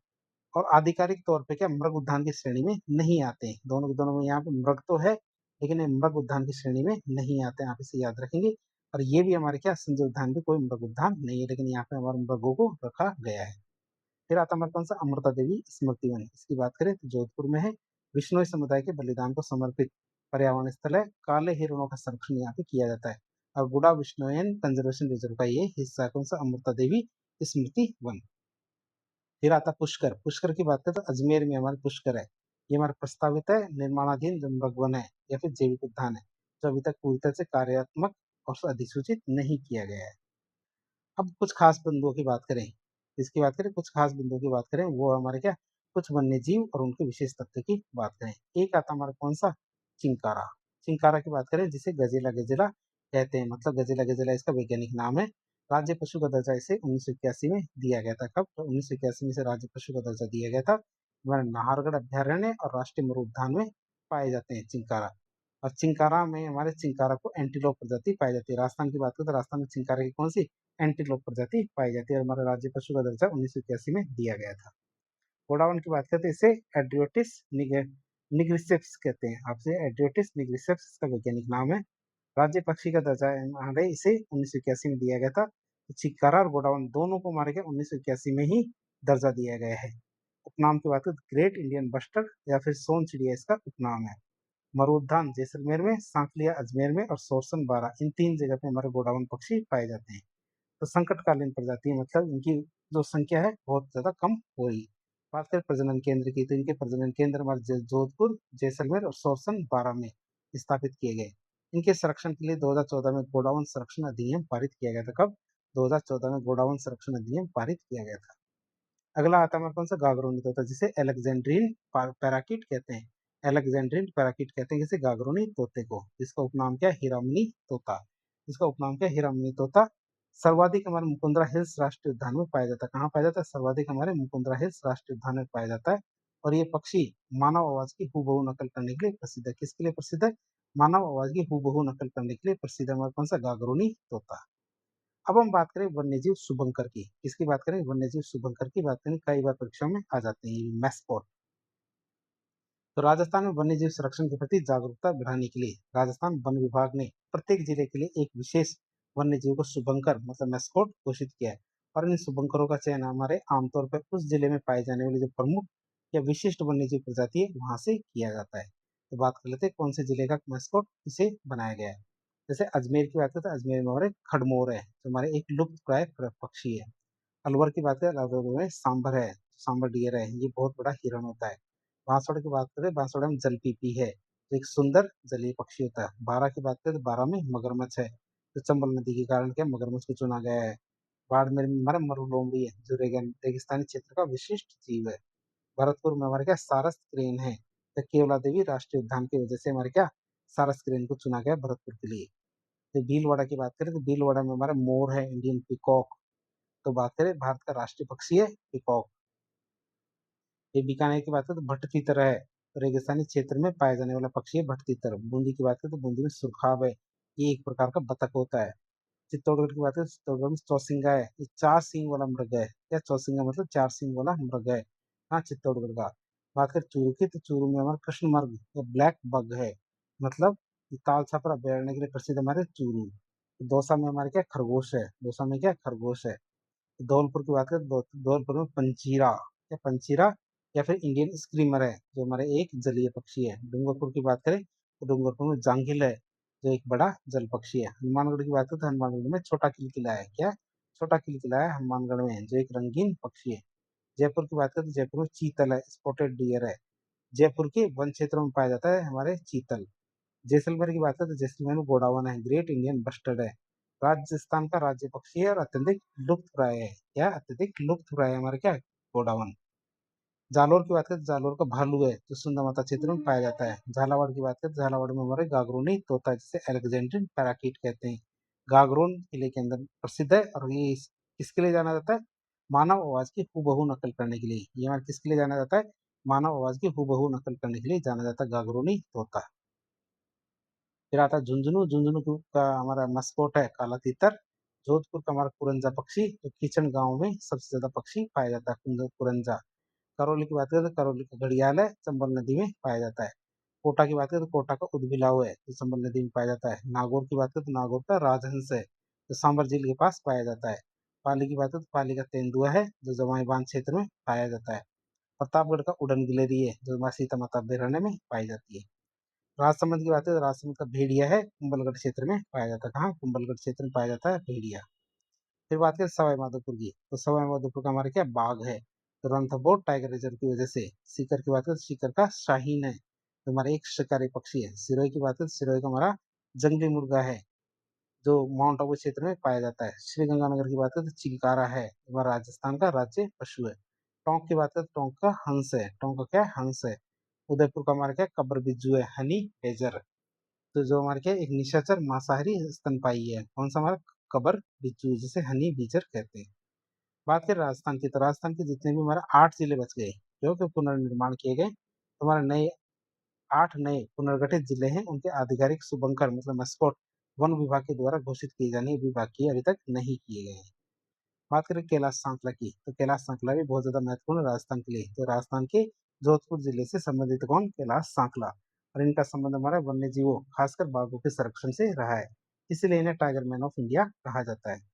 और आधिकारिक तौर पे क्या मृग उद्यान की श्रेणी में नहीं आते हैं। दोनों के दोनों में यहाँ पे मृग तो है, लेकिन ये मृग उद्यान की श्रेणी में नहीं आते हैं। आप इसे याद रखेंगे। और ये भी हमारे क्या? संजय उद्यान भी कोई मृग उद्यान नहीं है, लेकिन यहाँ पे हमारे मृगों को रखा गया है। फिर आता हमारे कौन सा? अमृता देवी स्मृति वन। इसकी बात करें तो जोधपुर में है। विश्नोई समुदाय के बलिदान को समर्पित पर्यावरण स्थल है। काले हिरणों का संरक्षण यहाँ पे किया जाता है और गुडा विश्नोयन कंजर्वेशन रिजर्व का ये हिस्सा है। कौन सा? अमृता देवी स्मृति वन। फिर आता पुष्कर। पुष्कर की बात करें तो अजमेर में हमारे पुष्कर है। ये हमारा प्रस्तावित है निर्माणाधीन जो मृगवन है या फिर जैविक उद्यान है, जो अभी तक पूरी तरह से कार्यात्मक और अधिसूचित नहीं किया गया है। अब कुछ खास बिंदुओं की बात करें, इसकी बात करें कुछ खास बिंदुओं की बात करें, वो हमारे क्या? कुछ वन्य जीव और उनके विशेष तथ्य की बात करें। एक आता हमारा कौन सा? चिंकारा। चिंकारा की बात करें जिसे गजेला गजेला कहते हैं, मतलब गजेला गजेला इसका वैज्ञानिक नाम है। राज्य पशु का दर्जा इसे 1981 में दिया गया था। कब? तो 1981 में इसे राज्य पशु का दर्जा दिया गया था। हमारे नाहरगढ़ अभ्यारण्य और राष्ट्रीय मरु उद्यान में पाए जाते हैं चिंकारा। और चिंकारा में हमारे चिंकारा को एंटीलोप प्रजाति पाई जाती है। राजस्थान की बात करें तो राजस्थान में चिंकारा की कौन सी? एंटीलोप प्रजाति पाई जाती है और हमारा राज्य पशु का दर्जा 1981 में दिया गया था। गोडाउन की बात करते हैं, इसे एड्रियोटिस निग्रिसेप्स कहते हैं। आपसे एड्रियोटिस निग्रिसेप्स इसका वैज्ञानिक नाम है। राज्य पक्षी का दर्जा हमारे इसे 1981 में दिया गया था। तो चिक्कारा और गोडाउन दोनों को हमारे क्या 1981 में ही दर्जा दिया गया है। उपनाम की बात करें तो ग्रेट इंडियन बस्टर्ड या फिर सोन चिड़िया इसका उपनाम है। मरूद्यान जैसलमेर में, सांकलिया अजमेर में और सोरसन बारा, इन 3 जगह पे हमारे गोडाउन पक्षी पाए जाते हैं। तो संकटकालीन प्रजाति है, मतलब इनकी जो संख्या है बहुत ज्यादा कम हो रही है। बात करें प्रजनन केंद्र की, तो इनके प्रजनन केंद्र हमारे जोधपुर, जैसलमेर और सोरसन बारा में स्थापित किए गए। इनके संरक्षण के लिए 2014 में गोडाउन संरक्षण अधिनियम पारित किया गया था। कब? 2014 में गोडाउन संरक्षण अधिनियम पारित किया गया था। अगला आता है हमारे कौन सा? गागरोनी तोता, जिसे एलेक्जेंड्रिन पैराकीट कहते हैं। एलेक्जेंड्रिन पैराकीट कहते हैं किसे? गागरोनी तोते को। इसका उपनाम क्या है? हीरामनी तोता। इसका उपनाम क्या है? हीरामनी तोता। सर्वाधिक हमारे मुकुंदरा हिल्स राष्ट्रीय उद्यान में पाया जाता है। कहाँ पाया जाता है? सर्वाधिक हमारे मुकुंदरा हिल्स राष्ट्रीय उद्यान में पाया जाता है। और ये पक्षी मानव आवाज की हूबहू नकल करने के लिए प्रसिद्ध है। किसके लिए प्रसिद्ध है? मानव आवाज की हूबहू नकल करने के लिए प्रसिद्ध है हमारा कौन सा? गागरोनी तोता। अब हम बात करें वन्यजीव शुभंकर की। किसकी बात करें? वन्यजीव शुभंकर की बात करें, कई बार परीक्षाओं में आ जाते हैं ये मैस्कॉट। तो राजस्थान में वन्यजीव संरक्षण के प्रति जागरूकता बढ़ाने के लिए राजस्थान वन विभाग ने प्रत्येक जिले के लिए एक विशेष वन्यजीव को शुभंकर मतलब मैस्कोट घोषित किया है। और इन शुभंकरों का चयन हमारे आमतौर पर उस जिले में पाए जाने वाले जो प्रमुख या विशिष्ट वन्यजीव प्रजाति है वहां से किया जाता है। तो बात कर लेते हैं कौन से जिले का मैस्कोट इसे बनाया गया है। जैसे अजमेर की बात करें तो अजमेर में हमारे खड़मोर है जो हमारे एक लुप्त प्राय पक्षी है। अलवर की बात करें अलवर में सांबर है, सांबर डियर है, ये बहुत बड़ा हिरण होता है। बांसवाड़ा की बात करें बांसवाड़ा में जलपीपी है जो एक सुंदर जलीय पक्षी होता है। बारह की बात करें तो बारह में मगरमच्छ है जो चंबल नदी के कारण क्या मगरमच्छ को चुना गया है। बाड़मेर में हमारा मरुलोमड़ी है जो रेगिस्तानी क्षेत्र का विशिष्ट जीव है। भरतपुर में हमारे क्या सारस क्रेन है। तो केवला देवी राष्ट्रीय उद्यान की वजह से हमारे क्या सारस क्रेन को चुना गया भरतपुर के लिए। तो भीलवाड़ा की बात करें तो भीलवाड़ा में हमारा मोर है, इंडियन पिकॉक। तो बात करें भारत का राष्ट्रीय पक्षी है पिकॉक। ये बीकानेर की बात करें तो भटतीतर है, तो रेगिस्तानी क्षेत्र में पाया जाने वाला पक्षी है भटतीतर। बूंदी की बात करें तो बूंदी में सुरखाब है, ये एक प्रकार का बतख होता है। चित्तौड़गढ़ की बात करें तो चित्तौड़गढ़ में चौसिंगा है, ये चार सींग वाला मृग है। क्या चौसिंगा मतलब चार सींग वाला मृग है। हाँ चित्तौड़गढ़ का। बात करें चूरू की तो चूरू में हमारा कृष्ण मृग या ब्लैक बग है, मतलब ये ताल छापर अभ्यारण्य के लिए प्रसिद्ध हमारे चूरू। दौसा में हमारे क्या खरगोश है, दौसा में क्या खरगोश है। धौलपुर की बात करें धौलपुर में पंचीरा या पंचीरा या फिर इंडियन स्क्रीमर है जो हमारे एक जलीय पक्षी है। डूंगरपुर की बात करें तो डूंगरपुर में जांगिल है जो एक बड़ा जल पक्षी है। हनुमानगढ़ की बात करें तो हनुमानगढ़ में छोटा किलकिला है। क्या छोटा किलकिला है हनुमानगढ़ में जो एक रंगीन पक्षी है। जयपुर की बात करें तो जयपुर में चीतल है, स्पॉटेड डियर है। जयपुर के वन क्षेत्रों में पाया जाता है हमारे चीतल। जैसलमेर की बात करें तो जैसलमेर में गोडावन है, ग्रेट इंडियन बस्टर्ड है। राजस्थान का राज्य पक्षी है और अत्यधिक लुप्त प्राय है। क्या अत्यधिक लुप्त प्राय है हमारे क्या गोडावन। जालोर की बात करें तो जालोर का भालू है जो सुंदर माता क्षेत्र में पाया जाता है। झालावाड़ की बात करें तो झालावाड़ में हमारे गागरोनी तोता जिसे अलेक्जेंड्रियन पैराकीट कहते हैं। गागरोन किले के अंदर प्रसिद्ध है और ये किसके लिए जाना जाता है, मानव आवाज की हूबहू नकल करने के लिए। ये हमारे किसके लिए जाना जाता है, मानव आवाज की हूबहू नकल करने के लिए जाना जाता है गागरोनी तोता। फिर आता है झुंझुनू। का हमारा मस्कोट है काला तीतर। जोधपुर का हमारा कुरंजा पक्षी जो किचन गांव में सबसे ज्यादा पक्षी पाया जाता है कुरंजा। करौली की बात करें तो करौली का घड़ियाल है, चंबल नदी में पाया जाता है। कोटा की बात करें तो कोटा का उदबिलाव है जो चंबल नदी में पाया जाता है। नागौर की बात करें तो नागौर का राजहंस है जो सांबर झील के पास पाया जाता है। पाली की बात करें तो पाली का तेंदुआ है जो जवाई बांध क्षेत्र में पाया जाता है। प्रतापगढ़ का उड़न गिलेरी है जो हमारे सीता माता अभ्यारण्य में पाई जाती है। राजसमंद की बात है तो राजसमंद का भेड़िया है, कुंभलगढ़ क्षेत्र में पाया जाता है। कहाँ कुंभलगढ़ क्षेत्र में पाया जाता है भेड़िया। फिर बात करें सवाई माधोपुर की तो सवाई माधोपुर का हमारे क्या बाघ है तो रणथंभौर टाइगर रिजर्व की वजह से। सीकर की बात करें तो सीकर का शाहीन है जो हमारा एक शिकारी पक्षी है। सिरोही की बात करें तो सिरोही का हमारा जंगली मुर्गा है जो माउंट आबू क्षेत्र में पाया जाता है। श्री गंगानगर की बात करें तो चिलकारा है हमारा राजस्थान का राज्य पशु है। टोंक की बात करें तो टोंक का हंस है, टोंक का क्या हंस है। उदयपुर का हमारा क्या कब्र बिज्जू है, हनी हेजर। तो जो हमारे क्या एक निशाचर मांसाहारी स्तनपायी है कौन सा हमारा कबर बिच्छू जिसे हनी बीजर कहते हैं। बात करें राजस्थान की तो राजस्थान के जितने भी हमारे 8 जिले बच गए जो कि पुनर्निर्माण किए गए, तो हमारे नए 8 नए पुनर्गठित जिले हैं उनके आधिकारिक शुभंकर मतलब मस्कोट वन विभाग के द्वारा घोषित किए जाने विभाग की अभी तक नहीं किए गए हैं। बात करें कैलाश सांकला की तो कैलाश सांकला भी बहुत ज्यादा महत्वपूर्ण है राजस्थान के लिए। तो राजस्थान के जोधपुर जिले से संबंधित कौन कैलाश सांकला, और इनका संबंध हमारा वन्य जीवों खासकर बाघों के संरक्षण से रहा है, इसलिए इन्हें टाइगर मैन ऑफ इंडिया कहा जाता है।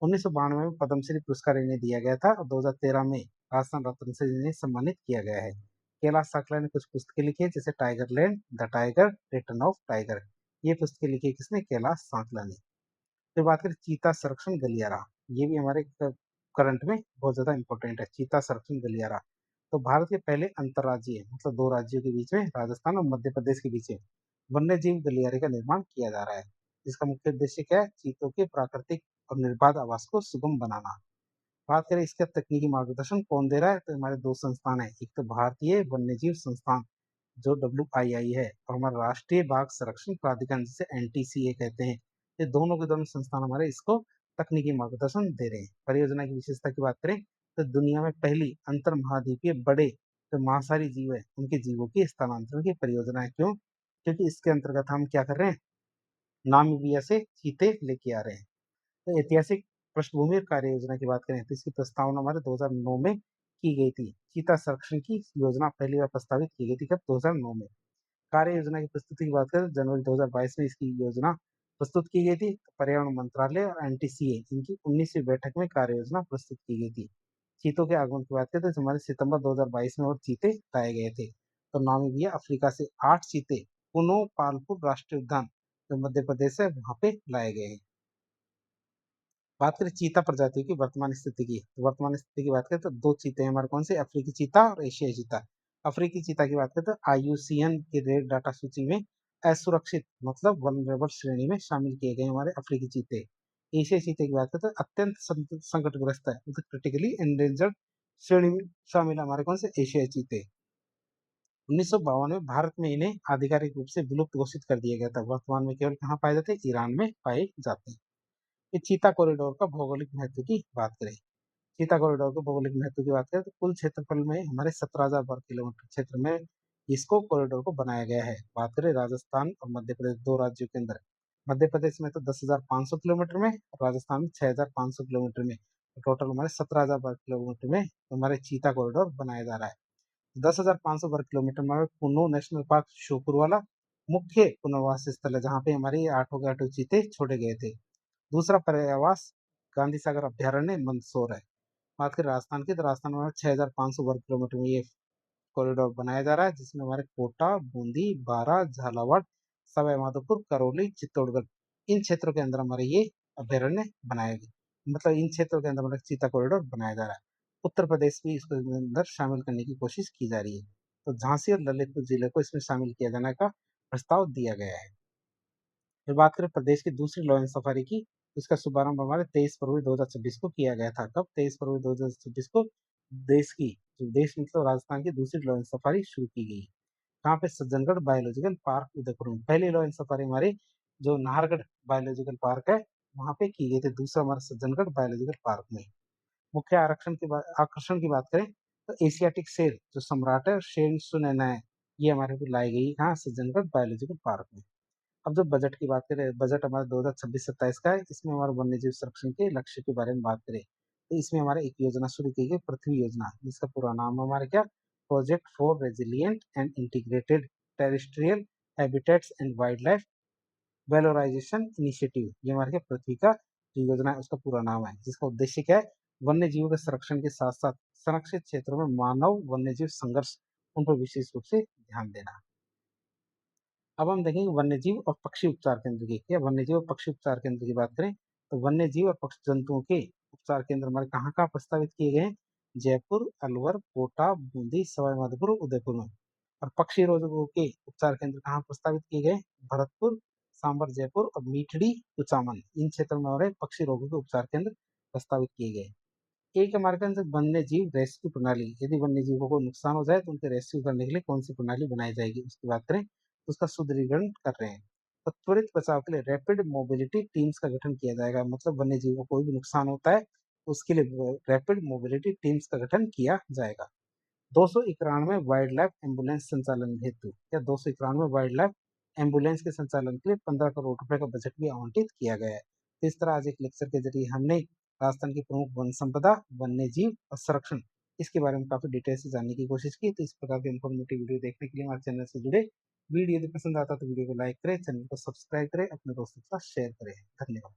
1992 में पद्मश्री पुरस्कार इन्हें दिया गया था और 2013 में राजस्थान रत्न से इन्हें सम्मानित किया गया है। कैलाश सांकला ने कुछ पुस्तकें लिखी है जैसे tiger land, the tiger, return of tiger. ये पुस्तकें लिखी है किसने, कैलाश सांकला ने। फिर बात करें चीता संरक्षण गलियारा, ये भी हमारे करंट में बहुत ज्यादा इंपॉर्टेंट है चीता संरक्षण गलियारा। तो भारत के पहले अंतर्राज्यीय मतलब दो राज्यों के बीच में राजस्थान और मध्य प्रदेश के बीच में वन्य जीव गलियारे का निर्माण किया जा रहा है। जिसका मुख्य उद्देश्य क्या है, चीतों के प्राकृतिक और निर्बाध आवास को सुगम बनाना। बात करें इसका तकनीकी मार्गदर्शन कौन दे रहा है, तो हमारे दो संस्थान है, एक तो भारतीय वन्यजीव संस्थान जो WII है और हमारा राष्ट्रीय बाघ संरक्षण प्राधिकरण जिसे NTCA कहते हैं। ये दोनों के दोनों संस्थान हमारे इसको तकनीकी मार्गदर्शन दे रहे हैं। परियोजना की विशेषता की बात करें तो दुनिया में पहली अंतर महाद्वीपीय बड़े जो मांसाहारी जीव है उनके जीवों की स्थानांतरण की परियोजना है। क्यों, क्योंकि इसके अंतर्गत हम क्या कर रहे हैं, नामीबिया से चीते लेके आ रहे हैं। तो ऐतिहासिक पृष्ठभूमि और कार्य योजना की बात करें तो इसकी प्रस्तावना हमारे 2009 में की गई थी। चीता संरक्षण की योजना पहली बार प्रस्तावित की गई थी कब? 2009 में। कार्य योजना की प्रस्तुति की बात करें तो जनवरी 2022 में इसकी योजना प्रस्तुत की गई थी। पर्यावरण मंत्रालय और एनटीसीए इनकी 19वीं बैठक में कार्य योजना प्रस्तुत की गई थी। चीतों के आगमन की बात करें तो हमारे सितंबर 2022 में और चीते लाए गए थे। तो नामीबिया अफ्रीका से 8 चीते पुनो पालपुर राष्ट्रीय उद्यान जो मध्य प्रदेश है वहां पे लाए गए हैं। बात करें चीता प्रजातियों की वर्तमान स्थिति की, तो वर्तमान स्थिति की बात करें तो 2 चीते हैं हमारे कौन से? अफ्रीकी चीता और एशियाई चीता। अफ्रीकी चीता की बात करें तो आईयूसीएन की रेड डाटा सूची में असुरक्षित मतलब वल्नरेबल श्रेणी में शामिल किए गए हमारे अफ्रीकी चीते। एशियाई चीते की बात करें तो अत्यंत संकटग्रस्त है मतलब क्रिटिकली एंडेंजर्ड श्रेणी में शामिल है हमारे कौन से? एशियाई चीते। 1952 में भारत में इन्हें आधिकारिक रूप से विलुप्त घोषित कर दिया गया था। वर्तमान में केवल कहाँ पाए जाते हैं? ईरान में पाए जाते हैं। ये चीता कॉरिडोर का भौगोलिक महत्व की बात करें, चीता कॉरिडोर के भौगोलिक महत्व की बात करें तो कुल क्षेत्रफल में हमारे 17,000 वर्ग किलोमीटर क्षेत्र में इसको कॉरिडोर को बनाया गया है। बात करें राजस्थान और मध्य प्रदेश 2 राज्यों के अंदर, मध्य प्रदेश में तो 10,500 किलोमीटर में और राजस्थान में 6,500 किलोमीटर में, तो टोटल हमारे 17,000 वर्ग किलोमीटर में हमारे चीता कॉरिडोर बनाया जा रहा है। 10,500 वर्ग किलोमीटर में कुन्नू नेशनल पार्क शोकुरवाला मुख्य पुनर्वास स्थल है जहाँ पे हमारे ये आठों के आठों चीते छोड़े गए थे। दूसरा पर्यायवास गांधी सागर अभ्यारण्य मंदसौर है। बात करें राजस्थान की तो राजस्थान में 6,500 वर्ग किलोमीटर में ये कॉरिडोर बनाया जा रहा है जिसमें हमारे कोटा, बूंदी, बारा, झालावाड़, सवाई माधोपुर, करौली, चित्तौड़गढ़ इन क्षेत्रों के अंदर हमारे ये अभ्यारण्य बनाए गए, मतलब इन क्षेत्रों के अंदर हमारे चीता कॉरिडोर बनाया जा रहा है। उत्तर प्रदेश भी इसको अंदर शामिल करने की कोशिश की जा रही है। तो झांसी और ललितपुर जिले को इसमें शामिल किया जाने का प्रस्ताव दिया गया है। फिर बात करें प्रदेश की दूसरी लॉयन सफारी की, तो इसका शुभारंभ हमारे 23 फरवरी 2026 को किया गया था। कब? 23 फरवरी 2026 को देश की जो देश मतलब राजस्थान की दूसरी लॉयन सफारी शुरू की गई। कहाँ पे? सज्जनगढ़ बायोलॉजिकल पार्क उदयपुर में। पहली लॉयन सफारी हमारी जो नाहरगढ़ बायोलॉजिकल पार्क है वहां पे की गई थी, दूसरा हमारा सज्जनगढ़ बायोलॉजिकल पार्क में। मुख्य आकर्षण की बात करें तो एशियाटिक शेर जो सम्राट है शेर सुनैना है, ये हमारे को लाई गई कहाँ? सज्जनगढ़ बायोलॉजिकल पार्क में। अब जब बजट की बात करें, बजट हमारा 2026-27 का है, इसमें हमारे वन्यजीव संरक्षण के लक्ष्य के बारे में बात करें तो इसमें हमारे एक योजना शुरू की गई पृथ्वी योजना, जिसका पूरा नाम हमारे क्या? Project for resilient and integrated terrestrial habitats and wildlife valorisation initiative. ये हमारे क्या पृथ्वी का जो योजना है उसका पूरा नाम है, जिसका उद्देश्य क्या है? वन्य जीवों के संरक्षण के साथ साथ संरक्षित क्षेत्रों में मानव वन्य जीव संघर्ष उन पर विशेष रूप से ध्यान देना। अब हम देखेंगे वन्यजीव और पक्षी उपचार केंद्र की। क्या वन्यजीव और पक्षी उपचार केंद्र की बात करें तो वन्यजीव और पक्षी जंतुओं के उपचार केंद्र हमारे कहाँ कहाँ प्रस्तावित किए गए हैं? जयपुर, अलवर, कोटा, बूंदी, सवाई माधोपुर, उदयपुर में। और पक्षी रोगों के उपचार केंद्र कहाँ प्रस्तावित किए गए? भरतपुर, सांबर, जयपुर और मीठड़ी, कुचामन इन क्षेत्रों में हमारे पक्षी रोगों के उपचार केंद्र प्रस्तावित किए गए। एक हमारे पास वन्य जीव रेस्क्यू प्रणाली, यदि वन्य जीवों को नुकसान हो जाए तो उनके रेस्क्यू करने के लिए कौन सी प्रणाली बनाई जाएगी उसकी बात करें तो उसका सुदृढ़ीकरण कर रहे हैं। तो त्वरित बचाव के लिए रैपिड मोबिलिटी टीम्स का गठन किया जाएगा, मतलब वन्य जीवों को कोई भी नुकसान होता है तो उसके लिए रैपिड मोबिलिटी टीम्स का गठन किया जाएगा। 291 वाइल्ड लाइफ एम्बुलेंस संचालन हेतु या 291 वाइल्ड लाइफ एम्बुलेंस के संचालन के लिए 15 करोड़ रुपए का बजट भी आवंटित किया गया है। तो इस तरह आज एक लेक्चर के जरिए हमने राजस्थान की प्रमुख वन संपदा, वन्य जीव और संरक्षण इसके बारे में काफी डिटेल से जानने की कोशिश की। तो इस प्रकार की इन्फॉर्मेटिव वीडियो देखने के लिए हमारे चैनल से जुड़े। वीडियो यदि पसंद आता तो वीडियो को लाइक करें, चैनल को सब्सक्राइब करें, अपने दोस्तों के साथ शेयर करें। धन्यवाद।